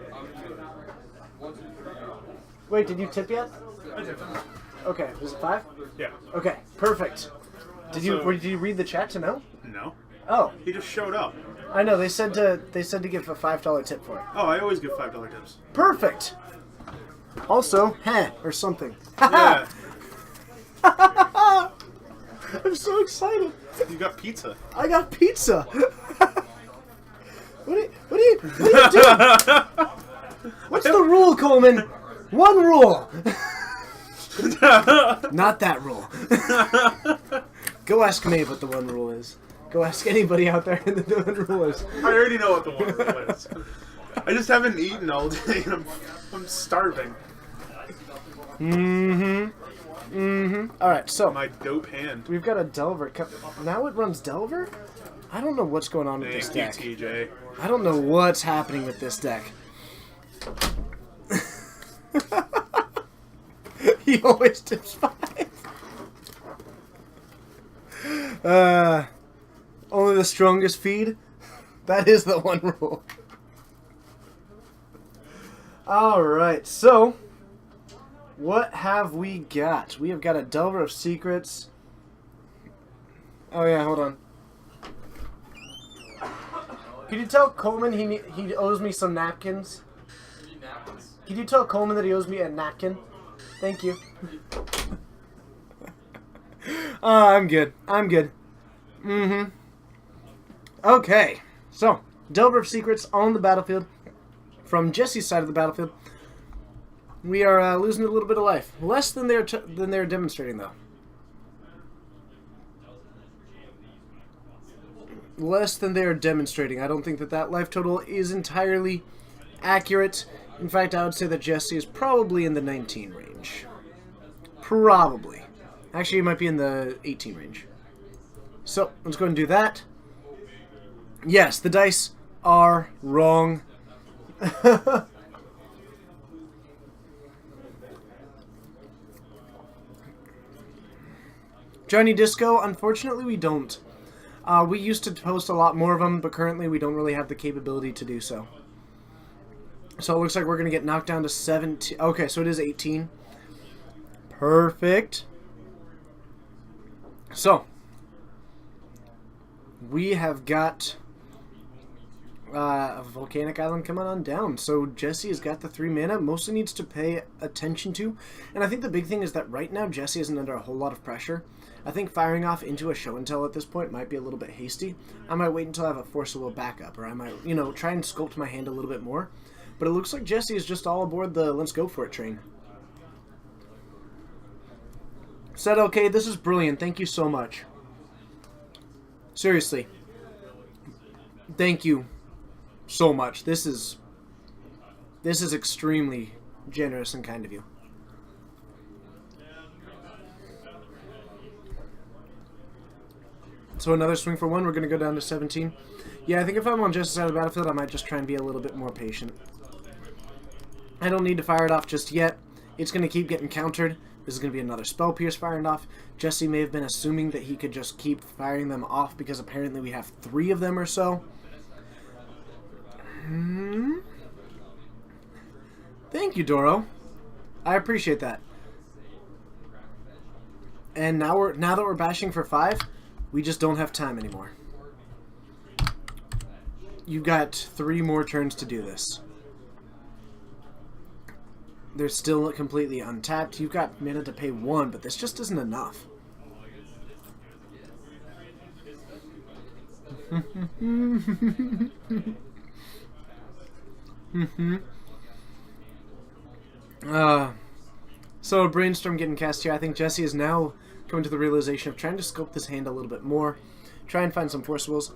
Wait, did you tip yet? I did. Okay, was it 5? Yeah. Okay, perfect. Did you read the chat to know? No. Oh, He just showed up. I know. They said to give a $5 tip for it. Oh, I always give $5 tips. Perfect. Also, or something. Yeah. I'm so excited. You got pizza. I got pizza. What are you doing? What's the rule, Coleman? One rule. Not that rule. Go ask Maeve what the one rule is. Go ask anybody out there what the one rule is. I already know what the one rule is. I just haven't eaten all day and I'm starving. Alright, so My dope hand. we've got a Delver. Now it runs Delver? I don't know what's going on with this deck. Thank you, TJ. I don't know what's happening with this deck. He always tips 5. Only the strongest feed? That is the one rule. Alright, so what have we got? We have got a Delver of Secrets. Oh yeah, hold on. Can you tell Coleman he owes me some napkins? Can you tell Coleman that he owes me a napkin? Thank you. I'm good. I'm good. Okay. So, Delver of Secrets on the battlefield. From Jesse's side of the battlefield. We are losing a little bit of life. Less than they're demonstrating, though. Less than they are demonstrating. I don't think that life total is entirely accurate. In fact, I would say that Jesse is probably in the 19 range. Probably. Actually, it might be in the 18 range. So, let's go ahead and do that. Yes, the dice are wrong. Johnny Disco, unfortunately we don't. We used to post a lot more of them, but currently we don't really have the capability to do so. So it looks like we're going to get knocked down to 17. Okay, so it is 18. Perfect. So, we have got a Volcanic Island coming on down. So Jesse has got the 3 mana, mostly needs to pay attention to. And I think the big thing is that right now Jesse isn't under a whole lot of pressure. I think firing off into a show and tell at this point might be a little bit hasty. I might wait until I have a Force of Will backup, or I might, try and sculpt my hand a little bit more. But it looks like Jesse is just all aboard the let's go for it train. Said okay, this is brilliant. Thank you so much. Seriously. Thank you so much. This is extremely generous and kind of you. So another swing for 1. We're going to go down to 17. Yeah, I think if I'm on Jesse's side of the battlefield, I might just try and be a little bit more patient. I don't need to fire it off just yet. It's going to keep getting countered. This is going to be another Spell Pierce firing off. Jesse may have been assuming that he could just keep firing them off because apparently we have 3 of them or so. Thank you, Doro. I appreciate that. And now that we're bashing for 5, we just don't have time anymore. You've got 3 more turns to do this. They're still completely untapped. You've got mana to pay 1, but this just isn't enough. So a Brainstorm getting cast here. I think Jesse is now coming to the realization of trying to sculpt this hand a little bit more. Try and find some Force Wills.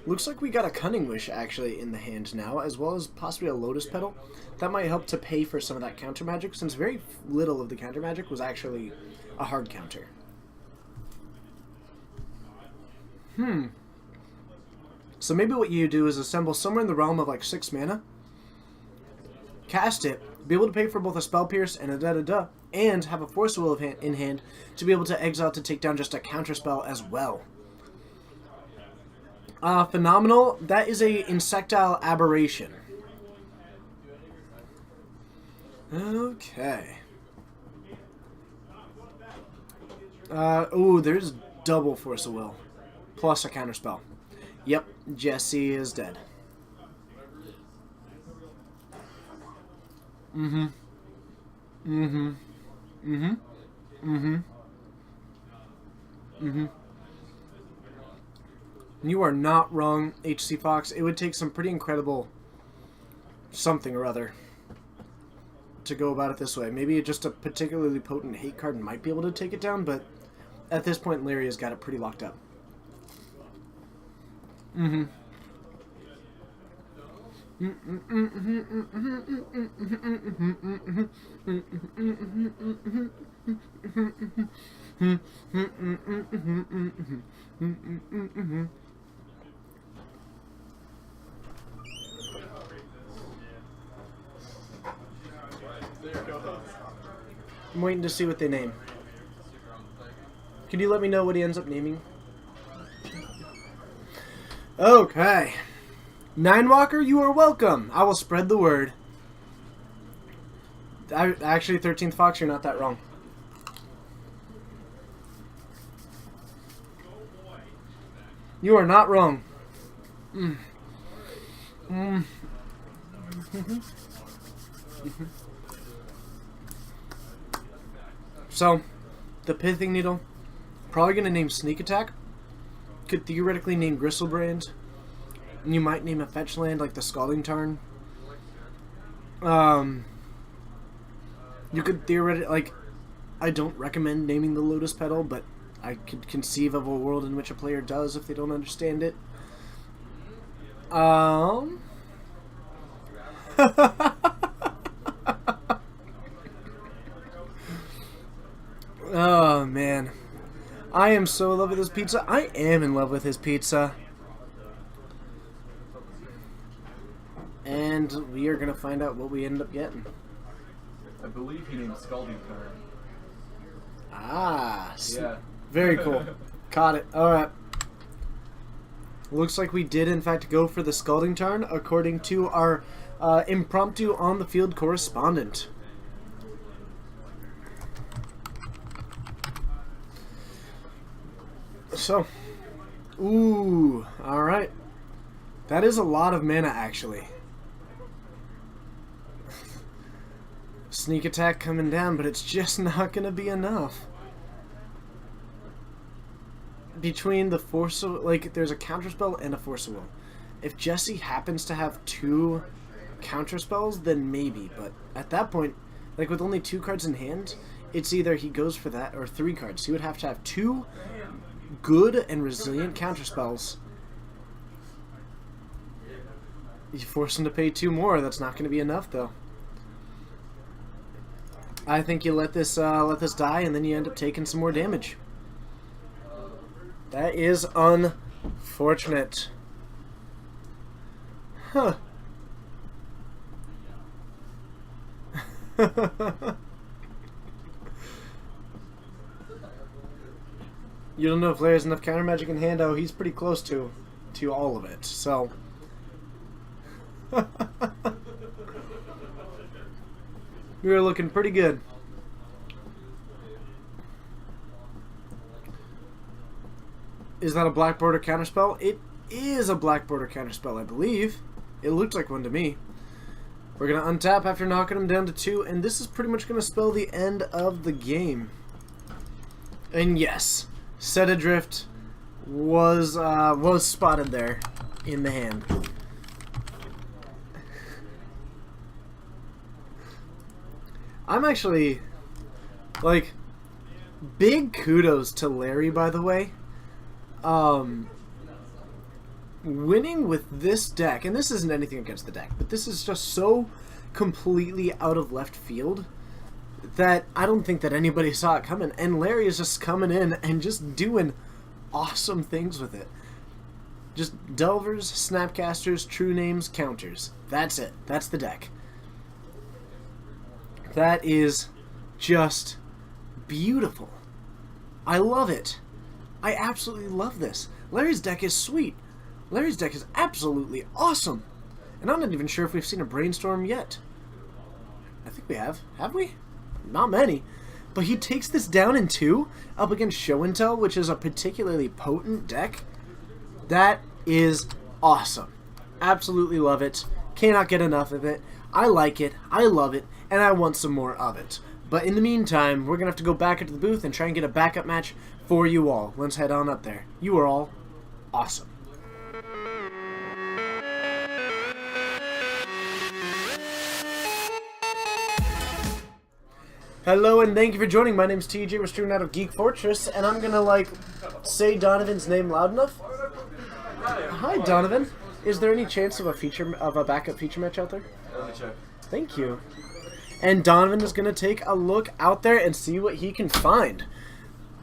Looks like we got a Cunning Wish actually in the hand now, as well as possibly a Lotus Petal. That might help to pay for some of that counter magic, since very little of the counter magic was actually a hard counter. So maybe what you do is assemble somewhere in the realm of like 6 mana, cast it, be able to pay for both a Spell Pierce and a da-da-da, and have a Force of Will in hand to be able to exile to take down just a counterspell as well. Phenomenal. That is a Insectile Aberration. Okay. Ooh, there's double Force of Will. Plus a counterspell. Yep, Jesse is dead. You are not wrong, HC Fox. It would take some pretty incredible something or other to go about it this way. Maybe just a particularly potent hate card might be able to take it down, but at this point, Larry has got it pretty locked up. I'm waiting to see what they name. Can you let me know what he ends up naming? Okay. Ninewalker, you are welcome. I will spread the word. Actually, 13th Fox, you're not that wrong. You are not wrong. So, the Pithing Needle, probably going to name Sneak Attack. Could theoretically name Gristlebrand. And you might name a fetch land like the Scalding Tarn. You could theoretically, like, I don't recommend naming the Lotus Petal, but I could conceive of a world in which a player does if they don't understand it. Oh, man. I am so in love with this pizza. I am in love with his pizza. And we are going to find out what we end up getting. I believe he named Scalding Tarn. Ah. Yeah. Very cool. Caught it. Alright. Looks like we did, in fact, go for the Scalding Tarn, according to our impromptu on-the-field correspondent. So, ooh, alright. That is a lot of mana, actually. Sneak Attack coming down, but it's just not going to be enough. Between the Force of... like, there's a Counterspell and a Force of Will. If Jesse happens to have 2 Counterspells, then maybe. But at that point, like, with only 2 cards in hand, it's either he goes for that or 3 cards. He would have to have 2 good and resilient counterspells. You force him to pay 2 more. That's not going to be enough, though. I think you let this die, and then you end up taking some more damage. That is unfortunate. Huh. You don't know if Larry has enough counter magic in hand. Oh, he's pretty close to all of it. So, we are looking pretty good. Is that a Black Border counterspell? It is a Black Border counterspell, I believe. It looked like one to me. We're going to untap after knocking him down to 2, and this is pretty much going to spell the end of the game. And yes, Set Adrift was spotted there in the hand. I'm actually, like, big kudos to Larry, by the way. Winning with this deck, and this isn't anything against the deck, but this is just so completely out of left field that I don't think that anybody saw it coming. And Larry is just coming in and just doing awesome things with it. Just Delvers, Snapcasters, True Names, Counters. That's it. That's the deck. That is just beautiful. I love it. I absolutely love this. Larry's deck is sweet. Larry's deck is absolutely awesome. And I'm not even sure if we've seen a Brainstorm yet. I think we have. Have we? Not many. But he takes this down in 2 up against Show and Tell, which is a particularly potent deck. That is awesome. Absolutely love it. Cannot get enough of it. I like it. I love it. And I want some more of it. But in the meantime, we're going to have to go back into the booth and try and get a backup match for you all. Let's head on up there. You are all awesome. Hello and thank you for joining. My name's TJ. We're streaming out of Geek Fortress, and I'm gonna say Donovan's name loud enough. Hi, Donovan. Is there any chance of a backup feature match out there? Let me check. Thank you. And Donovan is gonna take a look out there and see what he can find.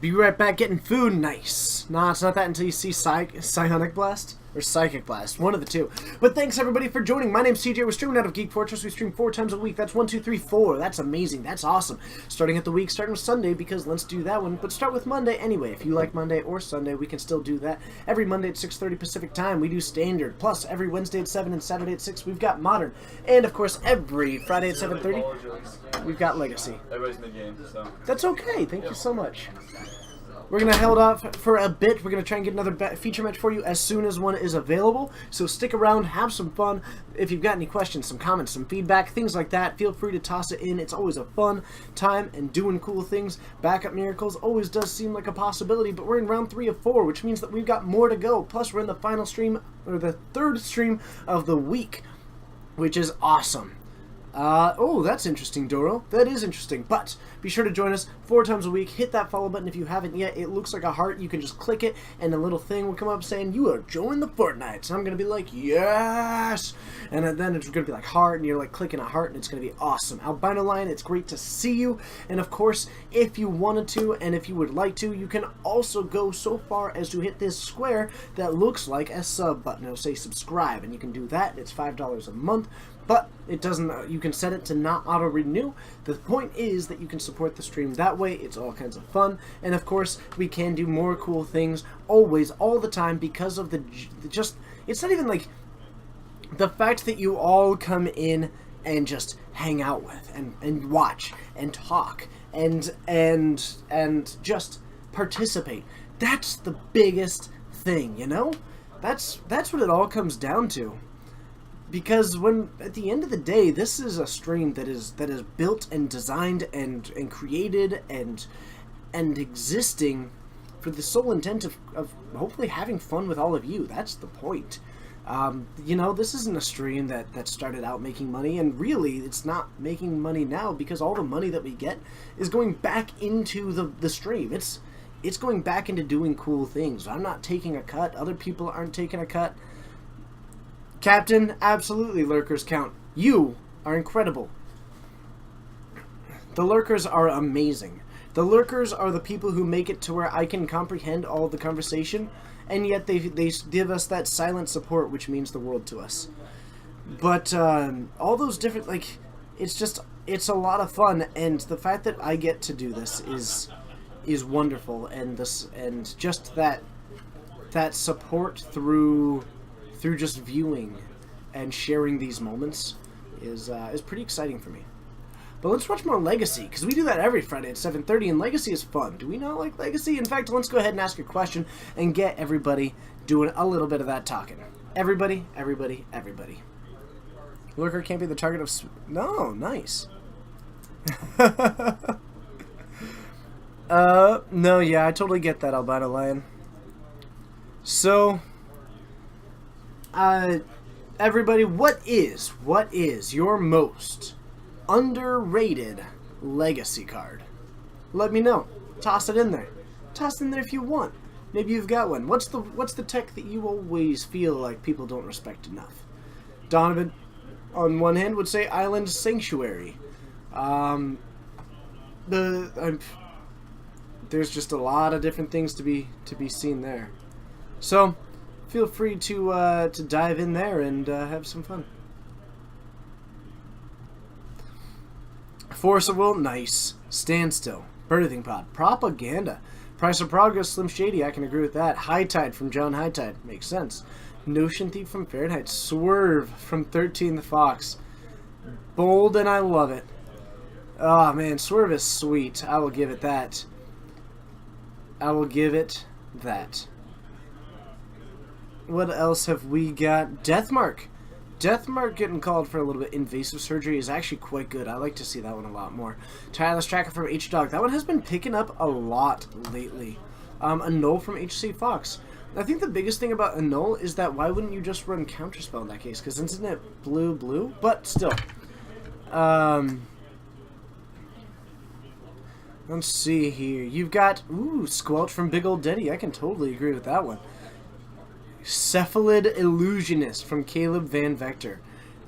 Be right back getting food. Nice. Nah, it's not that until you see Psionic Blast. Or Psychic Blast. One of the two. But thanks everybody for joining. My name's TJ. We're streaming out of Geek Fortress. We stream 4 times a week. That's 1, 2, 3, 4. That's amazing. That's awesome. Starting at the week, starting with Sunday, because let's do that one. But start with Monday anyway. If you like Monday or Sunday, we can still do that. Every Monday at 6:30 Pacific Time, we do Standard. Plus, every Wednesday at 7 and Saturday at 6, we've got Modern. And, of course, every Friday at 7:30, we've got Legacy. Everybody's mid-game, so. That's okay. Thank you so much. We're going to hold off for a bit. We're going to try and get another feature match for you as soon as one is available. So stick around, have some fun. If you've got any questions, some comments, some feedback, things like that, feel free to toss it in. It's always a fun time and doing cool things. Backup Miracles always does seem like a possibility, but we're in round 3 of 4, which means that we've got more to go. Plus, we're in the final stream, or the 3rd stream of the week, which is awesome. Oh, that's interesting, Doro. That is interesting. But be sure to join us 4 times a week. Hit that follow button if you haven't yet. It looks like a heart. You can just click it, and a little thing will come up saying, you are joined the Fortnite. So I'm going to be like, yes! And then it's going to be like heart, and you're like clicking a heart, and it's going to be awesome. Albino Lion, it's great to see you. And of course, if you wanted to, and if you would like to, you can also go so far as to hit this square that looks like a sub button. It'll say subscribe, and you can do that. It's $5 a month. But it doesn't. You can set it to not auto-renew. The point is that you can support the stream that way. It's all kinds of fun. And of course, we can do more cool things always, all the time, because of the just... It's not even like the fact that you all come in and just hang out with, and watch, and talk, and just participate. That's the biggest thing, you know? That's what it all comes down to. Because when, at the end of the day, this is a stream that is built and designed and created and existing for the sole intent of hopefully having fun with all of you. That's the point. You know, this isn't a stream that started out making money, and really it's not making money now because all the money that we get is going back into the stream. It's going back into doing cool things. I'm not taking a cut. Other people aren't taking a cut. Captain, absolutely, lurkers count. You are incredible. The lurkers are amazing. The lurkers are the people who make it to where I can comprehend all of the conversation, and yet they give us that silent support, which means the world to us. But all those different, it's a lot of fun, and the fact that I get to do this is wonderful, and just that support through just viewing and sharing these moments is pretty exciting for me. But let's watch more Legacy, because we do that every Friday at 7:30, and Legacy is fun. Do we not like Legacy? In fact, let's go ahead and ask a question and get everybody doing a little bit of that talking. Everybody, everybody, everybody. Lurker can't be the target of... No, nice. No, yeah, I totally get that, Albino Lion. So... everybody, what is your most underrated Legacy card? Let me know. Toss it in there. Toss it in there if you want. Maybe you've got one. What's the tech that you always feel like people don't respect enough? Donovan, on one hand, would say Island Sanctuary. There's just a lot of different things to be seen there. So, feel free to dive in there and have some fun. Force of Will, nice. Standstill, Birthing Pod, Propaganda, Price of Progress, Slim Shady, I can agree with that. High Tide from John High Tide, makes sense. Notion Thief from Fahrenheit, Swerve from 13 the Fox. Bold and I love it. Oh man, Swerve is sweet. I will give it that. I will give it that. What else have we got? Deathmark. Deathmark getting called for a little bit. Invasive Surgery is actually quite good. I like to see that one a lot more. Tireless Tracker from H-Dog. That one has been picking up a lot lately. Annul from HC Fox. I think the biggest thing about Annul is that why wouldn't you just run Counterspell in that case? Because isn't it blue? But still. Let's see here. You've got, Squelch from Big Old Daddy. I can totally agree with that one. Cephalid Illusionist from Caleb Van Vector.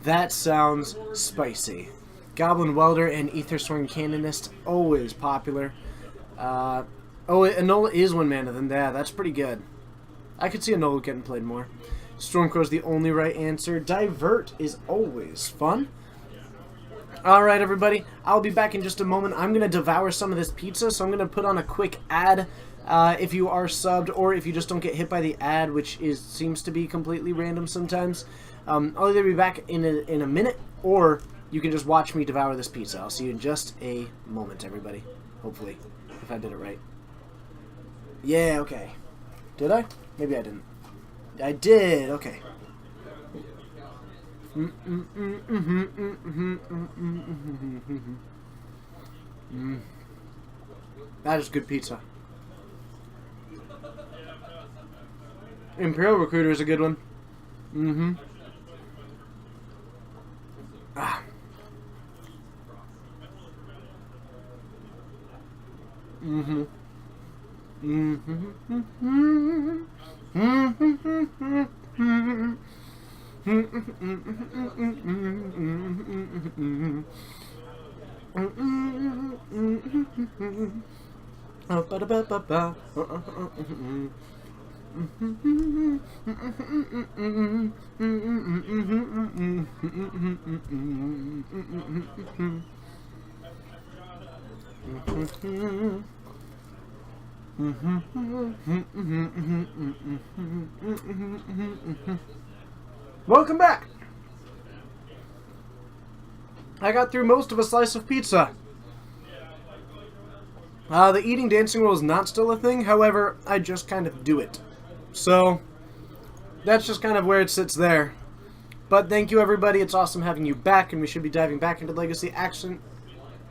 That sounds spicy. Goblin Welder and Aethersworn Canonist, always popular. Annul is 1 mana, then that's pretty good. I could see Annul getting played more. Stormcrow's the only right answer. Divert is always fun. Alright, everybody. I'll be back in just a moment. I'm going to devour some of this pizza, so I'm going to put on a quick ad if you are subbed, or if you just don't get hit by the ad, which seems to be completely random sometimes. I'll either be back in a minute, or you can just watch me devour this pizza. I'll see you in just a moment, everybody. Hopefully, if I did it right. Yeah, okay. Did I? Maybe I didn't. I did, okay. That is good pizza. Imperial Recruiter is a good one. Ah. Welcome back. I got through most of a slice of pizza. The eating dancing roll is not still a thing, however, I just kind of do it. So, that's just kind of where it sits there. But thank you, everybody. It's awesome having you back, and we should be diving back into Legacy action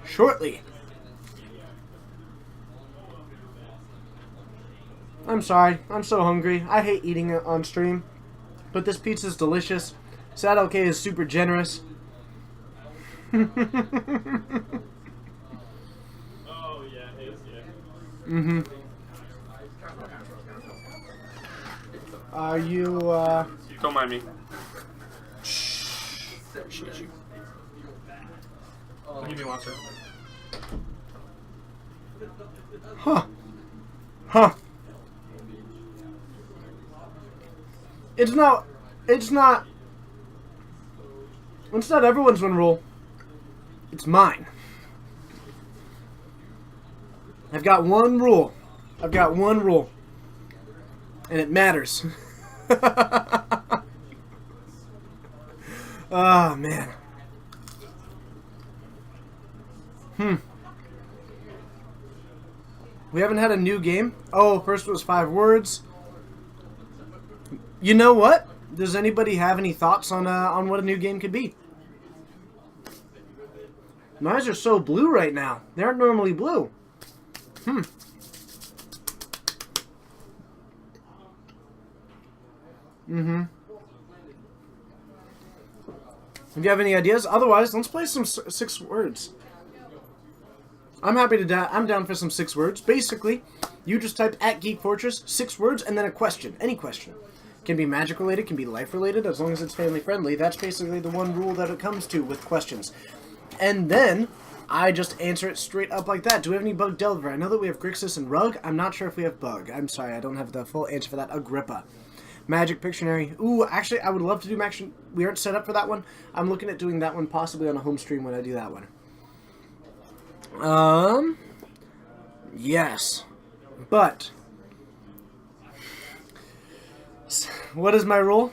shortly. I'm sorry. I'm so hungry. I hate eating it on stream. But this pizza is delicious. Sad LK is super generous. Oh, yeah, it's good. Are you, Don't mind me. Appreciate you. Give me one, sir. Huh. It's not everyone's one rule. It's mine. I've got one rule. And it matters. Oh, man. We haven't had a new game. Oh, first it was 5 words. You know what? Does anybody have any thoughts on what a new game could be? My eyes are so blue right now. They aren't normally blue. If you have any ideas, otherwise, let's play some 6 words. I'm happy to. I'm down for some 6 words. Basically, you just type at Geek Fortress 6 words and then a question, any question. Can be magic related, can be life related, as long as it's family friendly. That's basically the one rule that it comes to with questions. And then I just answer it straight up like that. Do we have any Bug Delver? I know that we have Grixis and Rug. I'm not sure if we have Bug. I'm sorry, I don't have the full answer for that. Agrippa. Magic Pictionary. Ooh, actually, I would love to do Magic. We aren't set up for that one. I'm looking at doing that one possibly on a home stream when I do that one. Yes. But what is my rule?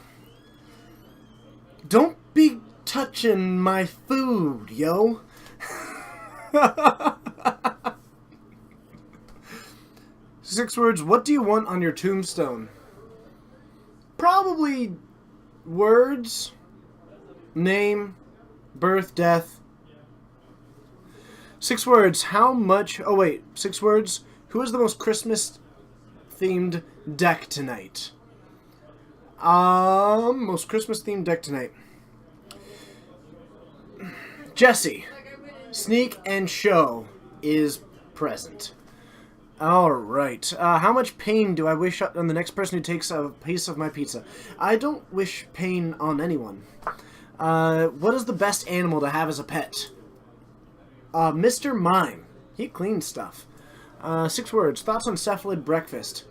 Don't be touching my food, yo. 6 words. What do you want on your tombstone? Probably words, name, birth, death. 6 words. How much... Oh, wait. 6 words. Who is the most Christmas-themed deck tonight? Most Christmas-themed deck tonight. Jesse. Sneak and show is present. Alright. How much pain do I wish on the next person who takes a piece of my pizza? I don't wish pain on anyone. What is the best animal to have as a pet? Mr. Mime. He cleans stuff. 6 words. Thoughts on cephalid breakfast?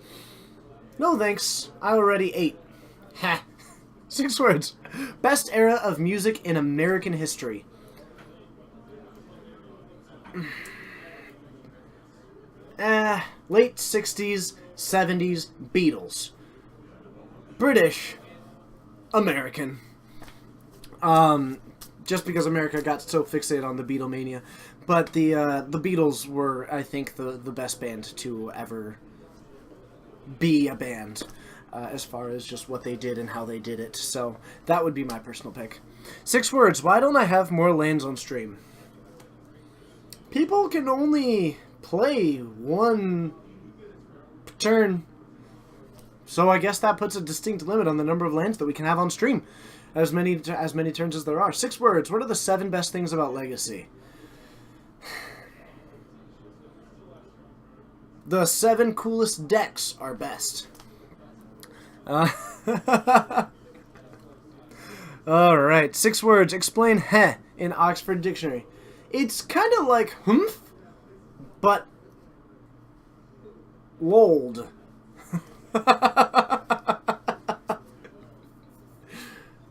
No thanks. I already ate. Ha. 6 words. Best era of music in American history. Late 60s, 70s, Beatles. British. American. Just because America got so fixated on the Beatlemania. But the Beatles were, I think, the best band to ever be a band. As far as just what they did and how they did it. So, that would be my personal pick. 6 words. Why don't I have more lands on stream? People can only play one turn. So I guess that puts a distinct limit on the number of lands that we can have on stream. As many turns as there are. 6 words. What are the 7 best things about Legacy? The 7 coolest decks are best. Alright. 6 words. Explain heh in Oxford Dictionary. It's kind of like humph, but lolled.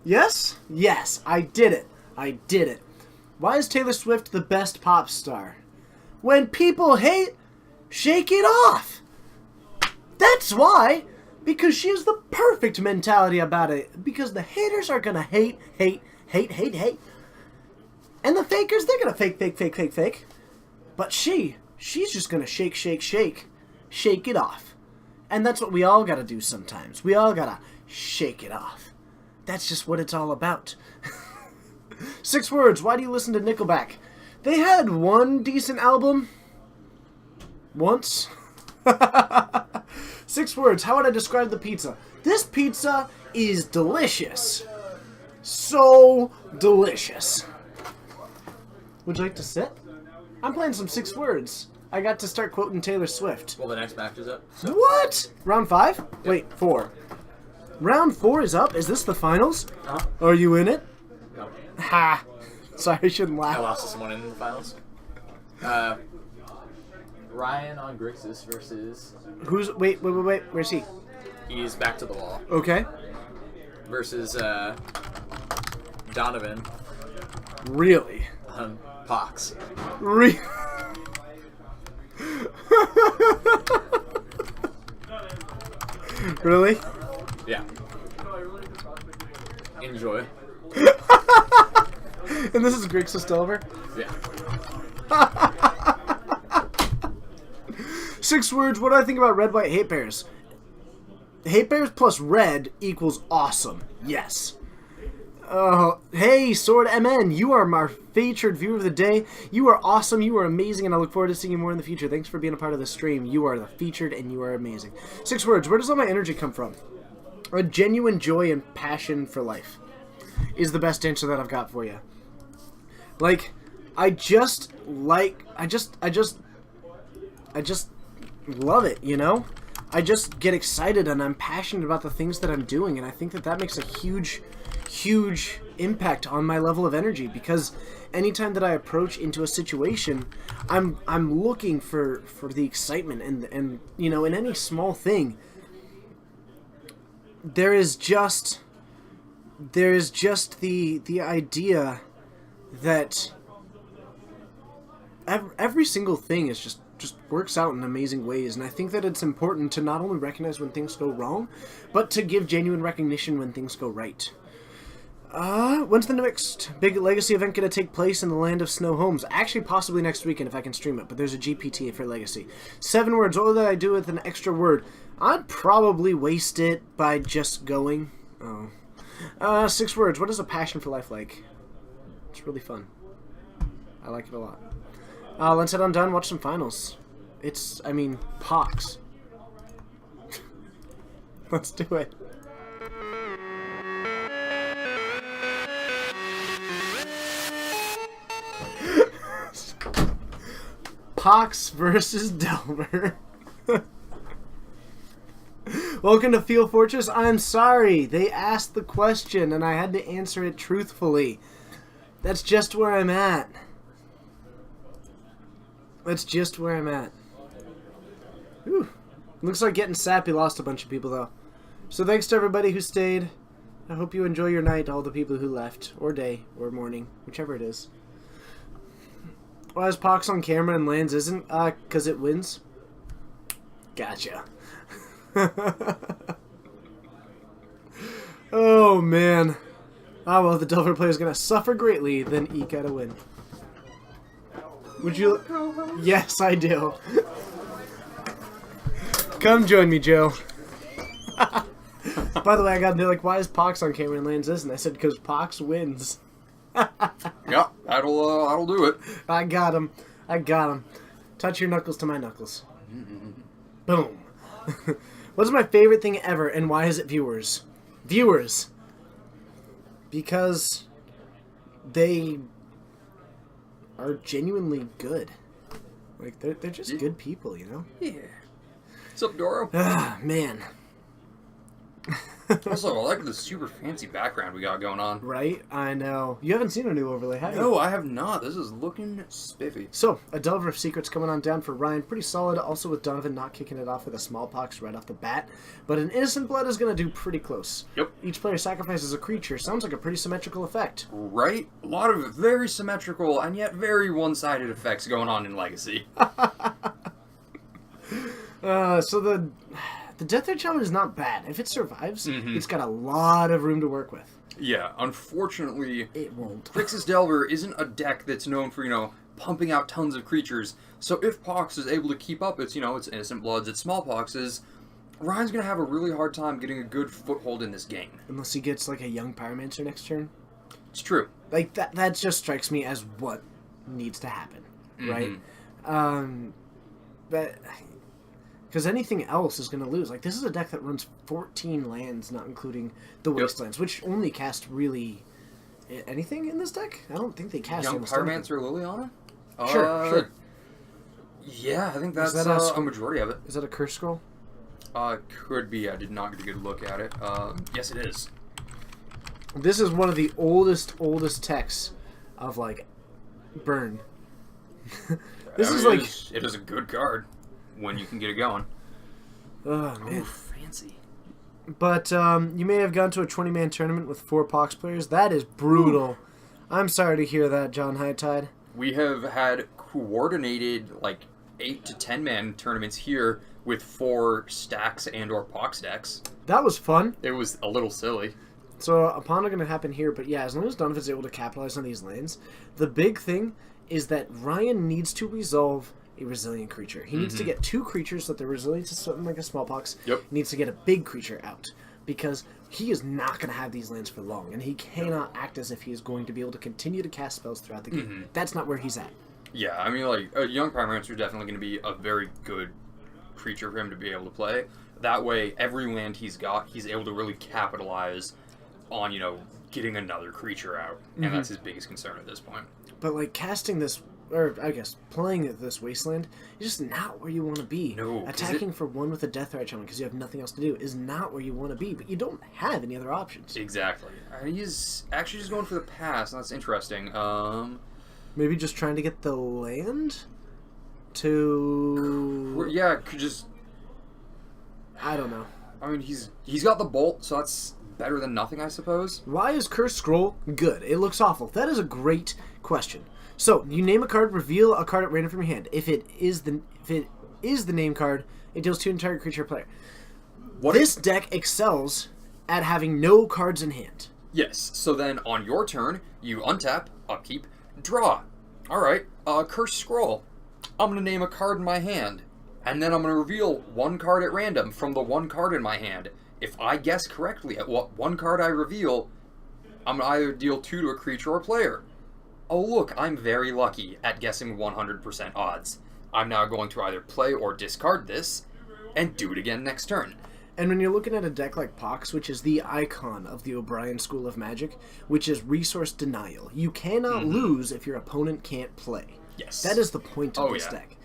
Yes? Yes, I did it. I did it. Why is Taylor Swift the best pop star? When people hate, shake it off. That's why. Because she has the perfect mentality about it. Because the haters are gonna hate. And the fakers, they're gonna fake. But she's just gonna shake. Shake it off. And that's what we all gotta do sometimes. We all gotta shake it off. That's just what it's all about. 6 words. Why do you listen to Nickelback? They had one decent album. Once. 6 words. How would I describe the pizza? This pizza is delicious. So delicious. Would you like to sit? I'm playing some 6 words. I got to start quoting Taylor Swift. Well, the next match is up. So. What? Round 5? Yep. Wait, 4. Round 4 is up? Is this the finals? Are you in it? No. Ha! Sorry, I shouldn't laugh. I lost to someone in the finals. Ryan on Grixis versus... Wait. Where's he? He's back to the wall. Okay. Versus, Donovan Really? on Pox. Really? Yeah. Enjoy. And this is Grixis Delver? Yeah. 6 words. What do I think about red, white, hate bears? Hate bears plus red equals awesome. Yes. Hey, Sword MN, you are my featured viewer of the day. You are awesome, you are amazing, and I look forward to seeing you more in the future. Thanks for being a part of the stream. You are the featured, and you are amazing. 6 words. Where does all my energy come from? A genuine joy and passion for life is the best answer that I've got for you. Like, I just love it, you know? I just get excited and I'm passionate about the things that I'm doing, and I think that makes a huge impact on my level of energy, because anytime that I approach into a situation, I'm looking for the excitement and you know, in any small thing. there is just the idea that every single thing is just works out in amazing ways, and I think that it's important to not only recognize when things go wrong, but to give genuine recognition when things go right. When's the next big Legacy event going to take place in the land of Snow Homes? Actually, possibly next weekend if I can stream it, but there's a GPT for Legacy. 7 words, what would I do with an extra word? I'd probably waste it by just going. 6 words, what is a passion for life like? It's really fun. I like it a lot. Let's head on down and watch some finals. Pox. Let's do it. Pox versus Delver. Welcome to Feel Fortress. I'm sorry. They asked the question and I had to answer it truthfully. That's just where I'm at. Whew. Looks like Getting Sappy lost a bunch of people, though. So thanks to everybody who stayed. I hope you enjoy your night, all the people who left. Or day, or morning. Whichever it is. Why is Pox on camera and Lands isn't? Because it wins? Gotcha. Oh, man. Well, the Delver player is going to suffer greatly, then eke out a win. Would you? Yes, I do. Come join me, Joe. By the way, they're like, why is Pox on camera and Lands isn't? I said, because Pox wins. Yeah, that'll do it. I got him. Touch your knuckles to my knuckles. Boom. What's my favorite thing ever, and why is it viewers? Viewers. Because they are genuinely good. Like, they're just good people, you know? Yeah. What's up, Doro? Ah, man. Also, I like the super fancy background we got going on. Right? I know. You haven't seen a new overlay, have you? No, I have not. This is looking spiffy. So, a Delver of Secrets coming on down for Ryan. Pretty solid, also with Donovan not kicking it off with a smallpox right off the bat. But an Innocent Blood is going to do pretty close. Yep. Each player sacrifices a creature. Sounds like a pretty symmetrical effect. Right? A lot of very symmetrical and yet very one-sided effects going on in Legacy. So the Death Ray Shaman is not bad. If it survives, it's got a lot of room to work with. Yeah, unfortunately, It won't. Grixis Delver isn't a deck that's known for, pumping out tons of creatures. So if Pox is able to keep up its Innocent Bloods, its Smallpoxes, Ryan's going to have a really hard time getting a good foothold in this game. Unless he gets, like, a young Pyromancer next turn. It's true. Like, that just strikes me as what needs to happen, right? But... Because anything else is going to lose. Like, this is a deck that runs 14 lands, not including the Wastelands, which only cast really... Anything in this deck? I don't think they cast Young almost anything. Pyromancer Liliana? Sure. Yeah, I think that's that a majority of it. Is that a Curse Scroll? Could be. I did not get a good look at it. Yes, it is. This is one of the oldest techs of, like, Burn. This is like... It is a good card when you can get it going. Oh, man. Ooh, fancy. But you may have gone to a 20-man tournament with 4 Pox players. That is brutal. Ooh. I'm sorry to hear that, John Hightide. We have had coordinated, 8 to 10-man tournaments here with 4 stacks and or Pox decks. That was fun. It was a little silly. So, upon are going to happen here, but yeah, as long as Donovan's able to capitalize on these lanes, the big thing is that Ryan needs to resolve a resilient creature. He needs to get 2 creatures that they're resilient to something like a smallpox. Yep. He needs to get a big creature out because he is not going to have these lands for long, and he cannot act as if he is going to be able to continue to cast spells throughout the game. That's not where he's at. Yeah, I mean, a Young Pyromancer is definitely going to be a very good creature for him to be able to play. That way, every land he's got, he's able to really capitalize on, getting another creature out. And that's his biggest concern at this point. But, casting this, or I guess playing this Wasteland, is just not where you want to be. No. Attacking for 1 with a Deathrite Shaman because you have nothing else to do is not where you want to be, but you don't have any other options. Exactly. He's actually just going for the pass, and that's interesting. Maybe just trying to get the land to... Yeah, could just... I don't know. I mean, he's got the bolt, so that's better than nothing, I suppose. Why is Cursed Scroll good? It looks awful. That is a great question. So, you name a card, reveal a card at random from your hand. If it is the name card, it deals 2 entire creature player. This deck excels at having no cards in hand. Yes, so then on your turn, you untap, upkeep, draw. Alright, Cursed Scroll. I'm going to name a card in my hand, and then I'm going to reveal 1 card at random from the 1 card in my hand. If I guess correctly at what 1 card I reveal, I'm going to either deal 2 to a creature or player. Oh look, I'm very lucky at guessing 100% odds. I'm now going to either play or discard this, and do it again next turn. And when you're looking at a deck like Pox, which is the icon of the O'Brien School of Magic, which is resource denial, you cannot lose if your opponent can't play. Yes. That is the point of this deck.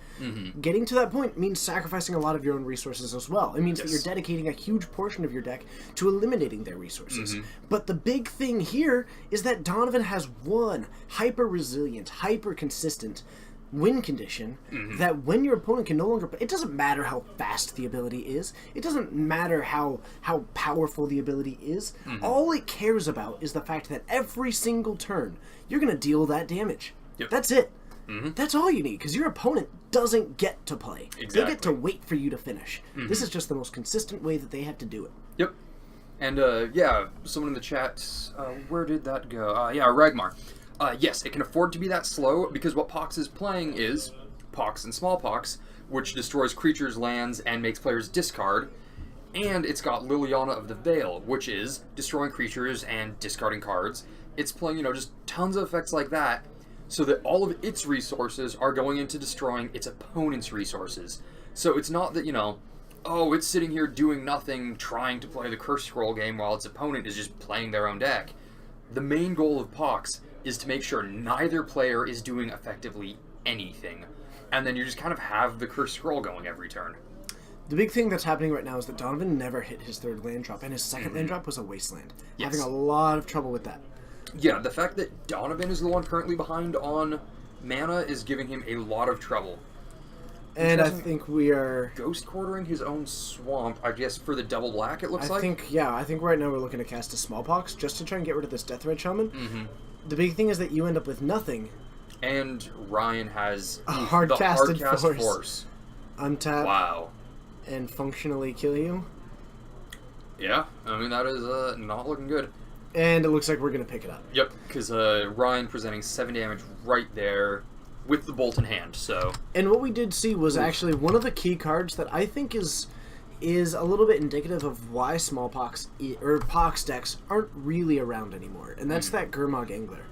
Getting to that point means sacrificing a lot of your own resources as well. It means that you're dedicating a huge portion of your deck to eliminating their resources. But the big thing here is that Donovan has one hyper-resilient, hyper-consistent win condition that when your opponent can no longer... It doesn't matter how fast the ability is. It doesn't matter how powerful the ability is. All it cares about is the fact that every single turn, you're going to deal that damage. That's it. That's all you need, because your opponent doesn't get to play. They get to wait for you to finish. This is just the most consistent way that they have to do it. Yep. And, yeah, someone in the chat, where did that go? Yeah, Ragmar. Yes, it can afford to be that slow, because what Pox is playing is Pox and Smallpox, which destroys creatures' lands and makes players discard, and it's got Liliana of the Veil, which is destroying creatures and discarding cards. It's playing, you know, just tons of effects like that, so that all of its resources are going into destroying its opponent's resources. So it's not that, you know, oh, it's sitting here doing nothing, trying to play the Cursed Scroll game while its opponent is just playing their own deck. The main goal of Pox is to make sure neither player is doing effectively anything. And then you just kind of have the Cursed Scroll going every turn. The big thing that's happening right now is that Donovan never hit his 3rd land drop, and his 2nd land drop was a Wasteland. Yes. Having a lot of trouble with that. Yeah, the fact that Donovan is the one currently behind on mana is giving him a lot of trouble. And I think we are... Ghost quartering his own swamp, I guess, for the double black, it looks like? I think right now we're looking to cast a Smallpox just to try and get rid of this Death Red Shaman. The big thing is that you end up with nothing. And Ryan has a hard-casted hard-cast force. Untap. Wow. And functionally kill you. Yeah, I mean, that is not looking good. And it looks like we're going to pick it up. Yep, because Ryan presenting 7 damage right there with the bolt in hand, so... And what we did see was actually one of the key cards that I think is a little bit indicative of why Smallpox or Pox decks aren't really around anymore, and that's that Gurmag Angler.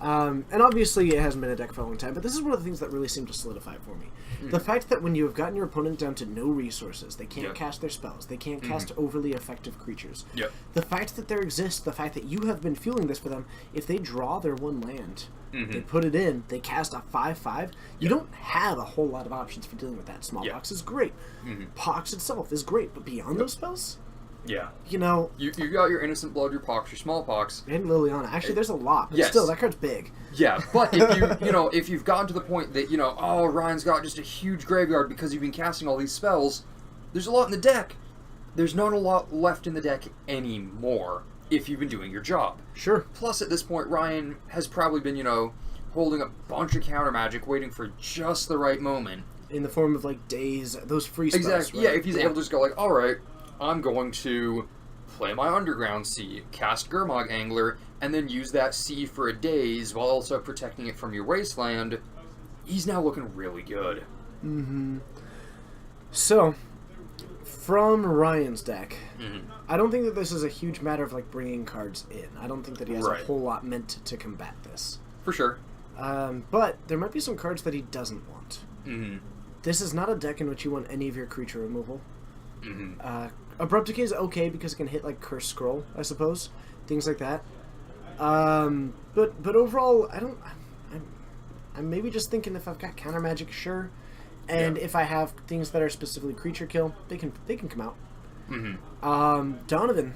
And obviously it hasn't been a deck for a long time, but this is one of the things that really seemed to solidify it for me. The fact that when you have gotten your opponent down to no resources, they can't cast their spells, they can't cast overly effective creatures. The fact that there exists, the fact that you have been fueling this for them, if they draw their 1 land, they put it in, they cast a 5/5, you don't have a whole lot of options for dealing with that. Smallpox is great. Pox itself is great, but beyond those spells... Yeah. You know... You got your Innocent Blood, your Pox, your Smallpox. And Liliana. Actually, there's a lot, but still, that card's big. Yeah, but if if you've gotten to the point that, oh, Ryan's got just a huge graveyard because you've been casting all these spells, there's a lot in the deck. There's not a lot left in the deck anymore if you've been doing your job. Sure. Plus, at this point, Ryan has probably been, holding a bunch of counter magic, waiting for just the right moment. In the form of, days, those free spells. Exactly. Right? Yeah, if he's able to just go alright, I'm going to play my Underground Sea, cast Gurmag Angler, and then use that sea for a daze while also protecting it from your Wasteland, he's now looking really good. So, from Ryan's deck, I don't think that this is a huge matter of, bringing cards in. I don't think that he has a whole lot meant to combat this. For sure. But there might be some cards that he doesn't want. This is not a deck in which you want any of your creature removal. Abrupt Decay is okay because it can hit Cursed Scroll, I suppose, things like that. But overall, I'm maybe just thinking if I've got counter magic, sure, and if I have things that are specifically creature kill, they can come out. Donovan,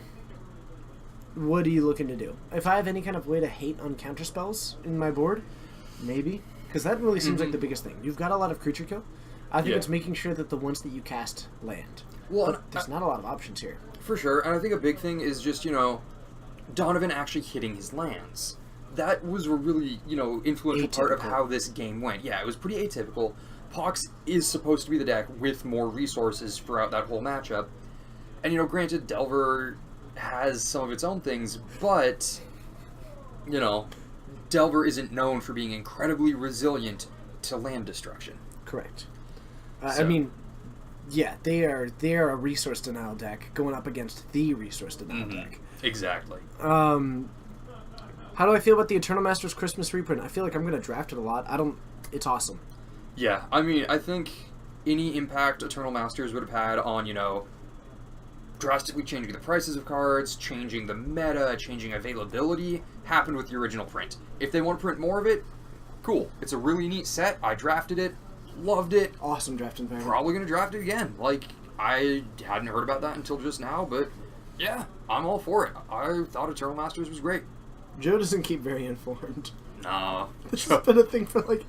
what are you looking to do? If I have any kind of way to hate on counter spells in my board, maybe, because that really seems like the biggest thing. You've got a lot of creature kill. I think Yeah. it's making sure that the ones that you cast land. Well, But there's not a lot of options here. for sure, and I think a big thing is just, Donovan actually hitting his lands. That was a really, influential part of Atypical. how this game went. Yeah, it was pretty atypical. Pox is supposed to be the deck with more resources throughout that whole matchup. And, granted, Delver has some of its own things, but, Delver isn't known for being incredibly resilient to land destruction. Correct. I So- mean, yeah, they are a resource denial deck going up against the resource denial deck. Exactly. How do I feel about the Eternal Masters Christmas reprint? I feel like I'm going to draft it a lot. It's awesome. Yeah, I mean, I think any impact Eternal Masters would have had on, drastically changing the prices of cards, changing the meta, changing availability, happened with the original print. If they want to print more of it, cool. It's a really neat set. I drafted it, loved it, Awesome draft environment. probably going to draft it again. I hadn't heard about that until just now, but yeah, I'm all for it. I thought Eternal Masters was great. Joe doesn't keep very informed. Nah, This has been a thing for like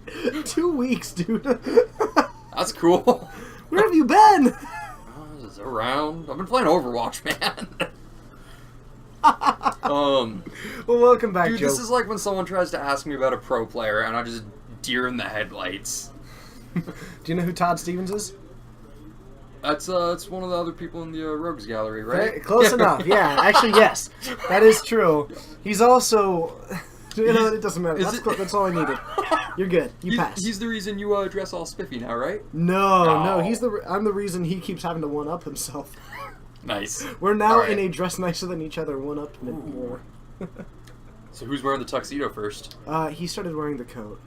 2 weeks, dude. that's cool. Where have you been? Just around. I've been playing Overwatch, man. Well, welcome back, Dude, Joe. this is like when someone tries to ask me about a pro player and I just deer in the headlights. Do you know who Todd Stevens is? It's one of the other people in the Rogues Gallery, right? Close enough. Yeah, actually, yes, that is true. He's also, it doesn't matter. Is That's it- cool. That's all I needed. You're good. You pass. He's the reason you dress all spiffy now, right? No, Oh. I'm the reason he keeps having to one up himself. Nice. We're now All right. in a dress nicer than each other one up war. So who's wearing the tuxedo first? He started wearing the coat.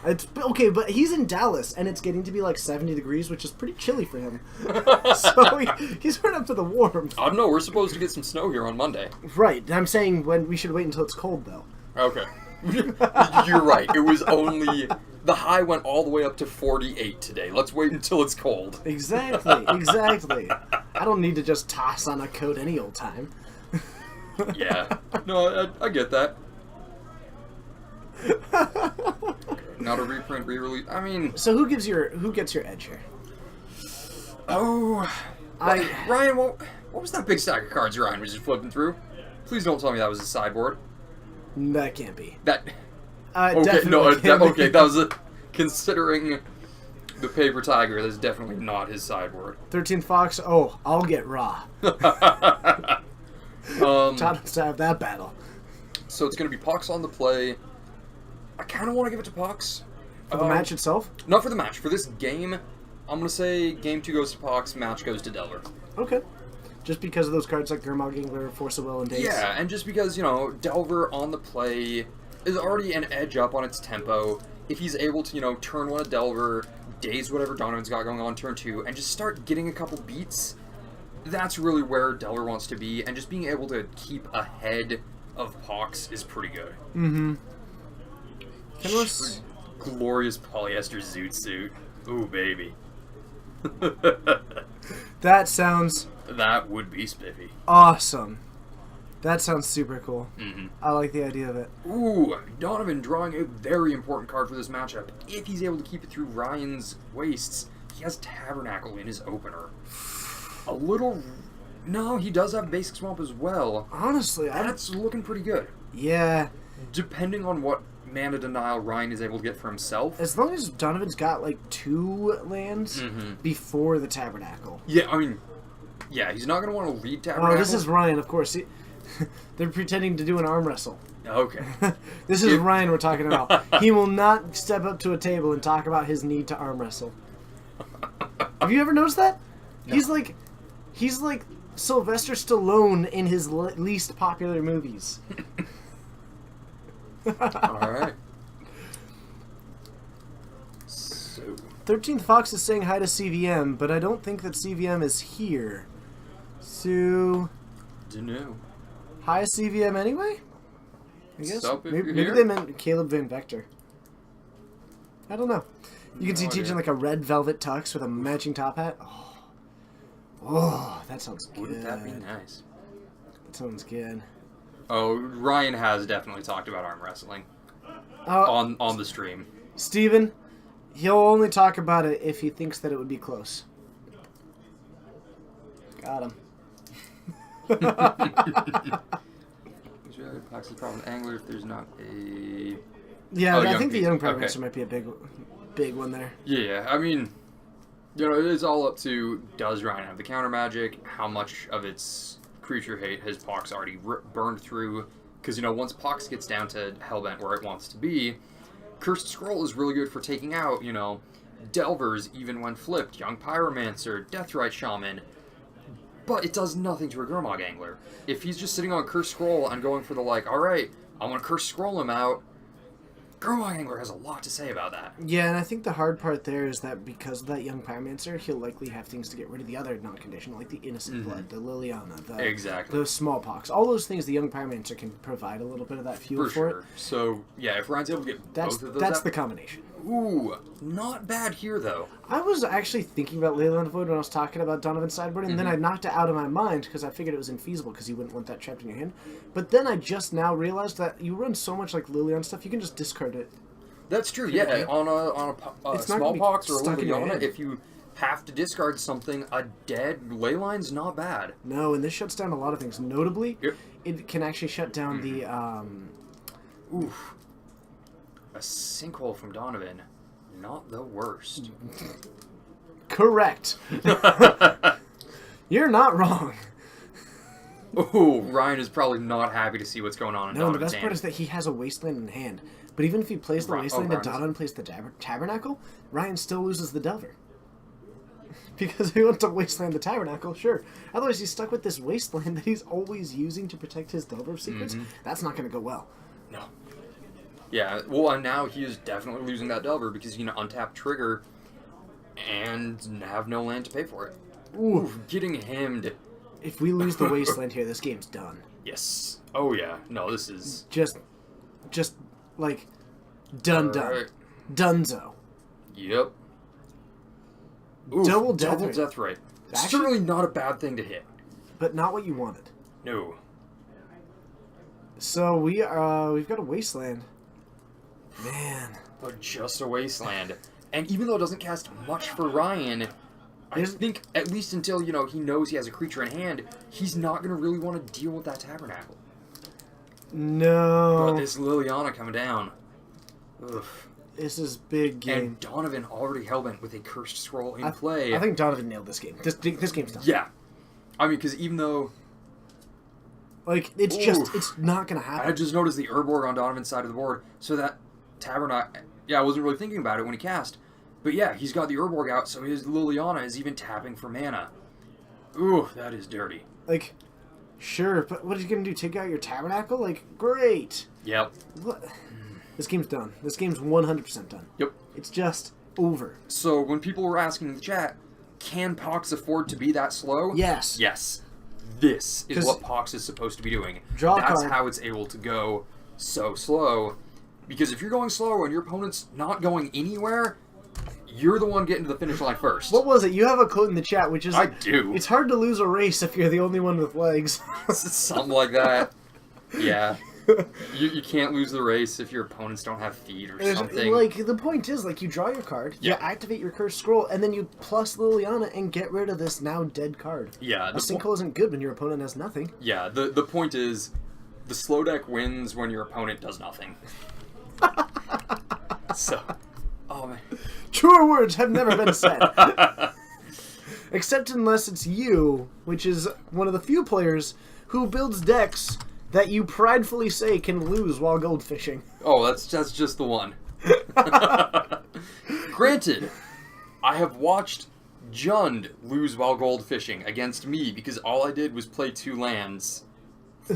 It's okay, but he's in Dallas, and it's getting to be like 70 degrees, which is pretty chilly for him. So he's right up to the warmth. I don't know. We're supposed to get some snow here on Monday. Right. I'm saying when we should wait until it's cold, though. Okay. You're right. It was only the high went all the way up to 48 today. Let's wait until it's cold. Exactly. Exactly. I don't need to just toss on a coat any old time. Yeah. No, I get that. Not a reprint, re-release. I mean, So who gets your edge here? Ryan, what was that big stack of cards Ryan was just flipping through? Please don't tell me that was his sideboard. That can't be. That Okay, that was a considering the paper tiger. That's definitely not his sideboard. 13th Fox. Oh, I'll get raw. Todd wants to have that battle. So it's going to be Pox on the play. I kind of want to give it to Pox. For the match itself? Not for the match. For this game, I'm going to say game 2 goes to Pox, match goes to Delver. Okay. Just because of those cards like Gurmag Gingler, Force of Will, and Dace? Yeah, and just because, Delver on the play is already an edge up on its tempo. If he's able to, turn one of Delver, daze whatever Donovan's got going on turn 2, and just start getting a couple beats, that's really where Delver wants to be, and just being able to keep ahead of Pox is pretty good. Mm-hmm. Kenless? Glorious polyester zoot suit. Ooh, baby. That sounds That would be spiffy. awesome. That sounds super cool. Mm-hmm. I like the idea of it. Ooh, Donovan drawing a very important card for this matchup. If he's able to keep it through Ryan's wastes, he has Tabernacle in his opener. A little... No, he does have Basic Swamp as well. Honestly, That's looking pretty good. yeah. Depending on what mana denial Ryan is able to get for himself. As long as Donovan's got like 2 lands Mhm. before the Tabernacle. Yeah, I mean... Yeah, he's not going to want to lead Tabernacle. Oh, this is Ryan, of course. They're pretending to do an arm wrestle. Okay. This is Ryan we're talking about. He will not step up to a table and talk about his need to arm wrestle. Have you ever noticed that? No. He's like Sylvester Stallone in his least popular movies. Alright. So... 13th Fox is saying hi to CVM, but I don't think that CVM is here. So, Dunno. hi CVM anyway? I guess. Sup if Maybe, you're maybe here? they meant Caleb Van Vector. I don't know. You can No see teaching idea. like a red velvet tux with a matching top hat. Oh, that sounds good. Wouldn't that be nice? That sounds good. Oh, Ryan has definitely talked about arm wrestling Oh, on the stream. Steven, He'll only talk about it if he thinks that it would be close. Got him. Pox is problem with Angler if there's not a... Yeah, Oh, I young think the Pete. young Prime Okay. Minister might be a big one there. Yeah, I mean, it is all up to, does Ryan have the counter magic? How much of its creature hate has Pox already burned through? Because, once Pox gets down to Hellbent where it wants to be, Cursed Scroll is really good for taking out, Delvers, even when flipped, Young Pyromancer, Deathrite Shaman, but it does nothing to a Gurmag Angler. If he's just sitting on Cursed Scroll and going for the, alright, I want to Cursed Scroll him out, Gurmag Angler has a lot to say about that. Yeah, and I think the hard part there is that because of that young Pyromancer, he'll likely have things to get rid of the other non-conditional, like the Innocent Blood, the Liliana, Exactly. the Smallpox. All those things the young Pyromancer can provide a little bit of that fuel For for sure. it. So, yeah, if Ryan's able to get That's both of those that's out- the combination. Ooh, not bad here, though. I was actually thinking about Leyland Void when I was talking about Donovan's sideboard, and then I knocked it out of my mind because I figured it was infeasible because you wouldn't want that trapped in your hand. But then I just now realized that you run so much like Liliana stuff, you can just discard it. That's true, yeah. On a It's not gonna be Smallpox or a stuck in your Liliana, hand. if you have to discard something, a dead Leyline's not bad. No, and this shuts down a lot of things. Notably, Yep. it can actually shut down the Oof. A Sinkhole from Donovan. Not the worst. correct. You're not wrong. Ooh, Ryan is probably not happy to see what's going on in No, and the Donovan's best part hand. is that he has a Wasteland in hand. But even if he plays the Right. Oh, Wasteland and Ryan does. Donovan plays the Tabernacle, Ryan still loses the Delver. Because he wants to Wasteland the Tabernacle, sure. Otherwise, he's stuck with this Wasteland that he's always using to protect his Delver of Secrets. That's not going to go well. No. Yeah, well, and now he is definitely losing that Delver because he's going to untap Trigger and have no land to pay for it. Ooh. Getting hemmed. If we lose the Wasteland here, this game's done. Yes. Oh, yeah. No, this is... Just like, done. Alright. Dunzo. Yep. Oof, Double double Deathrite. death rate. Actually- Certainly not a bad thing to hit. But not what you wanted. No. So we've got a Wasteland. Man. But just a wasteland. And even though it doesn't cast much for Ryan, I There's- think at least until, he knows he has a creature in hand, he's not going to really want to deal with that Tabernacle. But No. this Liliana coming down. Ugh. This is big game. And Donovan already hellbent with a Cursed Scroll in play. I think Donovan nailed this game. This game's done. Yeah. I mean, because even though Like, it's not going to I happen. had just noticed the Urborg on Donovan's side of the board, so that Tabernacle... Yeah, I wasn't really thinking about it when he cast. But yeah, he's got the Urborg out, so his Liliana is even tapping for mana. Ooh, that is dirty. Like, sure, but what are you going to do? Take out your Tabernacle? Like, great. Yep. What? This game's done. This game's 100% done. Yep. It's just over. So when people were asking in the chat, can Pox afford to be that slow? Yes. Yes. This is 'Cause- what Pox is supposed to be doing. Draw a That's card. how it's able to go so slow. Because if you're going slow and your opponent's not going anywhere, you're the one getting to the finish line first. What was it? You have a quote in the chat, which is I do. It's hard to lose a race if you're the only one with legs. Something like that. Yeah. You can't lose the race if your opponents don't have feet or something. Like, the point is, like, you draw your card, you Yeah. activate your Cursed Scroll, and then you plus Liliana and get rid of this now dead card. Yeah. A Sinkhole isn't good when your opponent has nothing. Yeah, the point is, the slow deck wins when your opponent does nothing. So, oh man. Truer words have never been said. Except unless it's you, which is one of the few players who builds decks that you pridefully say can lose while goldfishing. Oh, that's just the one. Granted, I have watched Jund lose while gold fishing against me because all I did was play 2 lands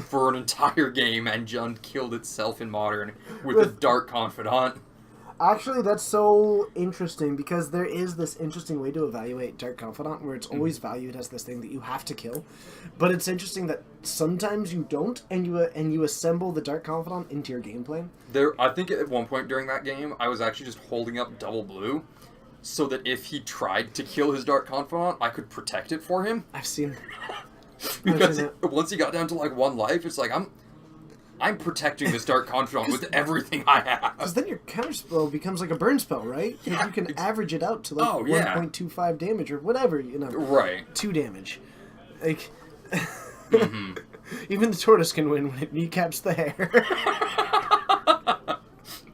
for an entire game, and Jund killed itself in Modern with a Dark Confidant. Actually, that's so interesting because there is this interesting way to evaluate Dark Confidant where it's always valued as this thing that you have to kill. But it's interesting that sometimes you don't, and you assemble the Dark Confidant into your game plan. I think at one point during that game, I was actually just holding up double blue so that if he tried to kill his Dark Confidant, I could protect it for him. I've seen Because seen once he got down to like 1 life, it's like I'm I'm protecting this Dark Confidant with everything I have. Because then your counter spell becomes like a burn spell, right? 'Cause Yeah, you can average it out to like Oh, yeah. 1.25 damage or whatever, Right. 2 damage. Like, Mm-hmm. even the tortoise can win when it kneecaps the hare.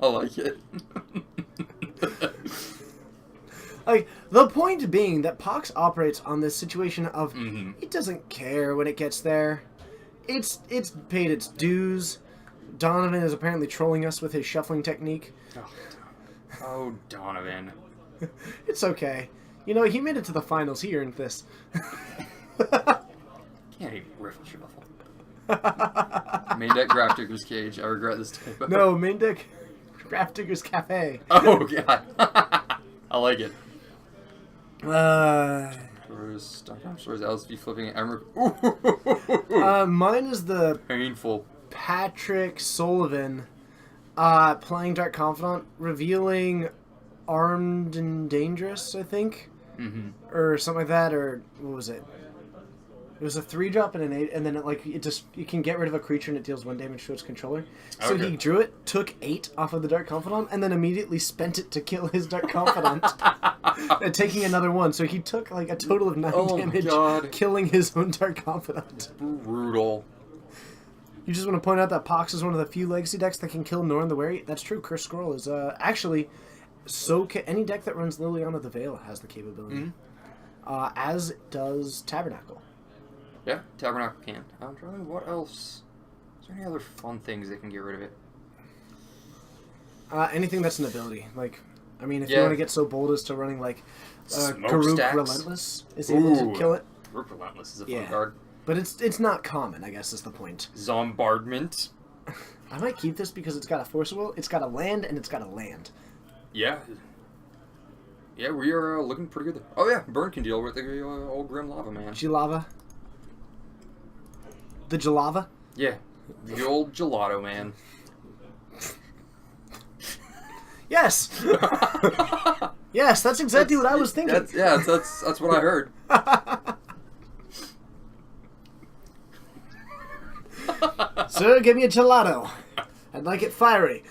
I like it. Like, the point being that Pox operates on this situation of it doesn't care when it gets there. It's paid its dues. Donovan is apparently trolling us with his shuffling technique. Oh, Donovan. It's okay. You know, he made it to the finals. He earned this. Can't even riffle shuffle. Main deck Graph Digger's Cage. I regret this typo. No, main deck, Graph Digger's Cafe. Oh, God. I like it. Stories LSP flipping Emmerich. Mine is the Painful. Patrick Sullivan playing Dark Confidant, revealing Armed and Dangerous, I think. Or something like that, or what was it? It was a 3-drop and an 8, and then it can get rid of a creature and it deals 1 damage to its controller. So Okay. he drew it, took 8 off of the Dark Confidant, and then immediately spent it to kill his Dark Confidant, and taking another 1. So he took like a total of 9 Oh my damage, God. killing his own Dark Confidant. Brutal. You just want to point out that Pox is one of the few Legacy decks that can kill Norn the Wary. That's true. Curse Scroll is actually any deck that runs Liliana the Veil has the capability, as does Tabernacle. Yeah, Tabernacle can. I'm trying to think what else. Is there any other fun things that can get rid of it? Anything that's an ability. Like, I mean, if you Yeah. want to get so bold as to running like Smokestacks? Karuk Relentless is able to Ooh. kill it, Rook Relentless is a fun Yeah. card. but it's not common. I guess is the point. Zombardment. I might keep this because it's got a forcible, it's got a land, and it's got a land. Yeah. Yeah, we are looking pretty good. Oh yeah, Burn can deal with the old Grim Lava Man. Gelava. The Gelava. Yeah, the old Gelato Man. Yes. Yes, that's exactly what I was thinking. That's what I heard. Sir, give me a gelato. I'd like it fiery.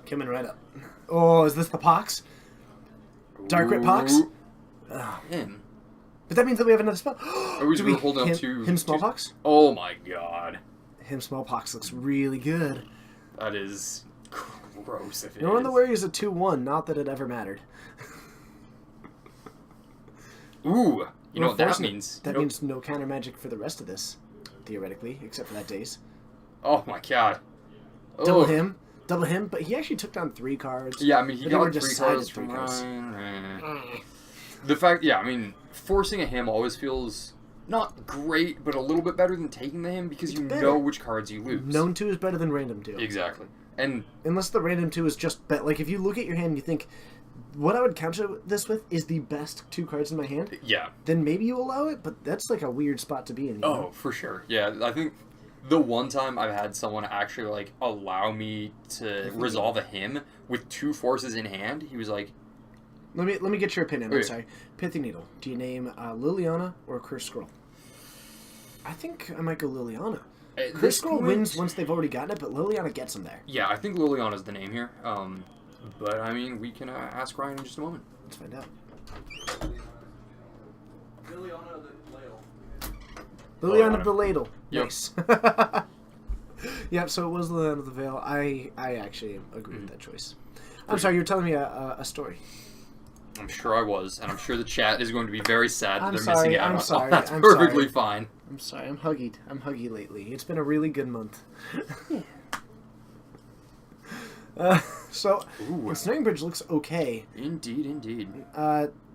Coming right up. Oh, is this the Pox? Dark Rit Pox? Ooh. Him. But that means that we have another spell. Oh, we Do we were holding up him, two. him Smallpox? Oh my god. Him Smallpox looks really good. That is gross if it No one the is. Warrior is a 2-1, not that it ever mattered. Ooh. You know what that Unfortunate. means? That Nope. means no counter magic for the rest of this, theoretically, except for that days. Oh my god. Double Ugh. him, but he actually took down 3 cards. Yeah, I mean, he But they were got 3 decided cards 3 from cards. Ryan. The fact, yeah, I mean, forcing a him always feels not great, but a little bit better than taking the him because you better. know which cards you lose. Known 2 is better than random 2. Exactly. And Unless the random 2 is just bet. Like, if you look at your hand and you think, what I would counter this with is the best 2 cards in my hand, yeah. then maybe you allow it, but that's like a weird spot to be in. You Oh, know? for sure. Yeah, I think the one time I've had someone actually like allow me to resolve a him with 2 forces in hand, he was like, Let me get your opinion. I'm Okay. sorry. Pithy Needle. Do you name Liliana or Curse Scroll? I think I might go Liliana. at Curse this Scroll point- wins once they've already gotten it, but Liliana gets them there. Yeah, I think Liliana's the name here. But I mean, we can ask Ryan in just a moment. Let's find out. Liliana the Ladle. Liliana the Ladle. Yep. Nice. Yep, so it was Liliana the Veil. I actually agree with that choice. I'm sorry, you're telling me a story. I'm sure I was, and I'm sure the chat is going to be very sad that I'm they're sorry, missing out. I'm on- sorry, That's I'm perfectly sorry. fine. I'm sorry, I'm huggy lately. It's been a really good month. So, Ooh. Snaring Bridge looks okay. Indeed, indeed.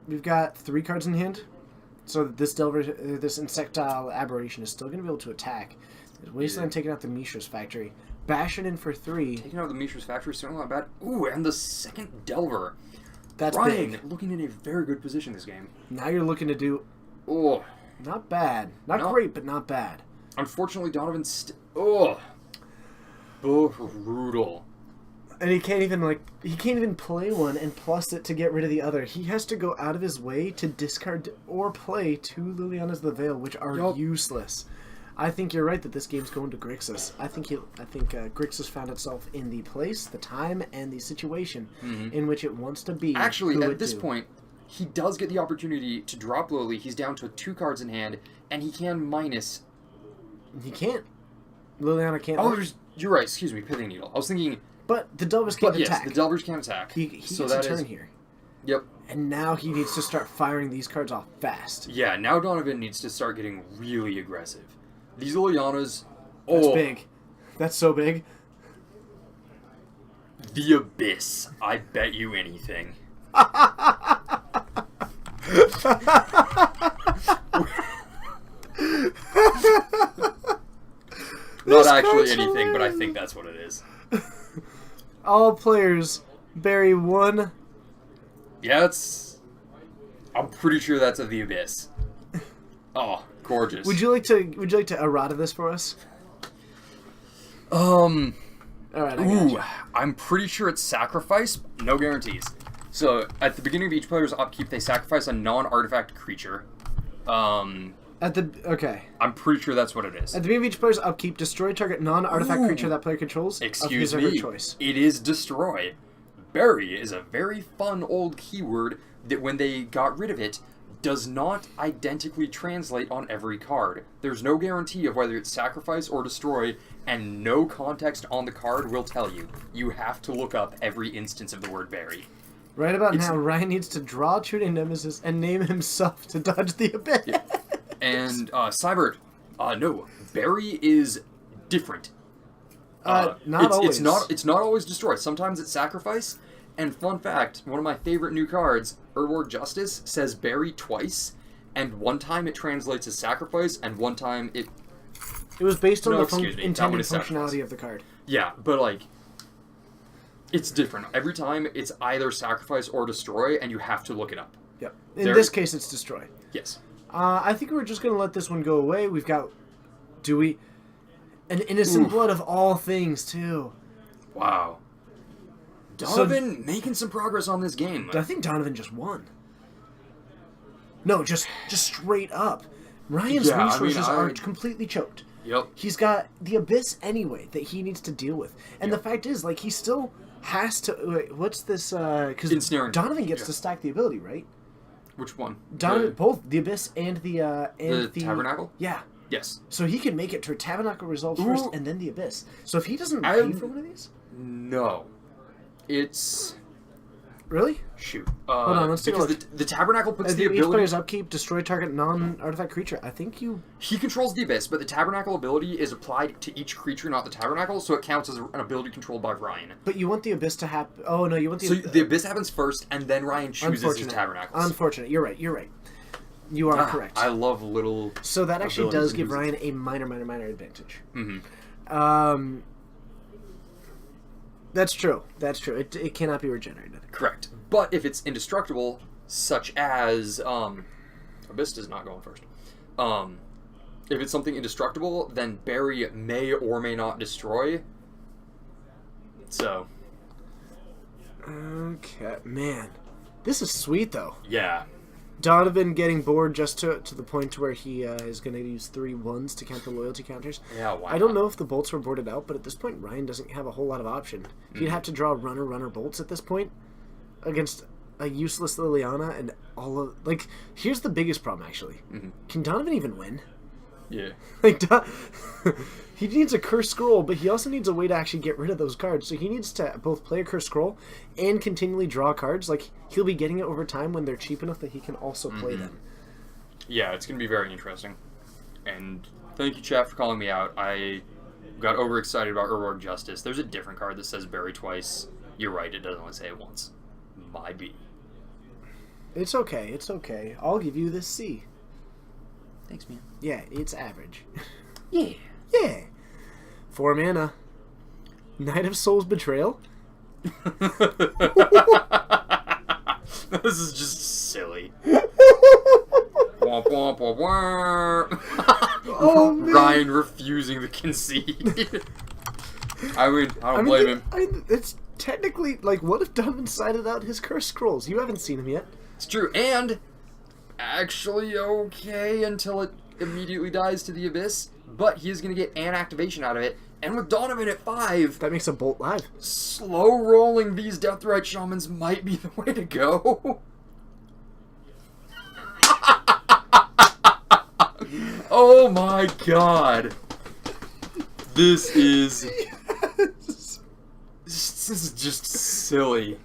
We've got 3 cards in hand, so this Delver, this Insectile Aberration is still going to be able to attack. Wasteland taking out the Mishra's Factory. Bashing in for 3. Taking out the Mishra's Factory, certainly not bad. Ooh, and the second Delver. That's Ryan big. looking in a very good position this game. Now you're looking to do Oh, not bad. Not No. great, but not bad. unfortunately, Donovan's brutal. And he can't even play one and plus it to get rid of the other. He has to go out of his way to discard or play 2 Lilianas the Veil, which are Yup. useless. I think you're right that this game's going to Grixis. I think Grixis found itself in the place, the time, and the situation in which it wants to be. Actually, who at it this do. point, he does get the opportunity to drop Lily. He's down to 2 cards in hand, and he can minus... He can't. Liliana can't. Oh, you're right. Excuse me, Pithing Needle. I was thinking... But the Delvers can't But yes, attack. the Delvers can attack. He so gets a that turn is... here. Yep. And now he needs to start firing these cards off fast. Yeah, now Donovan needs to start getting really aggressive. These Lilianas... That's Oh, big. That's so big. the Abyss. I bet you anything. Not actually card's anything, but I hilarious. think that's what it is. All players bury 1. Yeah, I'm pretty sure that's of the Abyss. Oh, gorgeous. Would you like to errata this for us? All All right, I got ooh, you. I'm pretty sure it's sacrifice. No guarantees. So at the beginning of each player's upkeep, they sacrifice a non-artifact creature. Okay. I'm pretty sure that's what it is. At the beginning of each player's upkeep, destroy target non-artifact Ooh. creature that player controls Excuse of his or her me. choice. It is destroy. Bury is a very fun old keyword that when they got rid of it, does not identically translate on every card. There's no guarantee of whether it's sacrifice or destroy, and no context on the card will tell you. You have to look up every instance of the word bury. Right about It's- now, Ryan needs to draw a True Nemesis and name himself to dodge the abyss. And Cybert, no, bury is different. Not always. It's not always destroy. Sometimes it's sacrifice. And fun fact, one of my favorite new cards, Urborg Justice, says bury twice, and one time it translates as sacrifice, and one time it... It was based on No, the excuse me, that intended one is sacrifice. functionality of the card. Yeah, but like... It's different. Every time it's either sacrifice or destroy, and you have to look it up. Yep. In There- this case, it's destroy. Yes. I think we're just going to let this one go away. We've got... Do we... An innocent Oof. blood of all things, too. Wow. Donovan making some progress on this game. I think Donovan just won. No, just straight up. Ryan's Yeah, I mean, resources are I- completely choked. Yep. He's got the abyss anyway that he needs to deal with. And the fact is, like, he still has to... Wait, what's this... Because Ensnaring. Donovan gets Yeah. to stack the ability, right? Which one? Donovan, both the abyss and the Tabernacle? Yeah. Yes. So he can make it to Tabernacle resolves Ooh. first and then the abyss. So if he doesn't pay I'm- for one of these... No. It's... Really? Shoot. Hold on, let's take a because look. the Tabernacle puts At the each ability... player's upkeep, destroy target non-artifact creature. I think you... He controls the Abyss, but the Tabernacle ability is applied to each creature, not the Tabernacle, so it counts as an ability controlled by Ryan. But you want the abyss to happen... Oh, no, you want the... So the Abyss happens first, and then Ryan chooses his Unfortunate. Tabernacles. Unfortunate. You're right. You are correct. I love little... So that actually abilities does and give reasons. Ryan a minor advantage. Mm-hmm. That's true. That's true. It cannot be regenerated. Correct. But if it's indestructible, such as... Abyss is not going first. If it's something indestructible, then Bury may or may not destroy. So... Okay. Man. This is sweet, though. Yeah. Donovan getting bored just to the point where he is going to use 3 1s to count the loyalty counters. Yeah, why I don't not? know if the bolts were boarded out, but at this point, Ryan doesn't have a whole lot of option. He'd have to draw runner bolts at this point against a useless Liliana and all of... Like, here's the biggest problem, actually. Can Donovan even win? Yeah. Like, he needs a Curse Scroll, but he also needs a way to actually get rid of those cards. So he needs to both play a Curse Scroll and continually draw cards. Like, he'll be getting it over time when they're cheap enough that he can also play them. Yeah, it's going to be very interesting. And thank you, chat, for calling me out. I got overexcited about Urborg Justice. There's a different card that says bury twice. You're right, it doesn't only say it once. My B. It's okay. It's okay. I'll give you this C. Thanks, man. Yeah, it's average. Yeah. Yeah. 4 mana. Knight of Souls Betrayal. This is just silly. Womp womp womp womp. Oh, man. Ryan refusing the concede. I don't blame him. It's technically, like, what if Donovan sided out his Curse Scrolls? You haven't seen him yet. It's true, and actually okay until it immediately dies to the Abyss. but he is going to get an activation out of it. And with Donovan at 5, That makes a Bolt live. slow rolling these Deathrite Shamans might be the way to go. Oh my god. This is just silly.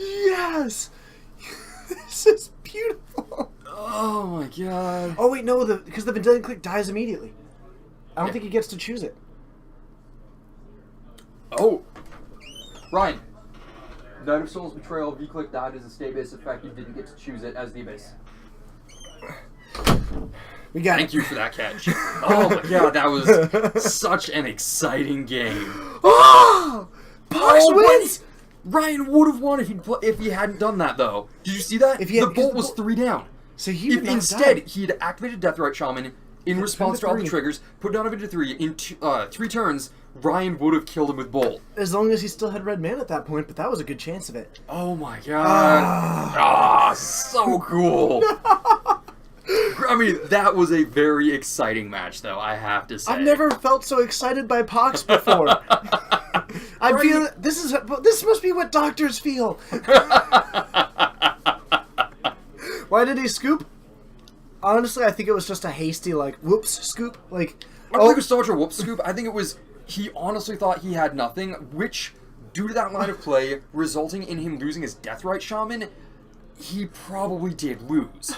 Yes! This is beautiful. Oh my god. Oh wait, no, because the Vendilion Clique dies immediately. I don't think he gets to choose it. Oh. Ryan. Knight of Souls Betrayal V-Click died as a state-based effect. You didn't get to choose it as the Abyss. We got Thank it. you for that catch. Oh my god, that was such an exciting game. Oh! Pox Oh, wins! Ryan would have won if he hadn't done that, though. Did you see that? If he had- the bolt was 3 down. So he would If not have instead died. he had activated Deathrite Shaman in Put response him to to all the 3. triggers, put Donovan to 3 in 3 turns, Ryan would have killed him with Bolt. As long as he still had red mana at that point, but that was a good chance of it. Oh my god. Ah, so cool. I mean, that was a very exciting match, though, I have to say. I've never felt so excited by Pox before. I feel this must be what doctors feel. Why did he scoop? Honestly, I think it was just a hasty whoops scoop. I don't think it was so much a whoop scoop. I think it was he honestly thought he had nothing, which, due to that line of play, resulting in him losing his Deathrite Shaman, he probably did lose.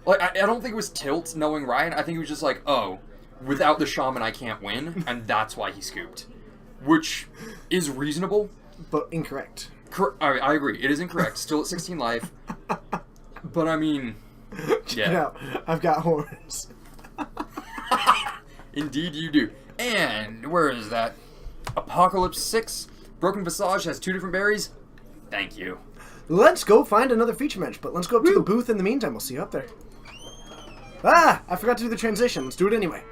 I don't think it was tilt, knowing Ryan. I think he was just like, oh, without the Shaman I can't win, and that's why he scooped. Which is reasonable. but incorrect. I agree. It is incorrect. Still at 16 life. But I mean, yeah. No, I've got horns. Indeed you do. And where is that? Apocalypse 6. Broken Visage has 2 different berries. Thank you. Let's go find another feature match, but let's go up to the booth in the meantime. We'll see you up there. Ah! I forgot to do the transition. Let's do it anyway.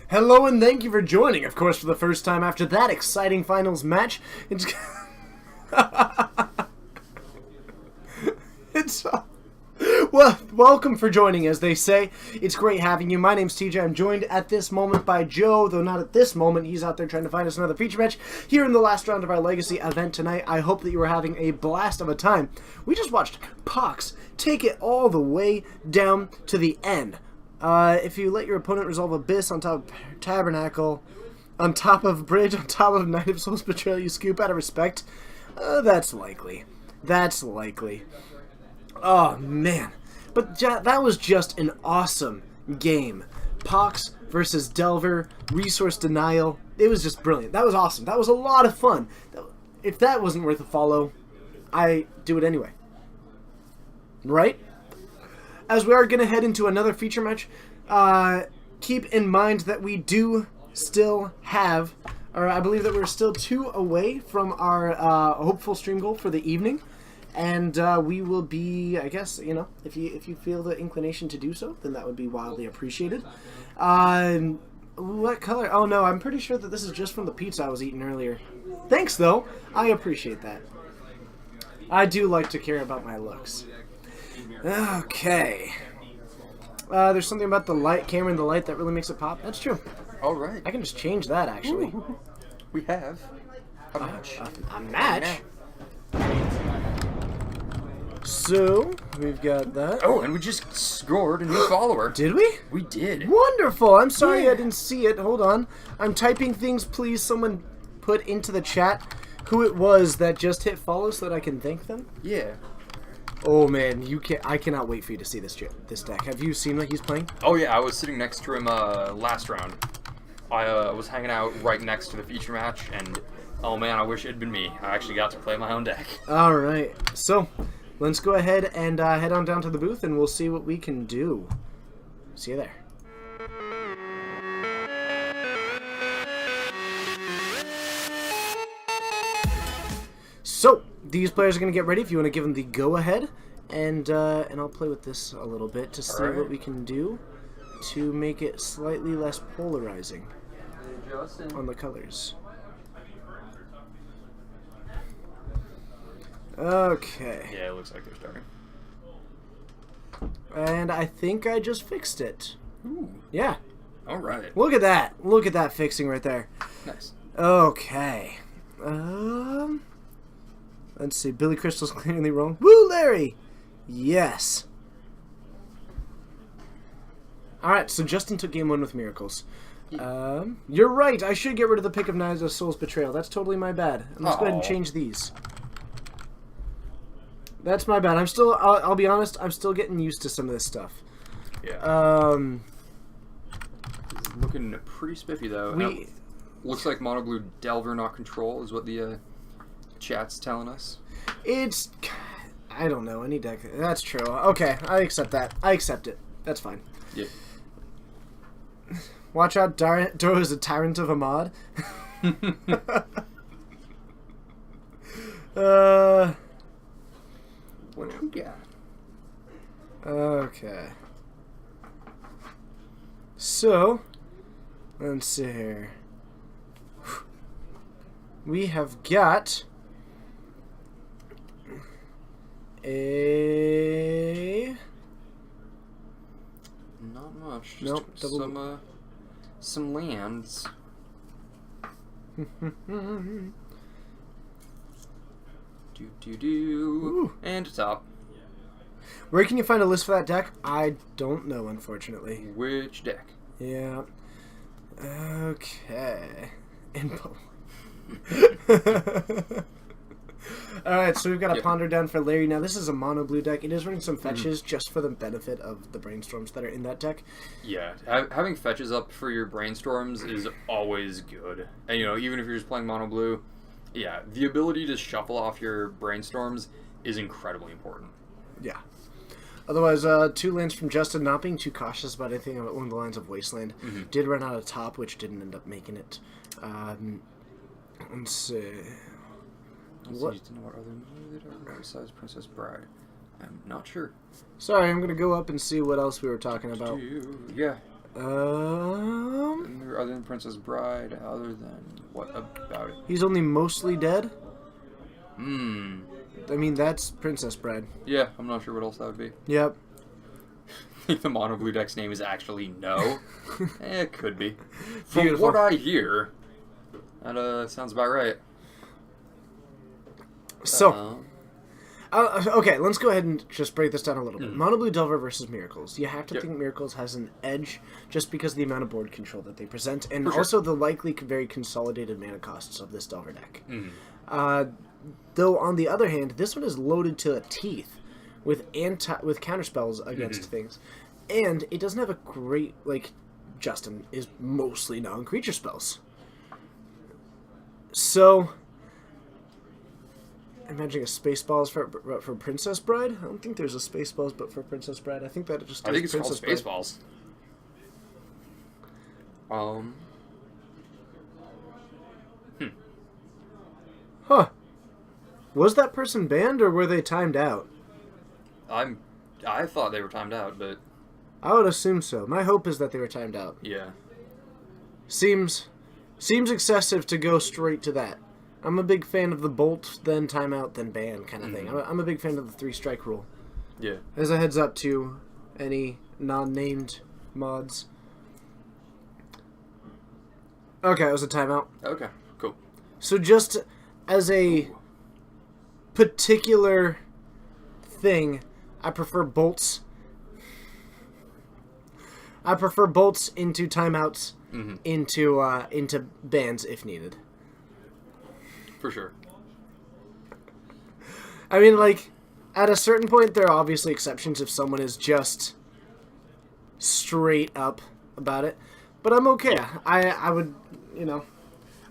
Hello and thank you for joining, of course, for the first time after that exciting finals match. Well, welcome for joining, as they say. It's great having you. My name's TJ. I'm joined at this moment by Joe, though not at this moment. He's out there trying to find us another feature match here in the last round of our Legacy event tonight. I hope that you were having a blast of a time. We just watched Pox take it all the way down to the end. If you let your opponent resolve Abyss on top of Tabernacle, on top of Bridge, on top of Knight of Souls Betrayal, you scoop out of respect. That's likely. That's likely. Oh, man. But that was just an awesome game. Pox versus Delver, resource denial. It was just brilliant. That was awesome. That was a lot of fun. If that wasn't worth a follow, I do it anyway. Right? As we are going to head into another feature match, keep in mind that we do still have, or I believe that we're still 2 away from our hopeful stream goal for the evening. And we will be, I guess, you know, if you feel the inclination to do so, then that would be wildly appreciated. What color? Oh no, I'm pretty sure that this is just from the pizza I was eating earlier. Thanks though, I appreciate that. I do like to care about my looks. Okay. There's something about the light, camera and the light that really makes it pop. That's true. Alright. I can just change that actually. We have a match. A match? So, we've got that. Oh, and we just scored a new follower. Did we? We did. Wonderful! I'm sorry Yeah. I didn't see it. Hold on. I'm typing things. Please, someone put into the chat who it was that just hit follow so that I can thank them. Yeah. Oh man, I cannot wait for you to see this deck. Have you seen what he's playing? Oh yeah, I was sitting next to him last round. I was hanging out right next to the feature match, and oh man, I wish it had been me. I actually got to play my own deck. All right. So, let's go ahead and head on down to the booth, and we'll see what we can do. See you there. So, these players are going to get ready if you want to give them the go-ahead, and I'll play with this a little bit to see what we can do to make it slightly less polarizing on the colors. Okay. Yeah, it looks like they're starting. And I think I just fixed it. Ooh. Yeah. All right. Look at that. Look at that fixing right there. Nice. Okay. Let's see. Billy Crystal's clearly wrong. Woo, Larry! Yes. Alright, so Justin took game 1 with Miracles. You're right. I should get rid of the pick of Knives of Soul's Betrayal. That's totally my bad. Let's go ahead and Aw. change these. That's my bad. I'll be honest, I'm still getting used to some of this stuff. Yeah. Looking pretty spiffy though. Looks like Mono Blue Delver, not Control, is what the chat's telling us. It's... I don't know. Any deck... That's true. Okay, I accept that. I accept it. That's fine. Yeah. Watch out, Doro is a tyrant of a mod. What you got? Okay. So, let's see here. We have got a... Not much. Just Nope, some lands. Ooh. And a top. Where can you find a list for that deck? I don't know, unfortunately. Which deck? Yeah. Okay. Info. Alright, so we've got a Yep. Ponder down for Larry. Now, this is a mono blue deck. It is running some fetches just for the benefit of the brainstorms that are in that deck. Yeah, having fetches up for your brainstorms is always good. And, even if you're just playing mono blue, yeah, the ability to shuffle off your brainstorms is incredibly important. Yeah. Otherwise, 2 lands from Justin, not being too cautious about anything along the lines of Wasteland. Did run out of top, which didn't end up making it. Let's see. What? Do you know what other movie that are besides Princess Bride? I'm not sure. Sorry, I'm going to go up and see what else we were talking about. Yeah. Other than Princess Bride, other than what about it? He's only mostly dead? Hmm. I mean, that's Princess Bride. Yeah, I'm not sure what else that would be. Yep. I think the mono blue deck's name is actually No. It could be. From Beautiful. what I hear, that sounds about right. So, okay, let's go ahead and just break this down a little bit. Mono Blue Delver versus Miracles. You have to Yep. think Miracles has an edge just because of the amount of board control that they present, and For sure. also the likely very consolidated mana costs of this Delver deck. Mhm. Though, on the other hand, this one is loaded to the teeth with counterspells against things. And it doesn't have a great, Justin is mostly non-creature spells. So... I'm imagining a Spaceballs for Princess Bride? I don't think there's a Spaceballs but for Princess Bride. I think that it just I does think it's Princess called Bride. Spaceballs. Huh. Was that person banned or were they timed out? I thought they were timed out, but I would assume so. My hope is that they were timed out. yeah. Seems excessive to go straight to that. I'm a big fan of the bolt, then timeout, then ban kind of thing. I'm a big fan of the 3-strike rule. Yeah. As a heads up to any non-named mods. Okay, it was a timeout. Okay, cool. So just as a particular thing, I prefer bolts. I prefer bolts into timeouts, into bans if needed. For sure. I mean, at a certain point, there are obviously exceptions if someone is just straight up about it. But I'm okay. Yeah. I would,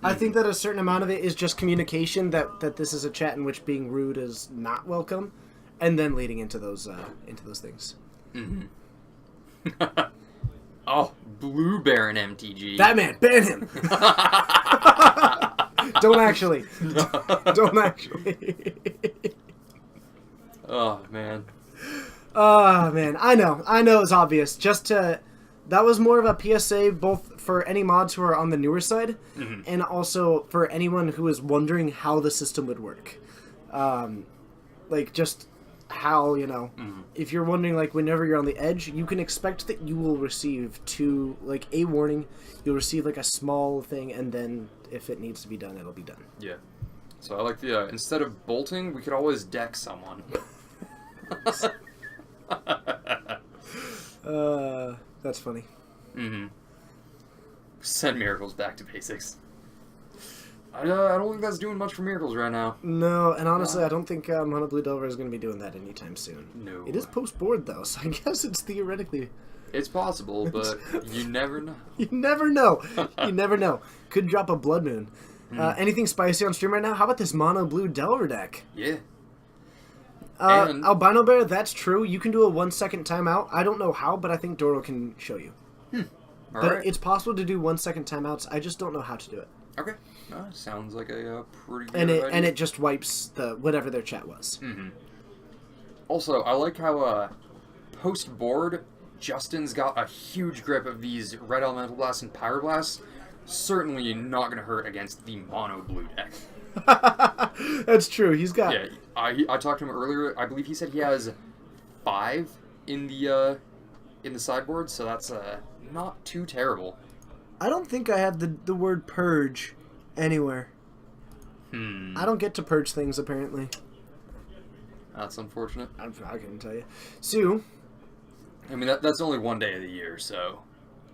I think that a certain amount of it is just communication that this is a chat in which being rude is not welcome, and then leading into those things. Oh, Blue Baron MTG. That man, ban him! Don't actually. Don't actually. Oh, man. Oh, man. I know it's obvious. That was more of a PSA both for any mods who are on the newer side and also for anyone who is wondering how the system would work. like just how, you know, if you're wondering, like, whenever you're on the edge, you can expect that you will receive a warning, you'll receive, like, a small thing, and then if it needs to be done, it'll be done. Yeah. So I like the, instead of bolting, we could always deck someone. That's funny. Send Miracles back to basics. I don't think that's doing much for Miracles right now. No, and honestly, I don't think Mono Blue Delver is going to be doing that anytime soon. No. It is post-board, though, so I guess it's theoretically... It's possible, but you never know. You never know. You never know. Could drop a Blood Moon. Anything spicy on stream right now? How about this Mono Blue Delver deck? Yeah. And- Albino Bear, that's true. You can do a 1 second timeout. I don't know how, but I think Doro can show you. All But right. it's possible to do 1 second timeouts. I just don't know how to do it. Okay. Sounds like a pretty good And idea. it just wipes the whatever their chat was. Also, I like how post board, Justin's got a huge grip of these Red Elemental Blasts and Pyroblast. Certainly not going to hurt against the Mono Blue deck. That's true. He's got... Yeah, I talked to him earlier. I believe he said he has 5 in the sideboard, so that's not too terrible. I don't think I have the word purge anywhere. I don't get to purge things, apparently. That's unfortunate. I couldn't tell you. Sue. I mean, that's only one day of the year, so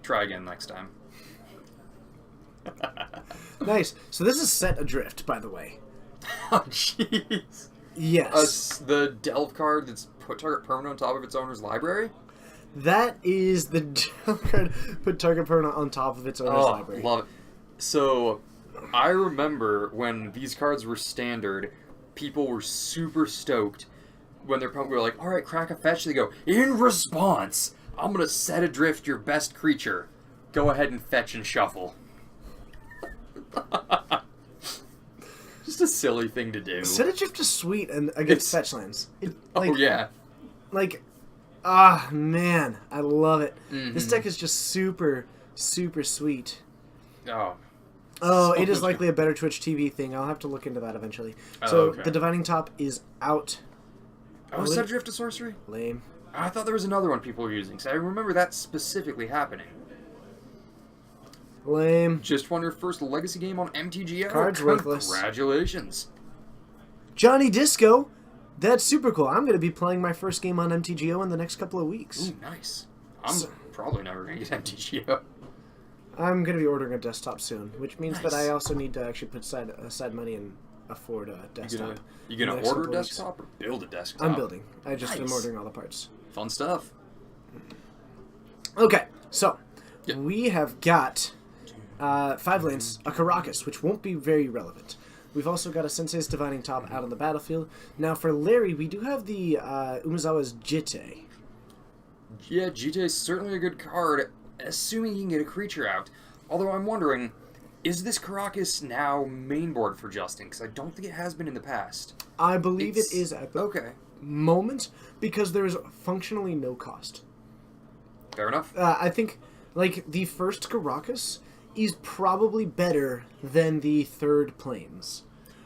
try again next time. Nice. So this is Set Adrift, by the way. Oh, jeez. Yes. The Delve card that's put target permanent on top of its owner's library? That is the card put target permanent on top of its owner's library. Love it. So, I remember when these cards were standard, people were super stoked when their opponent were like, alright, crack a fetch. They go, in response, I'm going to set adrift your best creature. Go ahead and fetch and shuffle. Just a silly thing to do. Set Adrift is sweet and against It's- fetch lands. It, Oh, yeah. Like, man, I love it. This deck is just super, super sweet. Oh. Oh, So it is much likely a better Twitch TV thing. I'll have to look into that eventually. Oh, So, okay. the Divining Top is out. Oh, is that Drift of Sorcery? Lame. I thought there was another one people were using, so I remember that specifically happening. Lame. Just won your first Legacy game on MTGO. Cards worthless. Congratulations. Johnny Disco. That's super cool. I'm going to be playing my first game on MTGO in the next couple of weeks. Ooh, nice. I'm probably never going to get MTGO. I'm going to be ordering a desktop soon, which means that Nice. I also need to actually put aside money and afford a desktop. You in the gonna next order a couple weeks. desktop or build a desktop? I'm building. I just am Nice. ordering all the parts. Fun stuff. Okay, so Yep. we have got 5 lands, a Karakas, which won't be very relevant. We've also got a Sensei's Divining Top out on the battlefield. Now for Larry, we do have the Umezawa's Jitte. Yeah, GTA is certainly a good card, assuming you can get a creature out. Although I'm wondering, is this Karakas now mainboard for Justin? Because I don't think it has been in the past. I believe It's- it is at the Okay, moment because there is functionally no cost. fair enough. I think, like, the first Karakas is probably better than the third planes.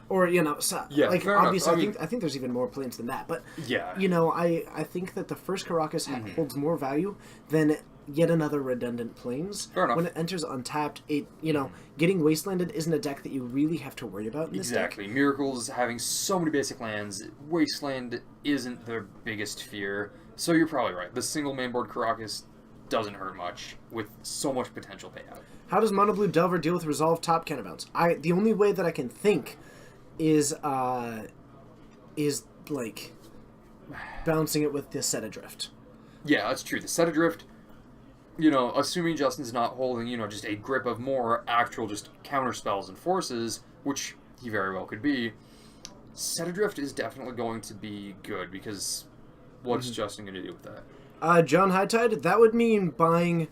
Or, you know, so, Yeah, like, fair enough. obviously, I I think there's even more planes than that. But, Yeah. you know, I think that the first Karakas holds more value than yet another redundant planes. Fair enough. When it enters untapped, getting Wastelanded isn't a deck that you really have to worry about in this deck. Exactly. Miracles having so many basic lands, Wasteland isn't their biggest fear. So you're probably right. The single mainboard Karakas doesn't hurt much with so much potential payout. How does Mono Blue Delver deal with Resolve top counterbalance? The only way that I can think is like bouncing it with the Set Adrift. Yeah, that's true. The Set Adrift, you know, assuming Justin's not holding, you know, just a grip of more actual just counter spells and forces, which he very well could be, Set Adrift is definitely going to be good because what's Justin going to do with that? John Hightide, that would mean buying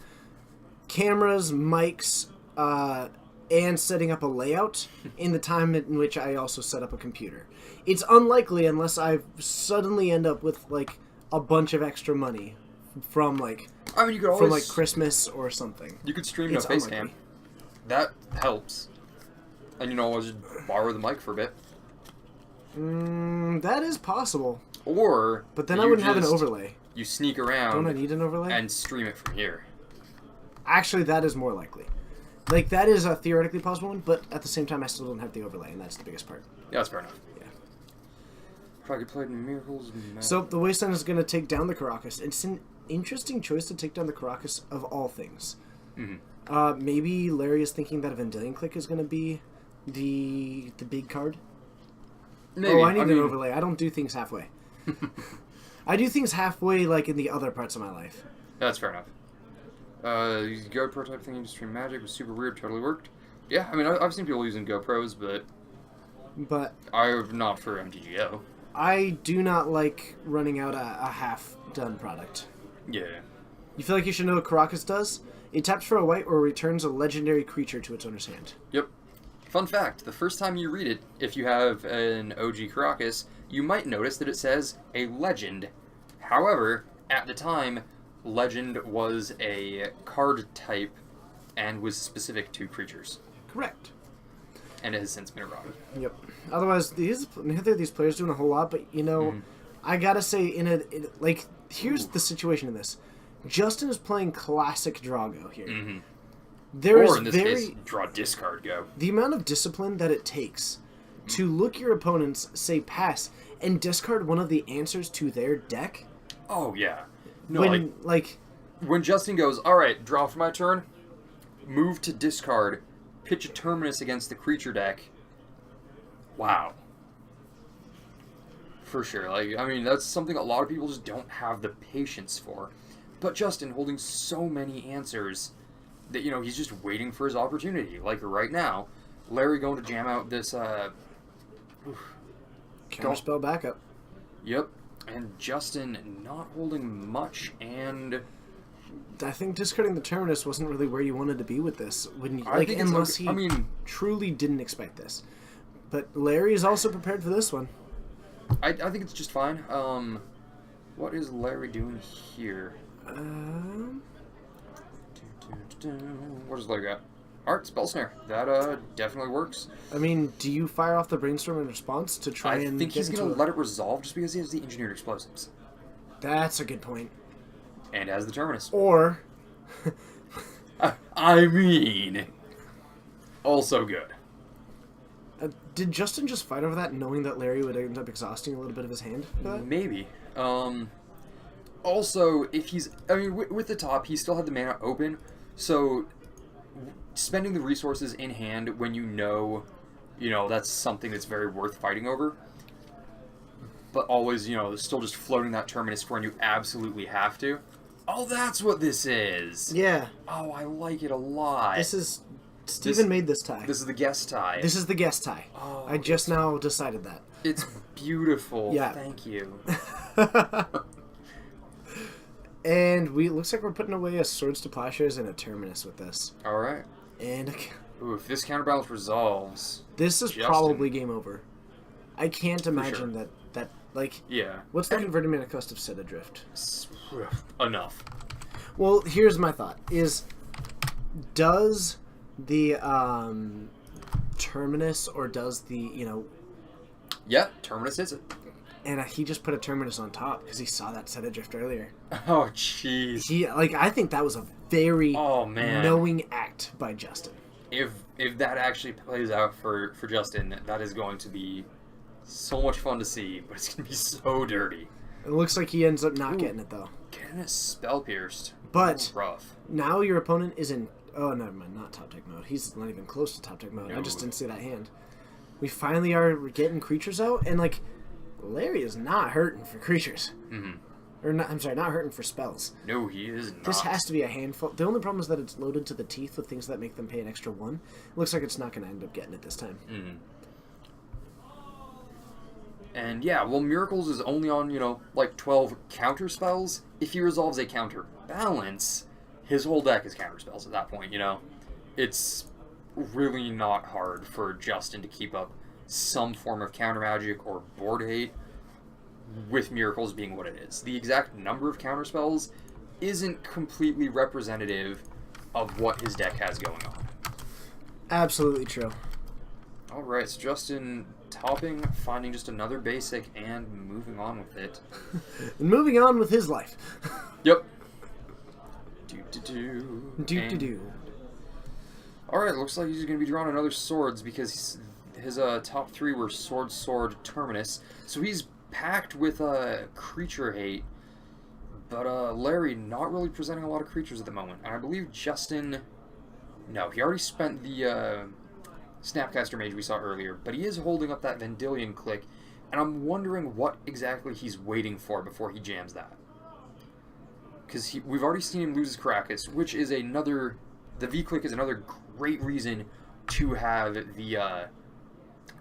cameras, mics, and setting up a layout in the time in which I also set up a computer. It's unlikely unless I suddenly end up with, like, a bunch of extra money from, like, I mean, you could always from, like, Christmas or something. you could stream no It's face cam. unlikely. That helps. And you know, always just borrow the mic for a bit. That is possible. Or But then I you wouldn't have an just- overlay. You sneak Don't I around need an overlay? and stream it from here. Actually, that is more likely. Like, that is a theoretically possible one, but at the same time, I still don't have the overlay, and that's the biggest part. Yeah, that's fair enough. Yeah. If I could play Miracles. So, the Wasteland is going to take down the Caracas. It's an interesting choice to take down the Caracas of all things. Mm-hmm. Maybe Larry is thinking that a Vendilion Click is going to be the big card. Maybe. Oh, I need mean, an overlay. I don't do things halfway. I do things halfway, like, in the other parts of my life. That's fair enough. Go prototype thing to stream Magic was super weird. Totally worked. Yeah, I mean, I've seen people using GoPros, but But I'm not for MTGO. I do not like running out a half-done product. Yeah. You feel like you should know what Caracas does? It taps for a white or returns a legendary creature to its owner's hand. Yep. Fun fact, the first time you read it, if you have an OG Caracas, you might notice that it says a legend. However, at the time, legend was a card type and was specific to creatures. Correct. And it has since been eroded. Yep. Otherwise, neither of these players doing a whole lot, but, you know, I gotta say, here's the situation in this. Justin is playing classic Drago here. Mm-hmm. There is Or in this case, draw discard go. the amount of discipline that it takes to look your opponents, say pass, and discard one of the answers to their deck. Oh, yeah. No, When, when Justin goes, alright, draw for my turn, move to discard, pitch a Terminus against the creature deck. Wow. For sure. Like, I mean, that's something a lot of people just don't have the patience for. But Justin holding so many answers that, you know, he's just waiting for his opportunity. Like right now, Larry going to jam out this, counterspell backup. Yep. And Justin not holding much, and I think discarding the Terminus wasn't really where you wanted to be with this. When you, I like, think it's unless okay. he I mean, truly didn't expect this. But Larry is also prepared for this one. I think it's just fine. What is Larry doing here? What does Larry got? Art Spell Snare. That definitely works. I mean, do you fire off the Brainstorm in response to try I and think get he's into gonna a... let it resolve just because he has the Engineered Explosives That's a good point. and has the Terminus. Or I mean, also good. did Justin just fight over that, knowing that Larry would end up exhausting a little bit of his hand for that? Maybe. Also, if he's, I mean, with the top, he still had the mana open, so spending the resources in hand when you know, that's something that's very worth fighting over. But always, still just floating that Terminus for when you absolutely have to. Oh, that's what this is. Yeah. Oh, I like it a lot. This is... Steven made this tie. This is the guest tie. This is the guest tie. Oh, I just now decided that. It's beautiful. Yeah. Thank you. And looks like we're putting away a Swords to Plowshares and a Terminus with this. All right. And Ooh, if this counterbalance resolves, this is Justin. probably game over. I can't imagine that yeah. what's the converted mana cost of Set Adrift? Enough. Well, here's my thought: does the Terminus, or does the Yeah, Terminus hits it. and he just put a Terminus on top because he saw that Set Adrift earlier. Oh, jeez. I think that was a very Oh, man. knowing act by Justin. If that actually plays out for Justin, that is going to be so much fun to see, but it's going to be so dirty. It looks like he ends up not getting it though. Getting a spell pierced. But rough. now your opponent is in... Oh, never mind. Not top deck mode. He's not even close to top deck mode. I just No. didn't see that hand. We finally are getting creatures out, and, Larry is not hurting for creatures. Mm-hmm. Or, not, I'm sorry, not hurting for spells. No, he is not. This has to be a handful. The only problem is that it's loaded to the teeth with things that make them pay an extra 1. It looks like it's not going to end up getting it this time. Mm-hmm. And yeah, well, Miracles is only on, 12 counter spells. If he resolves a counter balance, his whole deck is counter spells at that point, It's really not hard for Justin to keep up some form of counter magic or board hate, with Miracles being what it is. The exact number of counter spells isn't completely representative of what his deck has going on. Absolutely true. Alright, so Justin topping, finding just another basic, and moving on with it. And moving on with his life. Yep. Do-do-do. Do-do-do. Alright, looks like he's going to be drawing another swords because his top 3 were sword, sword, terminus. So he's packed with creature hate. But Larry not really presenting a lot of creatures at the moment. And I believe Justin... No, he already spent the Snapcaster Mage we saw earlier. But he is holding up that Vendilion Click. And I'm wondering what exactly he's waiting for before he jams that. Because we've already seen him lose his Caracas, which is another... The V-Click is another great reason to have the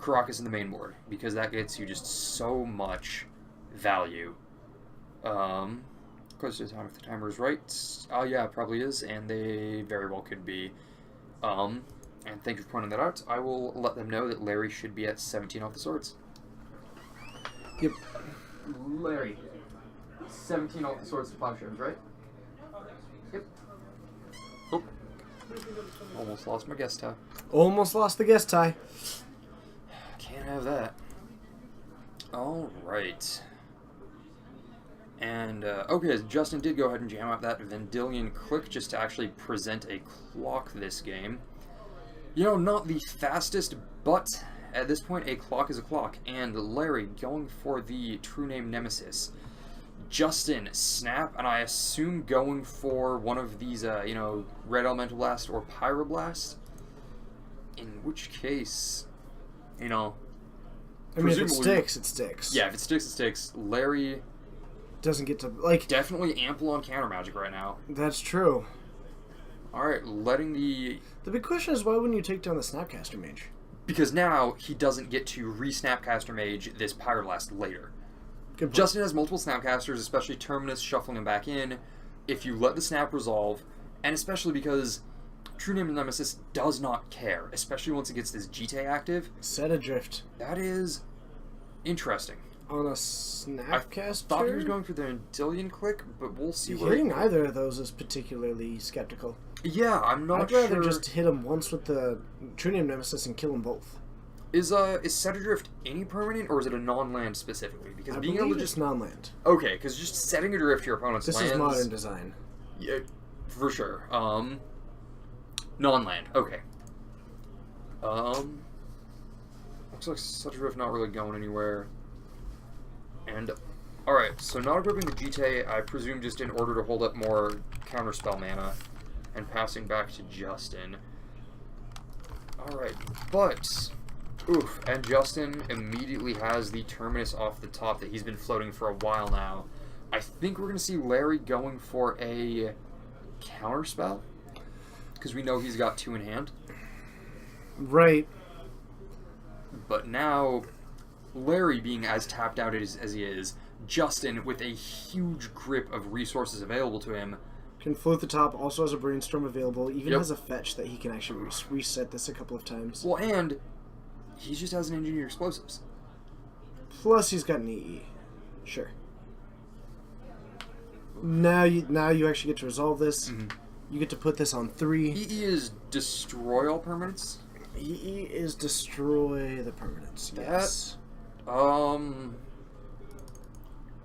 Caracas in the main board. Because that gets you just so much value. Close to the time if the timer is right. Yeah, it probably is, and they very well could be. And thank you for pointing that out. I will let them know that Larry should be at 17 off the swords. Yep. Larry, 17 off the swords to plowshares, right? Yep. Oh. Almost lost my guest tie. Almost lost the guest tie. Can't have that. Alright. And, okay, Justin did go ahead and jam out that Vendilion Click just to actually present a clock this game. You know, not the fastest, but at this point, a clock is a clock. And Larry going for the true name Nemesis. Justin, Snap, and I assume going for one of these, you know, Red Elemental Blast or Pyroblast. In which case, you know... I mean, if it sticks, it sticks. Yeah, if it sticks, it sticks. Larry... Doesn't get to, like... Definitely ample on counter magic right now. That's true. Alright, letting the... The big question is, why wouldn't you take down the Snapcaster Mage? Because now, he doesn't get to re-Snapcaster Mage this Pyroblast later. Good point. Justin has multiple Snapcasters, especially Terminus, shuffling him back in. If you let the Snap resolve, and especially because True Name Nemesis does not care, especially once it gets this GT active. Set Adrift. That is interesting. On a Snapcaster? I thought he was going for the Vendilion Click, but we'll see where... Hitting either of those is particularly skeptical. Yeah, I'm not I'd sure... rather just hit him once with the True Name Nemesis and kill them both. Is Set Adrift any permanent, or is it a non-land specifically? Because I being believe able to it's just... non-land. Okay, because just setting adrift your opponent's This lands... is modern design. Yeah, for sure. Non-land. Okay. Looks like Set Adrift not really going anywhere. And, alright, so not equipping the GT, I presume just in order to hold up more counterspell mana, and passing back to Justin. Alright, but... Oof, and Justin immediately has the Terminus off the top that he's been floating for a while now. I think we're going to see Larry going for a counterspell, because we know he's got 2 in hand. Right. But now... Larry being as tapped out as he is, Justin with a huge grip of resources available to him. Can float the top, also has a Brainstorm available, even Yep. has a fetch that he can actually reset this a couple of times. Well, and he just has an Engineered Explosives. Plus he's got an EE. Sure. Now you actually get to resolve this. Mm-hmm. You get to put this on 3. EE is destroy all permanents? EE is destroy the permanents. Yes. Are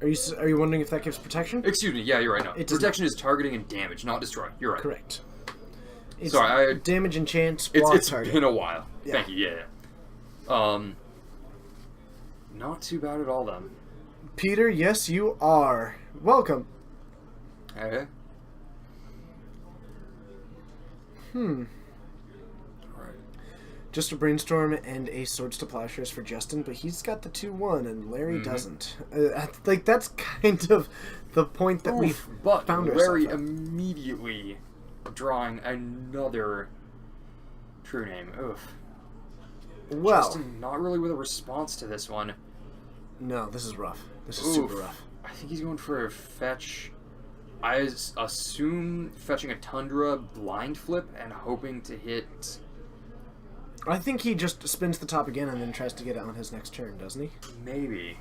you wondering if that gives protection? Excuse me, yeah, you're right. No. It does Protection is targeting and damage, not destroy. You're right. Correct. It's Sorry, damage and chance, block It's target. been a while. Yeah. Thank you, yeah. Not too bad at all, then. Peter, yes, you are. Welcome. Okay. Alright. Just a Brainstorm and a Swords to Plowshares for Justin, but he's got the 2-1 and Larry doesn't. Like, that's kind of the point that we But found Larry ourselves at. immediately drawing another true name. Oof. Well, Justin not really with a response to this one. no, this is rough. This is Oof. super rough. I think he's going for a fetch. I assume fetching a Tundra blind flip and hoping to hit... I think he just spins the top again and then tries to get it on his next turn, doesn't he? Maybe.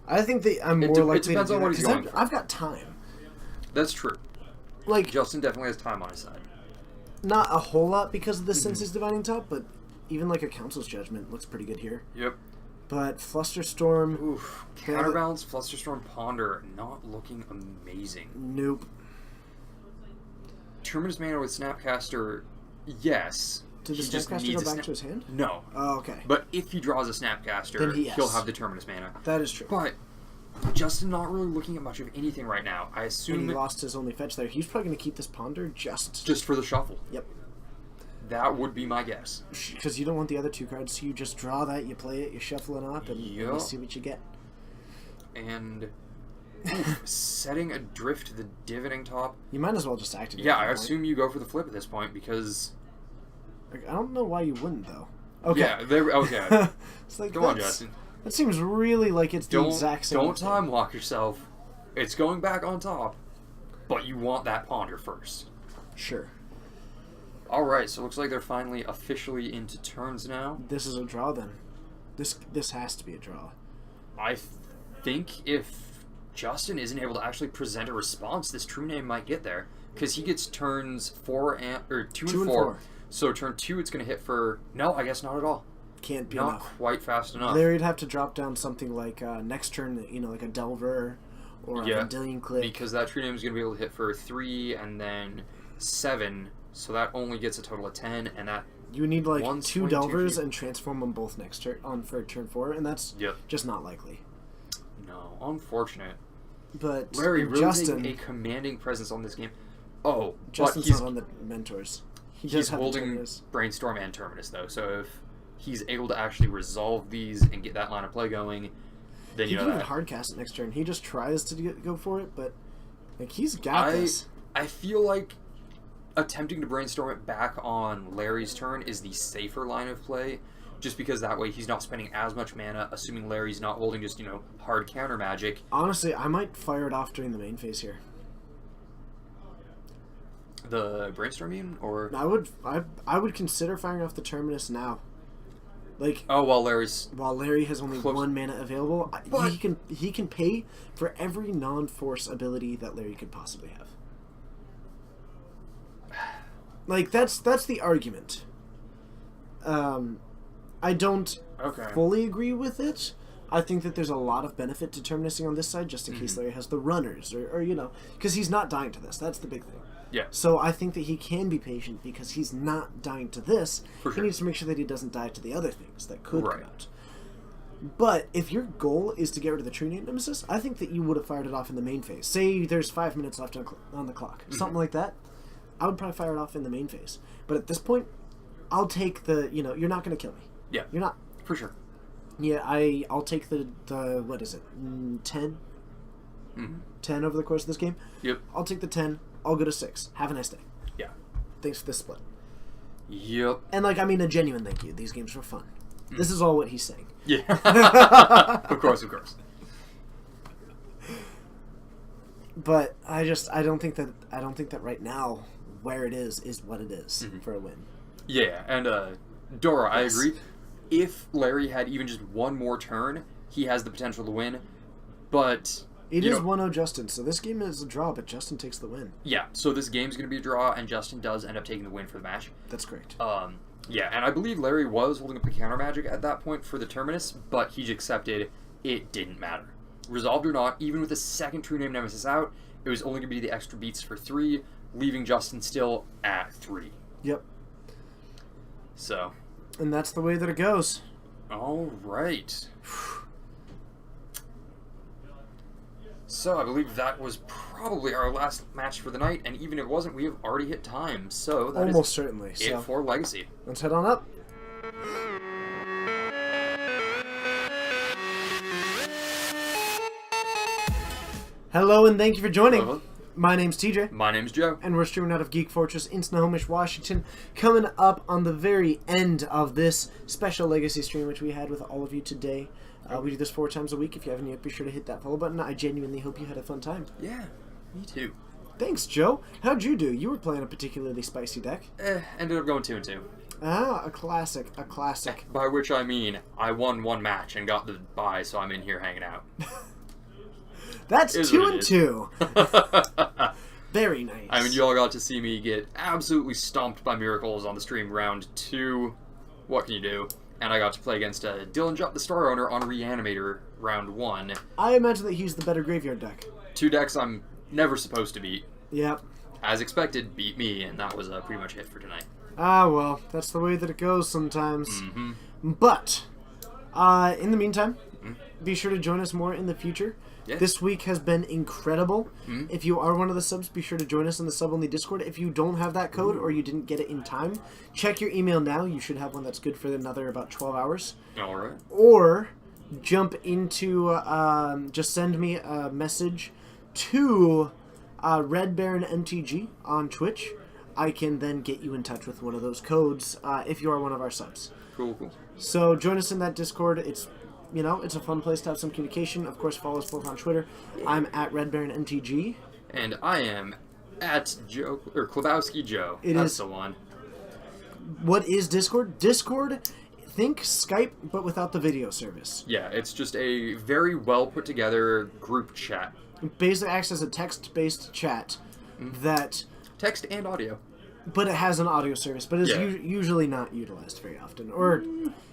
I think I'm It more de- it likely depends to on do what that, he's 'cause going for. I've got time. That's true. Like, Justin definitely has time on his side. not a whole lot because of the Sensei's Divining Top, but even like a Council's Judgment looks pretty good here. Yep. But Flusterstorm, Oof. Counterbalance, Flusterstorm, Ponder, not looking amazing. nope. Terminus Mana with Snapcaster, yes. Did the He just Snapcaster needs go a back to his hand? No. Oh, okay. But if he draws a Snapcaster, Then he'll yes. have the Terminus Mana. That is true. But Justin not really looking at much of anything right now. I When assume he lost his only fetch there, he's probably going to keep this Ponder just for the shuffle. Yep. That would be my guess. Because you don't want the other two cards, so you just draw that, you play it, you shuffle it up, and you Yup. see what you get. And setting Adrift to the Dividing Top. You might as well just activate Yeah, it at I that point. assume you go for the flip at this point because. Like, I don't know why you wouldn't, though. Okay. Yeah, okay. It's like, Go on, that's- Justin. That seems really like it's the Don't exact same don't thing. time lock yourself. It's going back on top, but you want that Ponder first. Sure. All right, so it looks like they're finally officially into turns now. This is a draw, then. This has to be a draw. I think if Justin isn't able to actually present a response, this True Name might get there because he gets turns 2 and 4. So turn 2, it's going to hit for no, I guess not at all. Can't be Not enough. quite fast enough. Larry'd have to drop down something like next turn, like a Delver or a Vendilion Click. Because that True Name is going to be able to hit for 3 and then 7, so that only gets a total of 10, and that You need like One 2 swing, 2 Delvers feet. and transform them both next turn for turn 4, and that's Yep. just not likely. no, unfortunate. But Larry really Justin, taking a commanding presence on this game. Oh, Justin's but he's not on the mentors. He he's does have the holding Terminus. Brainstorm and Terminus though, so if he's able to actually resolve these and get that line of play going, then He you can know even that. hard cast it next turn. He just tries to go for it, but like he's got this. I feel like attempting to brainstorm it back on Larry's turn is the safer line of play, just because that way he's not spending as much mana, assuming Larry's not holding just, hard counter magic. Honestly, I might fire it off during the main phase here. The brainstorm mean? Or I would consider firing off the Terminus now. Like oh, while Larry's while Larry has only Close. 1 mana available, But- he can pay for every non-force ability that Larry could possibly have. Like that's the argument. I don't okay. fully agree with it. I think that there's a lot of benefit to terminusing on this side, just in case Larry has the runners, or because he's not dying to this. That's the big thing. Yeah. So I think that he can be patient because he's not dying to this. For He sure. needs to make sure that he doesn't die to the other things that could Right. come out. But if your goal is to get rid of the True Name Nemesis, I think that you would have fired it off in the main phase. Say there's 5 minutes left on the clock, something like that. I would probably fire it off in the main phase. But at this point, I'll take the. You're not going to kill me. Yeah, You're not. for sure. Yeah, I'll take the what is it? 10? Mhm. 10 over the course of this game. Yep. I'll take the 10. I'll go to 6. Have a nice day. Yeah. Thanks for this split. Yep. And a genuine thank you. These games were fun. This is all what he's saying. Yeah. Of course. But I don't think that right now where it is what it is for a win. Yeah, and Dora, Yes. I agree. If Larry had even just one more turn, he has the potential to win. But It you is know, 1-0 Justin, so this game is a draw, but Justin takes the win. yeah. So this game's going to be a draw, and Justin does end up taking the win for the match. That's correct. Yeah, and I believe Larry was holding up the counter magic at that point for the Terminus, but he accepted it didn't matter. Resolved or not, even with the second True Name Nemesis out, it was only going to be the extra beats for 3, leaving Justin still at 3. Yep. So, And that's the way that it goes. all right. So, I believe that was probably our last match for the night, and even if it wasn't, we have already hit time. So, that is Almost certainly. it So for Legacy. let's head on up. Hello and thank you for joining. Hello. My name's TJ. My name's Joe. And we're streaming out of Geek Fortress in Snohomish, Washington. Coming up on the very end of this special Legacy stream, which we had with all of you today. We do this 4 times a week. If you haven't yet, be sure to hit that follow button. I genuinely hope you had a fun time. Yeah, me too. Thanks, Joe. How'd you do? You were playing a particularly spicy deck. Ended up going 2-2. Ah, a classic. A classic. By which I mean, I won one match and got the bye, so I'm in here hanging out. That's Is 2 what and it is. 2. Very nice. I mean, you all got to see me get absolutely stomped by Miracles on the stream round 2. What can you do? and I got to play against Dylan Jupp, the Star Owner, on Reanimator round 1. I imagine that he's the better graveyard deck. 2 decks I'm never supposed to beat. Yep. As expected, beat me, and that was pretty much it for tonight. Ah, well, that's the way that it goes sometimes. Mm-hmm. But, in the meantime, be sure to join us more in the future. Yeah. This week has been incredible. If you are one of the subs, be sure to join us in the sub-only Discord. If you don't have that code or you didn't get it in time, check your email now. You should have one that's good for another about 12 hours. All right. Or jump into, just send me a message to Red Baron MTG on Twitch. I can then get you in touch with one of those codes if you are one of our subs. Cool, cool. So join us in that Discord. It's it's a fun place to have some communication. Of course, follow us both on Twitter. I'm at Red Baron MTG. And I am at Joe, or Klabowski Joe. It That's is- the one. What is Discord? Discord, think Skype, but without the video service. Yeah, it's just a very well put together group chat. It basically acts as a text-based chat that, Text and audio. but it has an audio service, but it's Yeah. usually not utilized very often, or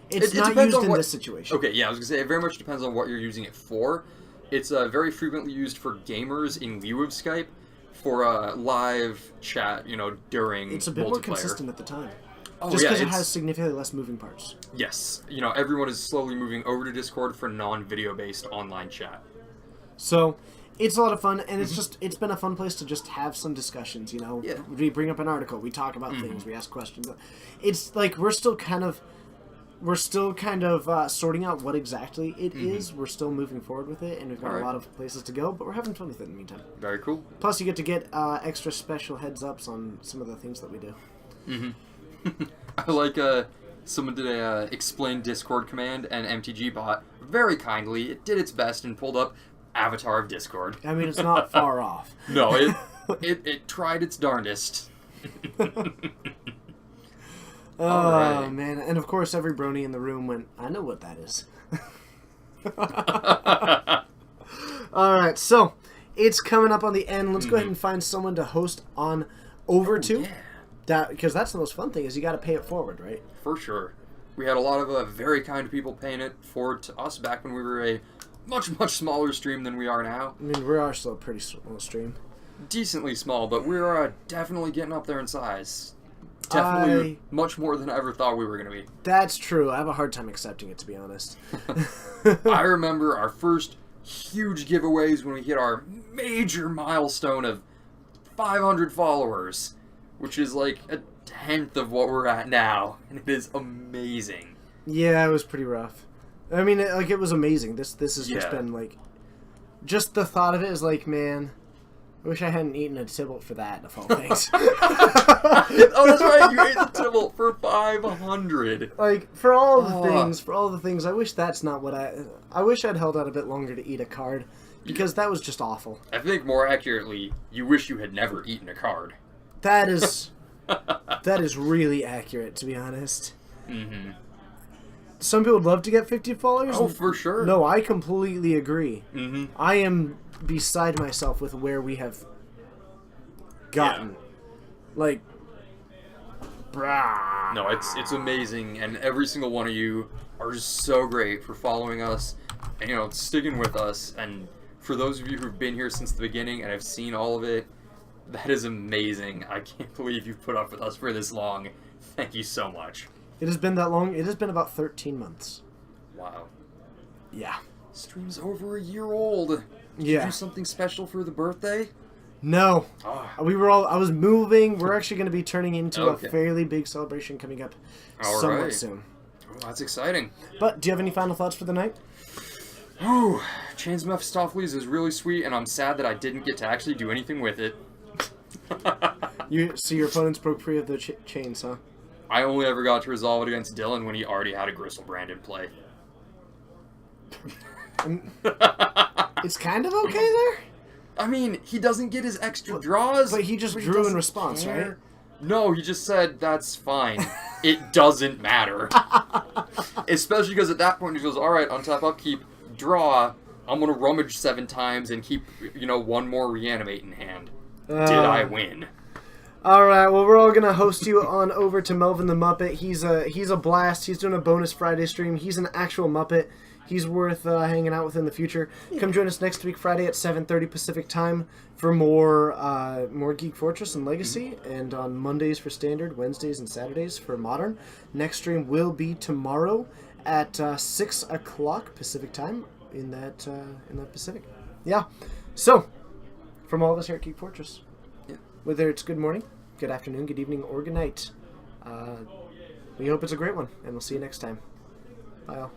it's It not depends used on in what- this situation. Okay, yeah, I was gonna say it very much depends on what you're using it for. It's very frequently used for gamers in lieu of Skype for live chat. During It's a bit more multiplayer. consistent at the time. Oh, Just yeah, because it it's- has significantly less moving parts. Yes, everyone is slowly moving over to Discord for non-video based online chat. So, it's a lot of fun, and it's been a fun place to just have some discussions, Yeah. We bring up an article, we talk about things, we ask questions. It's like we're still kind of sorting out what exactly it is. We're still moving forward with it, and we've got Alright. a lot of places to go, but we're having fun with it in the meantime. Very cool. Plus, you get to get extra special heads-ups on some of the things that we do. I like someone did a explain Discord command, and MTG bot very kindly it did its best and pulled up Avatar of Discord. I mean, it's not far off. No, it tried its darndest. Oh, Alright. man. And of course, every brony in the room went, I know what that is. Alright, so it's coming up on the end. Let's go ahead and find someone to host on over to. Yeah, Because that's the most fun thing, is you got to pay it forward, right? for sure. We had a lot of very kind people paying it forward to us back when we were a much, much smaller stream than we are now. I mean, we are still a pretty small stream. Decently small, but we're definitely getting up there in size. Definitely much more than I ever thought we were going to be. That's true. I have a hard time accepting it, to be honest. I remember our first huge giveaways when we hit our major milestone of 500 followers, which is like a tenth of what we're at now, and it is amazing. Yeah, it was pretty rough. I mean, it was amazing. This has just Yeah. been, like... Just the thought of it is like, man... I wish I hadn't eaten a Tybalt for that, of all things. Oh, that's right, you ate the Tybalt for 500. Like, for all the Oh. things, I wish that's not what I wish I'd held out a bit longer to eat a card, because that was just awful. I think more accurately, you wish you had never eaten a card. That is really accurate, to be honest. Mm-hmm. Some people would love to get 50 followers. Oh, for sure. No, I completely agree. Mm-hmm. I am beside myself with where we have gotten. Like, brah. No, it's amazing, and every single one of you are just so great for following us and sticking with us. And for those of you who've been here since the beginning and have seen all of it, that is amazing. I can't believe you've put up with us for this long. Thank you so much. It has been that long. It has been about 13 months. Wow. Yeah. Stream's over a year old. Did you Yeah. do something special for the birthday? No. Oh, I was moving. We're actually going to be turning into Okay. a fairly big celebration coming up All somewhat right. soon. that's exciting. But do you have any final thoughts for the night? Ooh, Chains Mephistopheles is really sweet, and I'm sad that I didn't get to actually do anything with it. So your opponents broke free of the chains, huh? I only ever got to resolve it against Dylan when he already had a Gristlebrand in play. It's kind of okay there. I mean, he doesn't get his extra draws. But he just drew in doesn't response, care. right? No, he just said, that's fine. It doesn't matter. Especially because at that point he goes, alright, untap, upkeep, draw. I'm going to rummage 7 times and keep, one more reanimate in hand. Did I win? All right, well, we're all gonna host you on over to Melvin the Muppet. He's a blast. He's doing a bonus Friday stream. He's an actual Muppet. He's worth hanging out with in the future. Come join us next week, Friday at 7:30 Pacific time for more Geek Fortress and Legacy, and on Mondays for Standard, Wednesdays and Saturdays for Modern. Next stream will be tomorrow at 6 o'clock Pacific time in that Pacific. Yeah. So, from all of us here at Geek Fortress, whether it's good morning, good afternoon, good evening, or good night, we hope it's a great one, and we'll see you next time. Bye all.